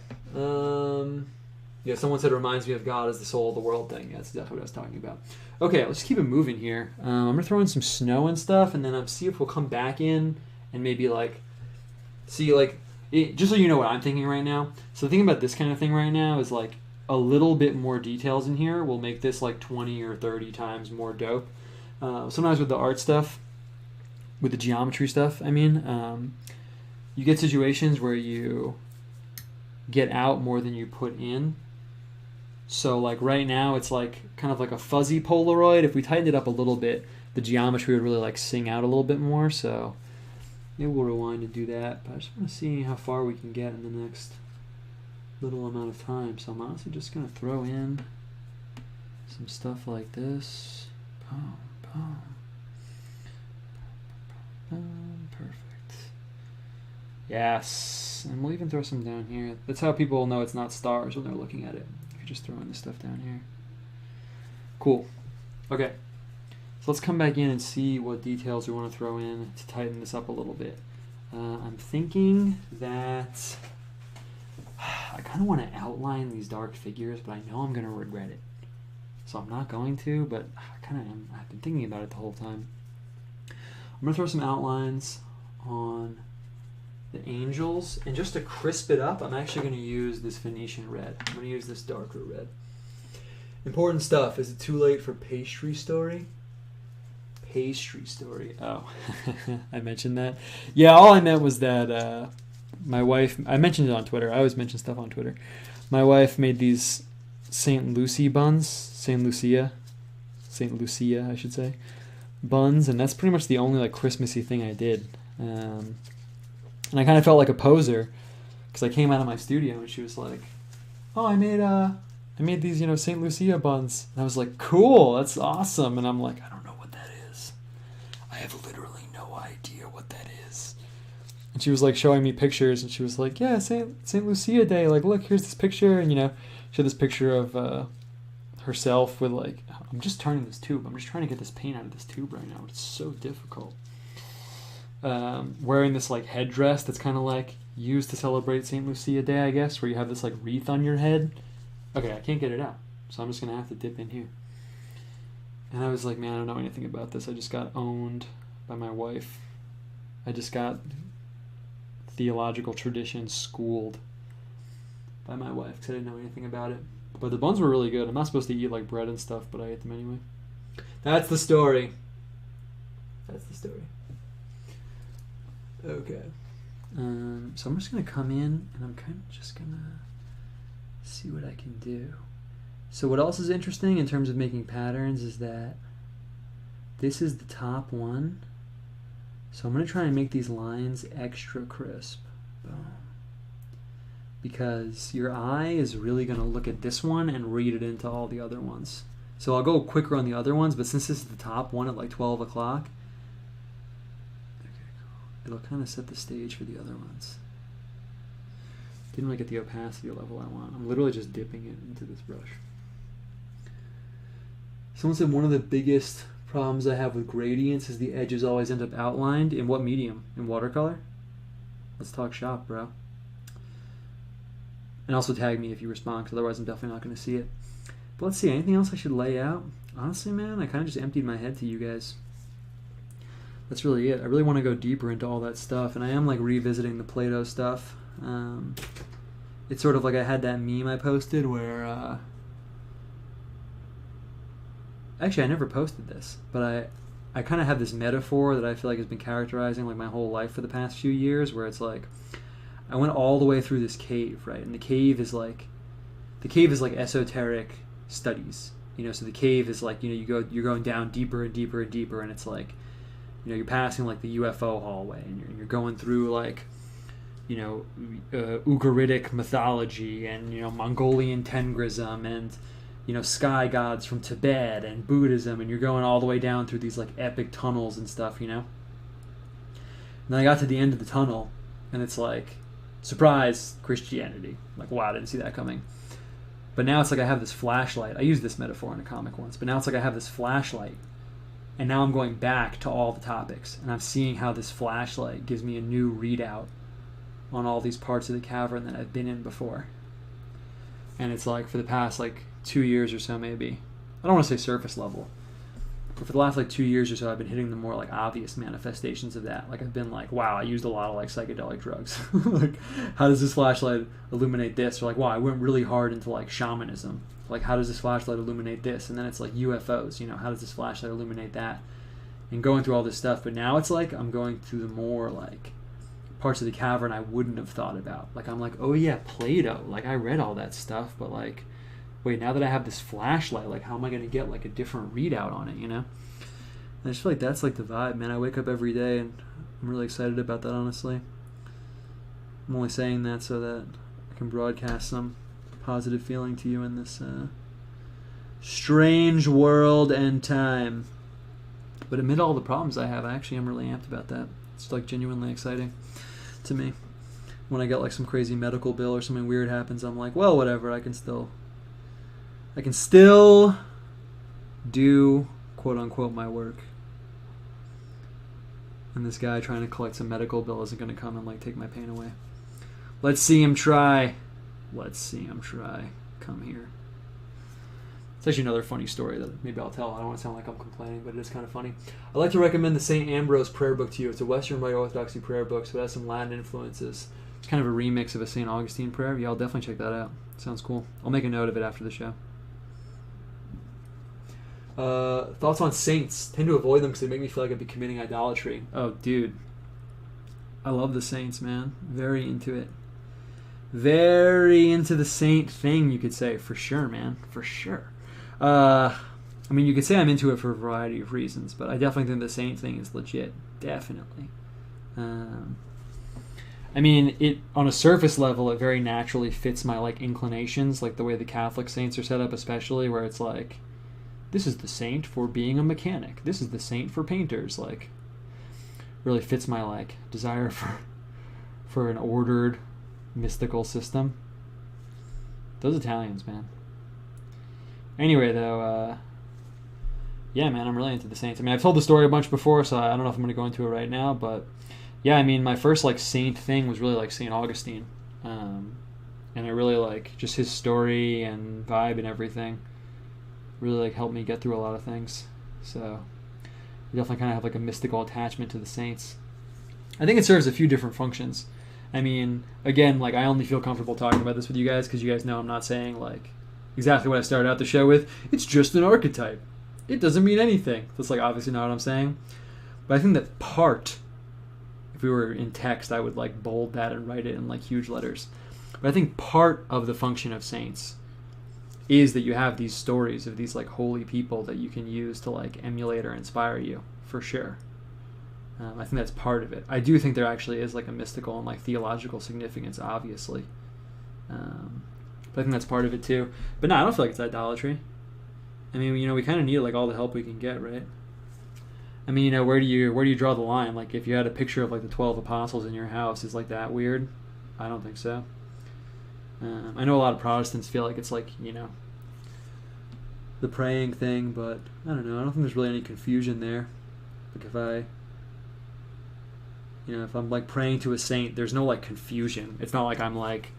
Yeah, someone said it reminds me of God as the soul of the world thing. Yeah, that's exactly what I was talking about. Okay, let's keep it moving here. I'm going to throw in some snow and stuff, and then see if we'll come back in and maybe, like, see, like, just so you know what I'm thinking right now. So the thing about this kind of thing right now is, like, a little bit more details in here will make this, like, 20 or 30 times more dope. Sometimes with the art stuff, with the geometry stuff, I mean, you get situations where you get out more than you put in. So like right now it's like kind of like a fuzzy Polaroid. If we tightened it up a little bit, the geometry would really like sing out a little bit more. So maybe we'll rewind and do that. But I just want to see how far we can get in the next little amount of time. So I'm honestly just going to throw in some stuff like this. Boom, boom. Perfect. Yes. And we'll even throw some down here. That's how people know it's not stars when they're looking at it. Just throwing this stuff down here. Cool. Okay. So let's come back in and see what details we want to throw in to tighten this up a little bit. I'm thinking that I kind of want to outline these dark figures, but I know I'm going to regret it. So I'm not going to, but I kind of am. I've been thinking about it the whole time. I'm going to throw some outlines on the angels, and just to crisp it up, I'm actually going to use this Venetian red. I'm going to use this darker red. Important stuff. Is it too late for pastry story? Pastry story. Oh, I mentioned that. Yeah, all I meant was that my wife, I mentioned it on Twitter. I always mention stuff on Twitter. My wife made these St. Lucie buns, St. Lucia, I should say, buns, and that's pretty much the only like Christmassy thing I did. And I kind of felt like a poser because I came out of my studio and she was like, "Oh, I made these, you know, St. Lucia buns." And I was like, "Cool, that's awesome." And I'm like, "I don't know what that is. I have literally no idea what that is." And she was like showing me pictures, and she was like, "Yeah, St. Lucia Day. Like, look, here's this picture." And you know, she had this picture of herself with like, I'm just turning this tube. I'm just trying to get this paint out of this tube right now. It's so difficult. Wearing this like headdress that's kind of like used to celebrate St. Lucia Day, I guess, where you have this like wreath on your head. Okay, I can't get it out, so I'm just gonna have to dip in here. And I was like, man, I don't know anything about this. I just got owned by my wife. I just got theological tradition schooled by my wife because I didn't know anything about it. But the buns were really good. I'm not supposed to eat like bread and stuff, but I ate them anyway. That's the story. That's the story. Okay. So I'm just going to come in and I'm kind of just going to see what I can do. So what else is interesting in terms of making patterns is that this is the top one. So I'm going to try and make these lines extra crisp. Boom. Because your eye is really going to look at this one and read it into all the other ones. So I'll go quicker on the other ones, but since this is the top one at like 12 o'clock, it'll kind of set the stage for the other ones. Didn't really get the opacity level I want. I'm literally just dipping it into this brush. Someone said one of the biggest problems I have with gradients is the edges always end up outlined. In what medium? In watercolor? Let's talk shop, bro. And also tag me if you respond, because otherwise I'm definitely not going to see it. let's see, anything else I should lay out? Honestly, man, I kind of just emptied my head to you guys. That's really it. I really want to go deeper into all that stuff, and I am like revisiting the Plato stuff. It's sort of like I had that meme I posted where actually I never posted this, but I kind of have this metaphor that I feel like has been characterizing like my whole life for the past few years, where it's like I went all the way through this cave, right? And the cave is like esoteric studies, you know. So the cave is like, you know, you're going down deeper and deeper and deeper, and it's like, you know, you're passing like the UFO hallway, and you're going through like, you know, Ugaritic mythology, and, you know, Mongolian Tengrism, and, you know, sky gods from Tibet and Buddhism, and you're going all the way down through these like epic tunnels and stuff, you know. And then I got to the end of the tunnel, and it's like, surprise, Christianity. Like, wow, I didn't see that coming. But now it's like I have this flashlight. I used this metaphor in a comic once, but now it's like I have this flashlight, and now I'm going back to all the topics, and I'm seeing how this flashlight gives me a new readout on all these parts of the cavern that I've been in before. And it's like for the past like 2 years or so, maybe, I don't want to say surface level, but for the last like 2 years or so, I've been hitting the more like obvious manifestations of that. Like I've been like, wow, I used a lot of like psychedelic drugs. Like, how does this flashlight illuminate this? Or like, wow, I went really hard into like shamanism. Like, how does this flashlight illuminate this? And then it's like UFOs, you know, how does this flashlight illuminate that? And going through all this stuff. But now it's like I'm going through the more like parts of the cavern I wouldn't have thought about. Like, I'm like, oh yeah, Plato. Like, I read all that stuff, but like, wait, now that I have this flashlight, like, how am I going to get like a different readout on it, you know? And I just feel like that's like the vibe, man. I wake up every day and I'm really excited about that, honestly. I'm only saying that so that I can broadcast some positive feeling to you in this strange world and time. But amid all the problems I have, I actually am really amped about that. It's like genuinely exciting to me. When I get like some crazy medical bill or something weird happens, I'm like, well, whatever, I can still do quote unquote my work. And this guy trying to collect some medical bill isn't going to come and like take my pain away. Let's see him try. Let's see him try. Come here. It's actually another funny story that maybe I'll tell. I don't want to sound like I'm complaining, but it is kind of funny. I'd like to recommend the St. Ambrose prayer book to you. It's a Western Rite Orthodoxy prayer book, so it has some Latin influences. It's kind of a remix of a St. Augustine prayer. Yeah, I'll definitely check that out. Sounds cool. I'll make a note of it after the show. Thoughts on saints? Tend to avoid them because they make me feel like I'd be committing idolatry. Oh, dude. I love the saints, man. Very into it. Very into the saint thing, you could say. For sure, man. For sure. I mean, you could say I'm into it for a variety of reasons, but I definitely think the saint thing is legit. Definitely. I mean, it on a surface level, it very naturally fits my like inclinations, like the way the Catholic saints are set up, especially, where it's like, this is the saint for being a mechanic. This is the saint for painters. Like, really fits my like desire for an ordered, mystical system. Those Italians, man. Anyway, though, yeah, man, I'm really into the saints. I mean, I've told the story a bunch before, so I don't know if I'm going to go into it right now, but yeah, I mean, my first like saint thing was really like St. Augustine, and I really like just his story and vibe and everything. Really like helped me get through a lot of things. So I definitely kind of have like a mystical attachment to the saints. I think it serves a few different functions. I mean, again, like I only feel comfortable talking about this with you guys because you guys know I'm not saying like exactly what I started out the show with. It's just an archetype. It doesn't mean anything. That's like obviously not what I'm saying. But I think that part, if we were in text, I would like bold that and write it in like huge letters. But I think part of the function of saints is that you have these stories of these like holy people that you can use to like emulate or inspire you, for sure. I think that's part of it. I do think there actually is like a mystical and like theological significance, obviously. But I think that's part of it too. But no, I don't feel like it's idolatry. I mean, you know, we kind of need like all the help we can get, right? I mean, you know, where do you draw the line? Like, if you had a picture of like the 12 apostles in your house, is like that weird? I don't think so. I know a lot of Protestants feel like it's like, you know, the praying thing, but I don't know. I don't think there's really any confusion there. Like if I'm like praying to a saint, there's no like confusion. It's not like I'm like,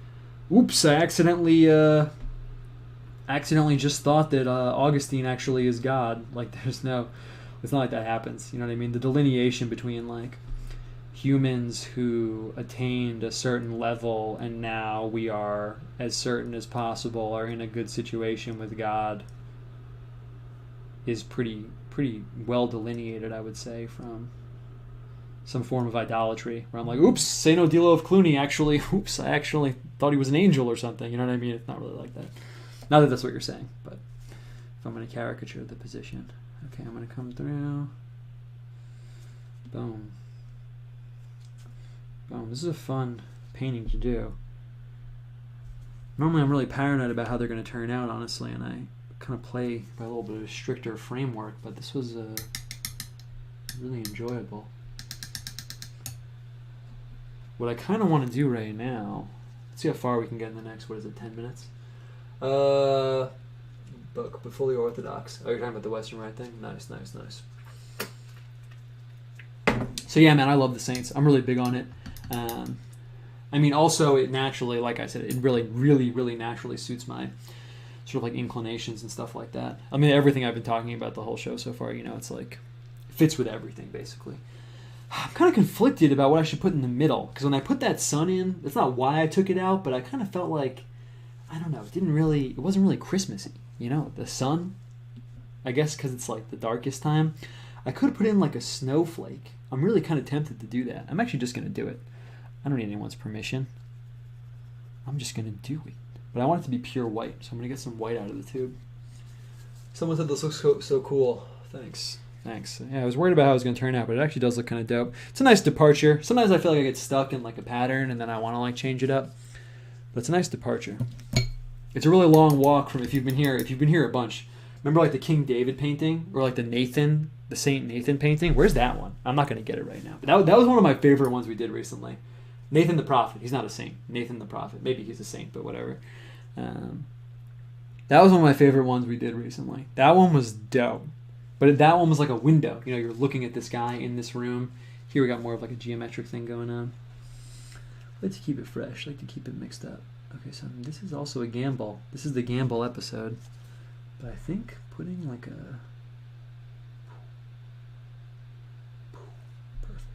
oops, I accidentally accidentally just thought that Augustine actually is God. Like, it's not like that happens. You know what I mean? The delineation between like humans who attained a certain level and now we are as certain as possible are in a good situation with God is pretty well delineated, I would say, from some form of idolatry where I'm like, oops, Saint Odilo of Cluny actually, oops, I actually thought he was an angel or something. You know what I mean? It's not really like that. Not that that's what you're saying, but if I'm going to caricature the position. Okay, I'm going to come through. Boom. Boom. This is a fun painting to do. Normally I'm really paranoid about how they're going to turn out, honestly, and I kind of play by a little bit of a stricter framework, but this was really enjoyable. What I kind of want to do right now, let's see how far we can get in the next, 10 minutes? Book, but fully orthodox. Oh, you're talking about the Western Rite thing? Nice. So yeah, man, I love the Saints. I'm really big on it. I mean, also, it naturally, like I said, it really naturally suits my sort of like inclinations and stuff like that. I mean, everything I've been talking about the whole show so far, it's like, it fits with everything, basically. I'm kind of conflicted about what I should put in the middle, because when I put that sun in, that's not why I took it out, but I kind of felt like, I don't know, it wasn't really Christmassy, the sun, I guess because it's like the darkest time. I could have put in like a snowflake. I'm really kind of tempted to do that. I'm actually just going to do it. I don't need anyone's permission. I'm just going to do it. But I want it to be pure white, so I'm going to get some white out of the tube. Someone said this looks so cool. Thanks. Yeah, I was worried about how it was going to turn out, but it actually does look kind of dope. It's a nice departure. Sometimes I feel like I get stuck in like a pattern, and then I want to like change it up. But it's a nice departure. It's a really long walk from, if you've been here a bunch. Remember like the King David painting, or like the Saint Nathan painting? Where's that one? I'm not going to get it right now. But that was one of my favorite ones we did recently. Nathan the Prophet. He's not a saint. Nathan the Prophet. Maybe he's a saint, but whatever. That was one of my favorite ones we did recently. That one was dope. But that one was like a window. You're looking at this guy in this room. Here we got more of like a geometric thing going on. I like to keep it fresh. I like to keep it mixed up. Okay, so this is also a gamble. This is the gamble episode. But I think putting like a... Perfect.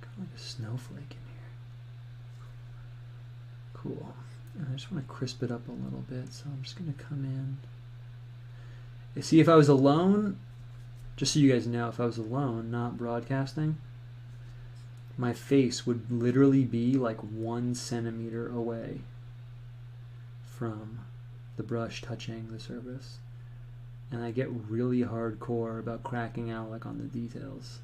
Kind of like a snowflake in here. Cool. And I just want to crisp it up a little bit, so I'm just going to come in. You see, if I was alone, just so you guys know, if I was alone, not broadcasting, my face would literally be like 1 centimeter away from the brush touching the surface. And I get really hardcore about cracking out like on the details.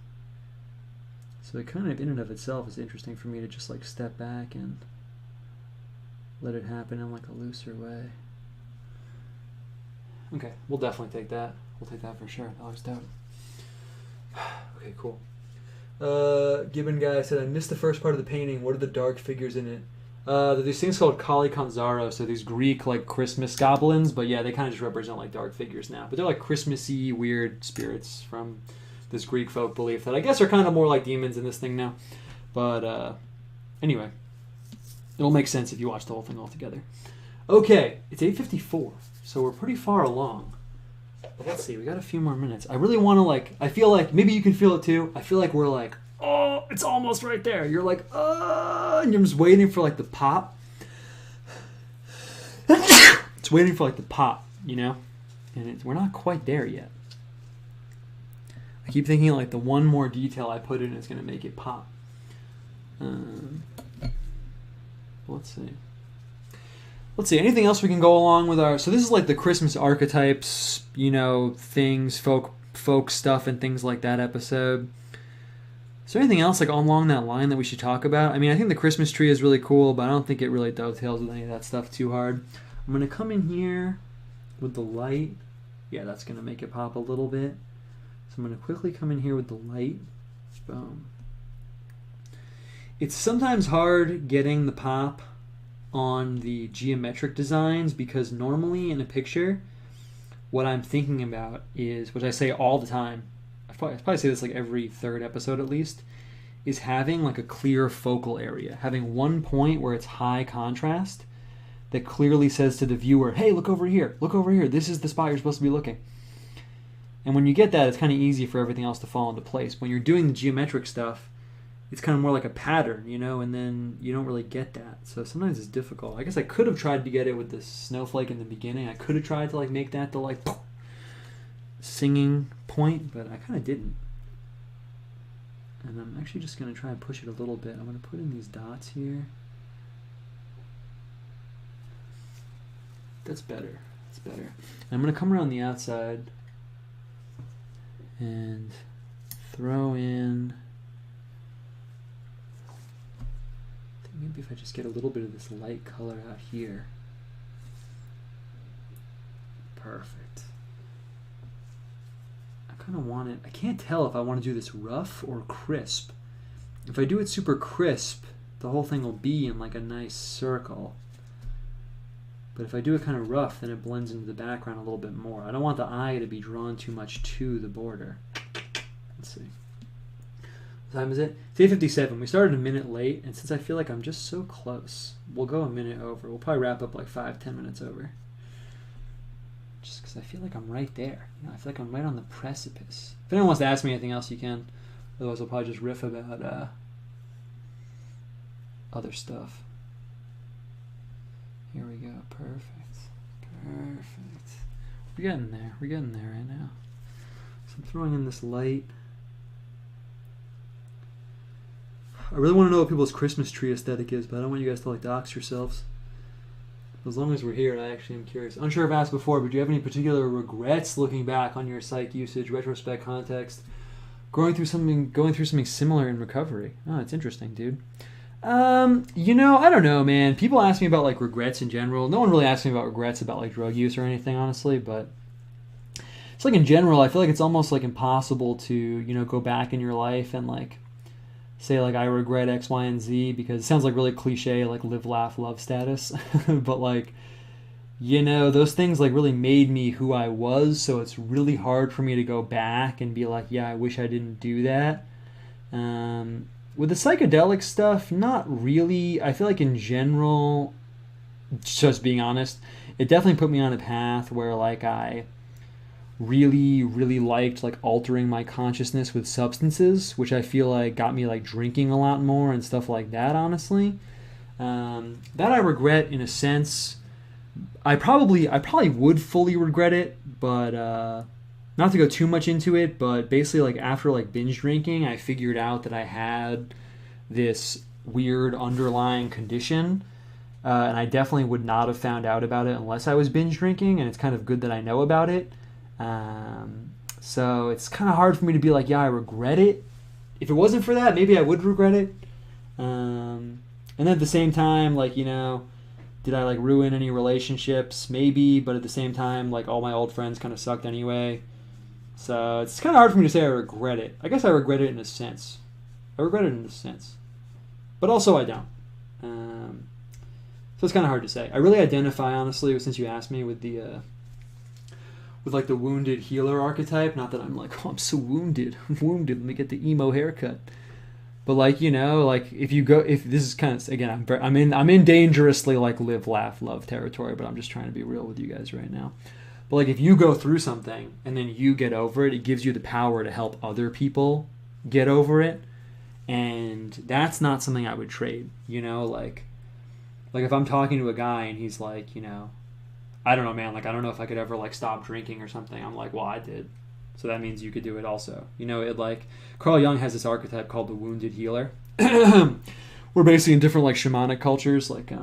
So it kind of in and of itself is interesting for me to just like step back and let it happen in like a looser way. Okay, we'll definitely take that. We'll take that for sure. That looks dope. Okay, cool. Gibbon guy said, I missed the first part of the painting. What are the dark figures in it? There's these things called Kali Kanzaro, so these Greek like Christmas goblins, but yeah, they kind of just represent like dark figures now. But they're like Christmassy, weird spirits from this Greek folk belief that I guess are kind of more like demons in this thing now. But anyway, it'll make sense if you watch the whole thing all together. Okay, it's 8:54, so we're pretty far along. But let's see, we got a few more minutes. I really want to I feel like, maybe you can feel it too. I feel like we're like, oh, it's almost right there. You're like, and you're just waiting for like the pop. It's waiting for like the pop, And we're not quite there yet. I keep thinking like the one more detail I put in is going to make it pop. Let's see. Anything else we can go along with our... So this is like the Christmas archetypes, things, folk stuff and things like that episode. Is there anything else like along that line that we should talk about? I mean, I think the Christmas tree is really cool, but I don't think it really dovetails with any of that stuff too hard. I'm going to come in here with the light. Yeah, that's going to make it pop a little bit. So I'm going to quickly come in here with the light. Boom. It's sometimes hard getting the pop on the geometric designs because normally in a picture, what I'm thinking about is, which I say all the time, I probably say this like every third episode at least, is having like a clear focal area, having one point where it's high contrast that clearly says to the viewer, hey, look over here, this is the spot you're supposed to be looking. And when you get that, it's kind of easy for everything else to fall into place. When you're doing the geometric stuff, it's kind of more like a pattern, you know, and then you don't really get that. So sometimes it's difficult. I guess I could have tried to get it with the snowflake in the beginning. I could have tried to like make that the like singing point, but I kind of didn't. And I'm actually just going to try and push it a little bit. I'm going to put in these dots here. That's better. That's better. And I'm going to come around the outside and throw in, I think maybe if I just get a little bit of this light color out here. Perfect. I kind of want it, I can't tell if I want to do this rough or crisp. If I do it super crisp, the whole thing will be in like a nice circle. But if I do it kind of rough, then it blends into the background a little bit more. I don't want the eye to be drawn too much to the border. Let's see. What time is it? It's 8:57. We started a minute late, and since I feel like I'm just so close, we'll go a minute over. We'll probably wrap up like 5-10 minutes over. Just because I feel like I'm right there. You know, I feel like I'm right on the precipice. If anyone wants to ask me anything else, you can. Otherwise, I'll probably just riff about other stuff. Here we go. Perfect. Perfect. We're getting there. We're getting there right now. So I'm throwing in this light. I really want to know what people's Christmas tree aesthetic is, but I don't want you guys to like dox yourselves. As long as we're here, I actually am curious. Unsure if I've asked before, but do you have any particular regrets looking back on your psych usage, retrospect, context, going through something similar in recovery? Oh, it's interesting, dude. You know, I don't know, man. People ask me about like regrets in general. No one really asks me about regrets about like drug use or anything, honestly, but it's like in general, I feel like it's almost like impossible to, you know, go back in your life and like say like I regret X, Y, and Z, because it sounds like really cliche, like live, laugh, love status. But like, you know, those things like really made me who I was, so it's really hard for me to go back and be like, yeah, I wish I didn't do that. With the psychedelic stuff, not really. I feel like in general, just being honest, it definitely put me on a path where like I really, really liked like altering my consciousness with substances, which I feel like got me like drinking a lot more and stuff like that, honestly. That I regret in a sense. I probably would fully regret it, but not to go too much into it, but basically like after like binge drinking, I figured out that I had this weird underlying condition, and I definitely would not have found out about it unless I was binge drinking, and it's kind of good that I know about it. So it's kind of hard for me to be like, yeah, I regret it. If it wasn't for that, maybe I would regret it. And then at the same time, like, you know, did I like ruin any relationships? Maybe, but at the same time, like all my old friends kind of sucked anyway. So it's kind of hard for me to say I regret it. I guess I regret it in a sense. But also I don't. So it's kind of hard to say. I really identify, honestly, since you asked me, with the with like the wounded healer archetype. Not that I'm like, oh, I'm so wounded. I'm wounded. Let me get the emo haircut. But like, you know, like if this is kind of, again, I'm in dangerously like live, laugh, love territory, but I'm just trying to be real with you guys right now. But like if you go through something and then you get over it, it gives you the power to help other people get over it. And that's not something I would trade, you know, like if I'm talking to a guy and he's like, you know, I don't know, man, like I don't know if I could ever like stop drinking or something. I'm like, well, I did. So that means you could do it also. You know, it like Carl Jung has this archetype called the wounded healer. We're basically in different like shamanic cultures, like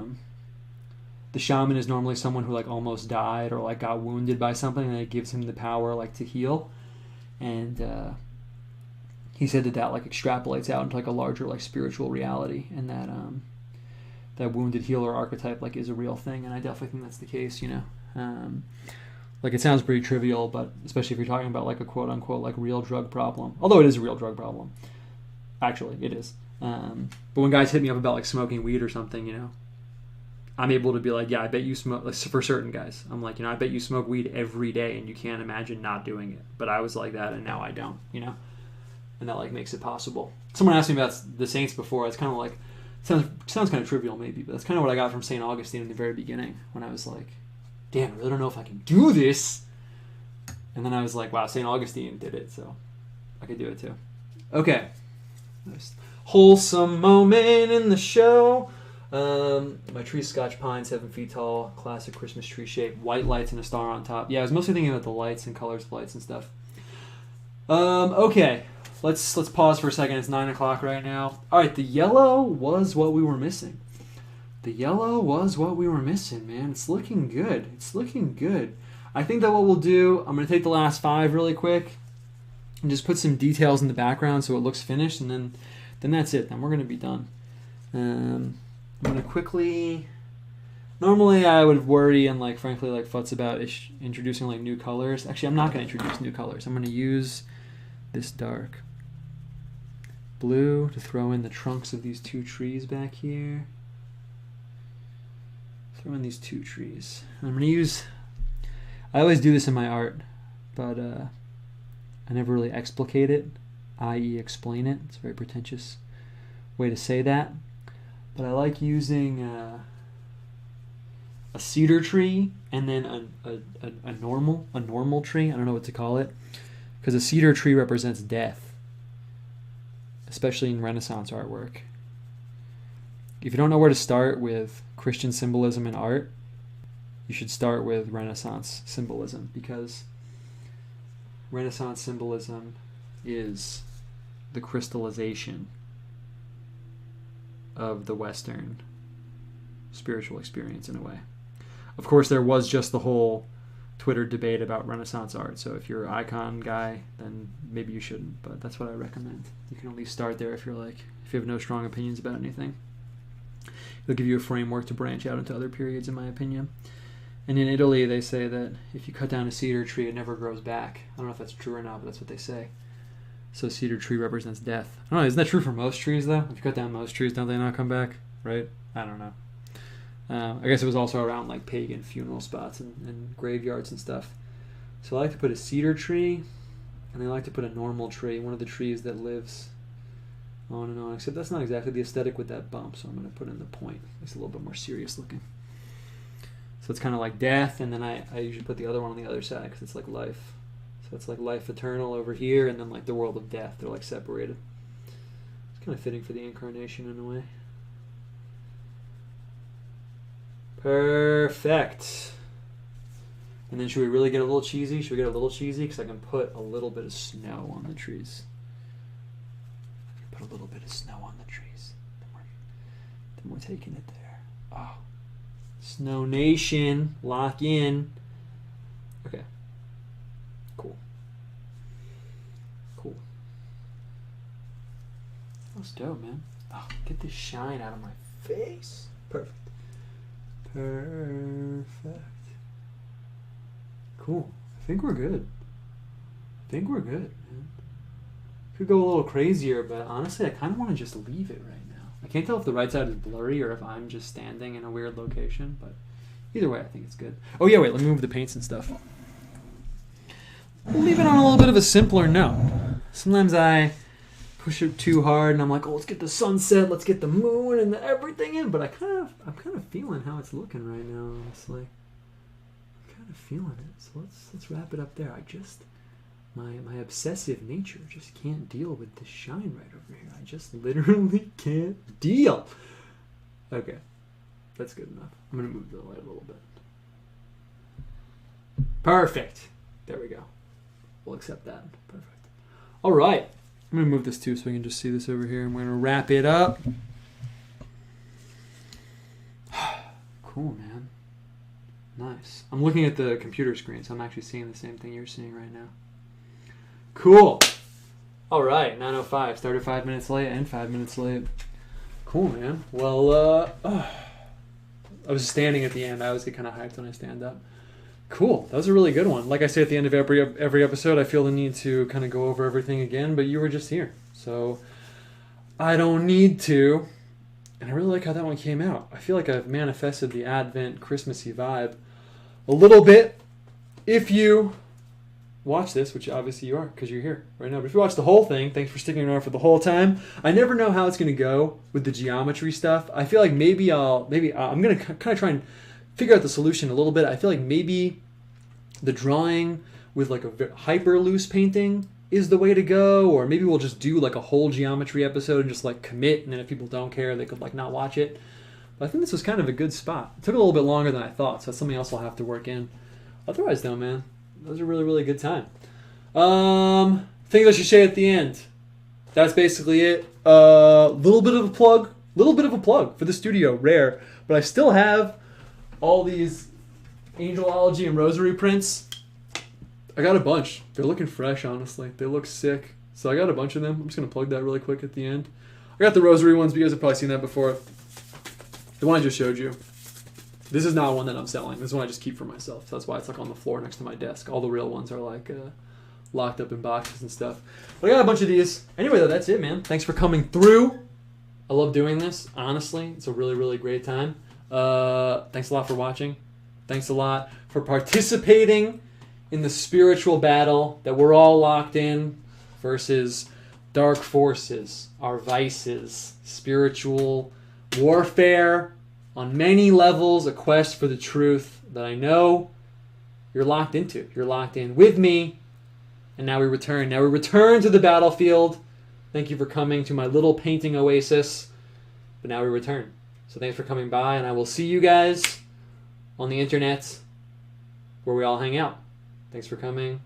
the shaman is normally someone who like almost died or like got wounded by something, and it gives him the power like to heal. And he said that like extrapolates out into like a larger like spiritual reality, and that that wounded healer archetype like is a real thing, and I definitely think that's the case, you know. Like it sounds pretty trivial, but especially if you're talking about like a quote unquote like real drug problem, although it is a real drug problem, actually it is. But when guys hit me up about like smoking weed or something, you know, I'm able to be like, yeah, I bet you smoke, like, for certain guys, I'm like, you know, I bet you smoke weed every day and you can't imagine not doing it. But I was like that and now I don't, you know, and that like makes it possible. Someone asked me about the saints before. It's kind of like Sounds kind of trivial maybe, but that's kind of what I got from St. Augustine in the very beginning when I was like, damn, I really don't know if I can do this. And then I was like, wow, St. Augustine did it, so I could do it too. Okay. Nice. Wholesome moment in the show. My tree, Scotch pine, 7 feet tall, classic Christmas tree shape, white lights and a star on top. Yeah, I was mostly thinking about the lights and colors of lights and stuff. Okay. Let's pause for a second. It's 9 o'clock right now. All right, the yellow was what we were missing. The yellow was what we were missing, man. It's looking good. It's looking good. I think that what we'll do, I'm going to take the last 5 really quick and just put some details in the background so it looks finished, and then that's it. Then we're going to be done. I'm going to quickly... Normally I would worry and frankly futz about introducing new colors. Actually, I'm not going to introduce new colors. I'm going to use this dark blue to throw in the trunks of these 2 trees back here. Throw in these 2 trees. And I'm going to use... I always do this in my art, but I never really explicate it, i.e. explain it. It's a very pretentious way to say that. But I like using a cedar tree and then a normal tree. I don't know what to call it, because a cedar tree represents death, especially in Renaissance artwork. If you don't know where to start with Christian symbolism in art, you should start with Renaissance symbolism, because Renaissance symbolism is the crystallization of the Western spiritual experience in a way. Of course, there was just the whole Twitter debate about Renaissance art, so if you're an icon guy, then maybe you shouldn't, but that's what I recommend. You can at least start there if you have no strong opinions about anything. It'll give you a framework to branch out into other periods, in my opinion. And in Italy, they say that if you cut down a cedar tree, it never grows back. I don't know if that's true or not, but that's what they say. So cedar tree represents death. I don't know, isn't that true for most trees, though? If you cut down most trees, don't they not come back? Right? I don't know. I guess it was also around pagan funeral spots and graveyards and stuff. So I like to put a cedar tree, and I like to put a normal tree, one of the trees that lives on and on. Except that's not exactly the aesthetic with that bump, so I'm going to put in the point. It's a little bit more serious looking. So it's kind of like death, and then I usually put the other one on the other side because it's like life. So it's like life eternal over here, and then the world of death. They're separated. It's kind of fitting for the incarnation in a way. Perfect. And then should we really get a little cheesy? Should we get a little cheesy? Because I can put a little bit of snow on the trees. Put a little bit of snow on the trees. Then we're taking it there. Oh. Snow Nation, lock in. Okay. Cool. That's dope, man. Oh, get this shine out of my face. Perfect. Cool. I think we're good, man. Could go a little crazier, but honestly, I kind of want to just leave it right now. I can't tell if the right side is blurry or if I'm just standing in a weird location, but either way, I think it's good. Oh yeah, wait, let me move the paints and stuff. We'll leave it on a little bit of a simpler note. Sometimes I push it too hard and I'm like, oh, let's get the sunset, let's get the moon and everything in, but I'm kind of feeling how it's looking right now, honestly. I'm kind of feeling it. So let's wrap it up there. My obsessive nature just can't deal with this shine right over here. I just literally can't deal. Okay. That's good enough. I'm going to move the light a little bit. Perfect. There we go. We'll accept that. Perfect. All right. I'm going to move this too so we can just see this over here. I'm going to wrap it up. Cool, man. Nice. I'm looking at the computer screen, so I'm actually seeing the same thing you're seeing right now. Cool. All right, 9:05. Started 5 minutes late and 5 minutes late. Cool, man. Well, I was standing at the end. I always get kind of hyped when I stand up. Cool. That was a really good one. Like I say at the end of every episode, I feel the need to kind of go over everything again, but you were just here. So I don't need to. And I really like how that one came out. I feel like I've manifested the Advent Christmassy vibe a little bit. If you watch this, which obviously you are because you're here right now, but if you watch the whole thing, thanks for sticking around for the whole time. I never know how it's going to go with the geometry stuff. I feel like maybe I'm going to kind of try and figure out the solution a little bit. I feel like maybe the drawing with like a hyper loose painting is the way to go, or maybe we'll just do like a whole geometry episode and just like commit, and then if people don't care, they could like not watch it. But I think this was kind of a good spot. It took a little bit longer than I thought, so that's something else I'll have to work in. Otherwise though, man, that was a really, really good time. Things I should say at the end. That's basically it. Little bit of a plug for the studio, rare, but I still have all these angelology and rosary prints. I got a bunch. They're looking fresh, honestly. They look sick. So I got a bunch of them. I'm just going to plug that really quick at the end. I got the rosary ones, but you guys have probably seen that before. The one I just showed you. This is not one that I'm selling. This one I just keep for myself. So that's why it's like on the floor next to my desk. All the real ones are like locked up in boxes and stuff. But I got a bunch of these. Anyway, though, that's it, man. Thanks for coming through. I love doing this, honestly. It's a really, really great time. Thanks a lot for watching. Thanks a lot for participating in the spiritual battle that we're all locked in versus dark forces, our vices, spiritual warfare on many levels, a quest for the truth that I know you're locked into. You're locked in with me, and now we return. Now we return to the battlefield. Thank you for coming to my little painting oasis, but now we return. So thanks for coming by, and I will see you guys on the internet where we all hang out. Thanks for coming.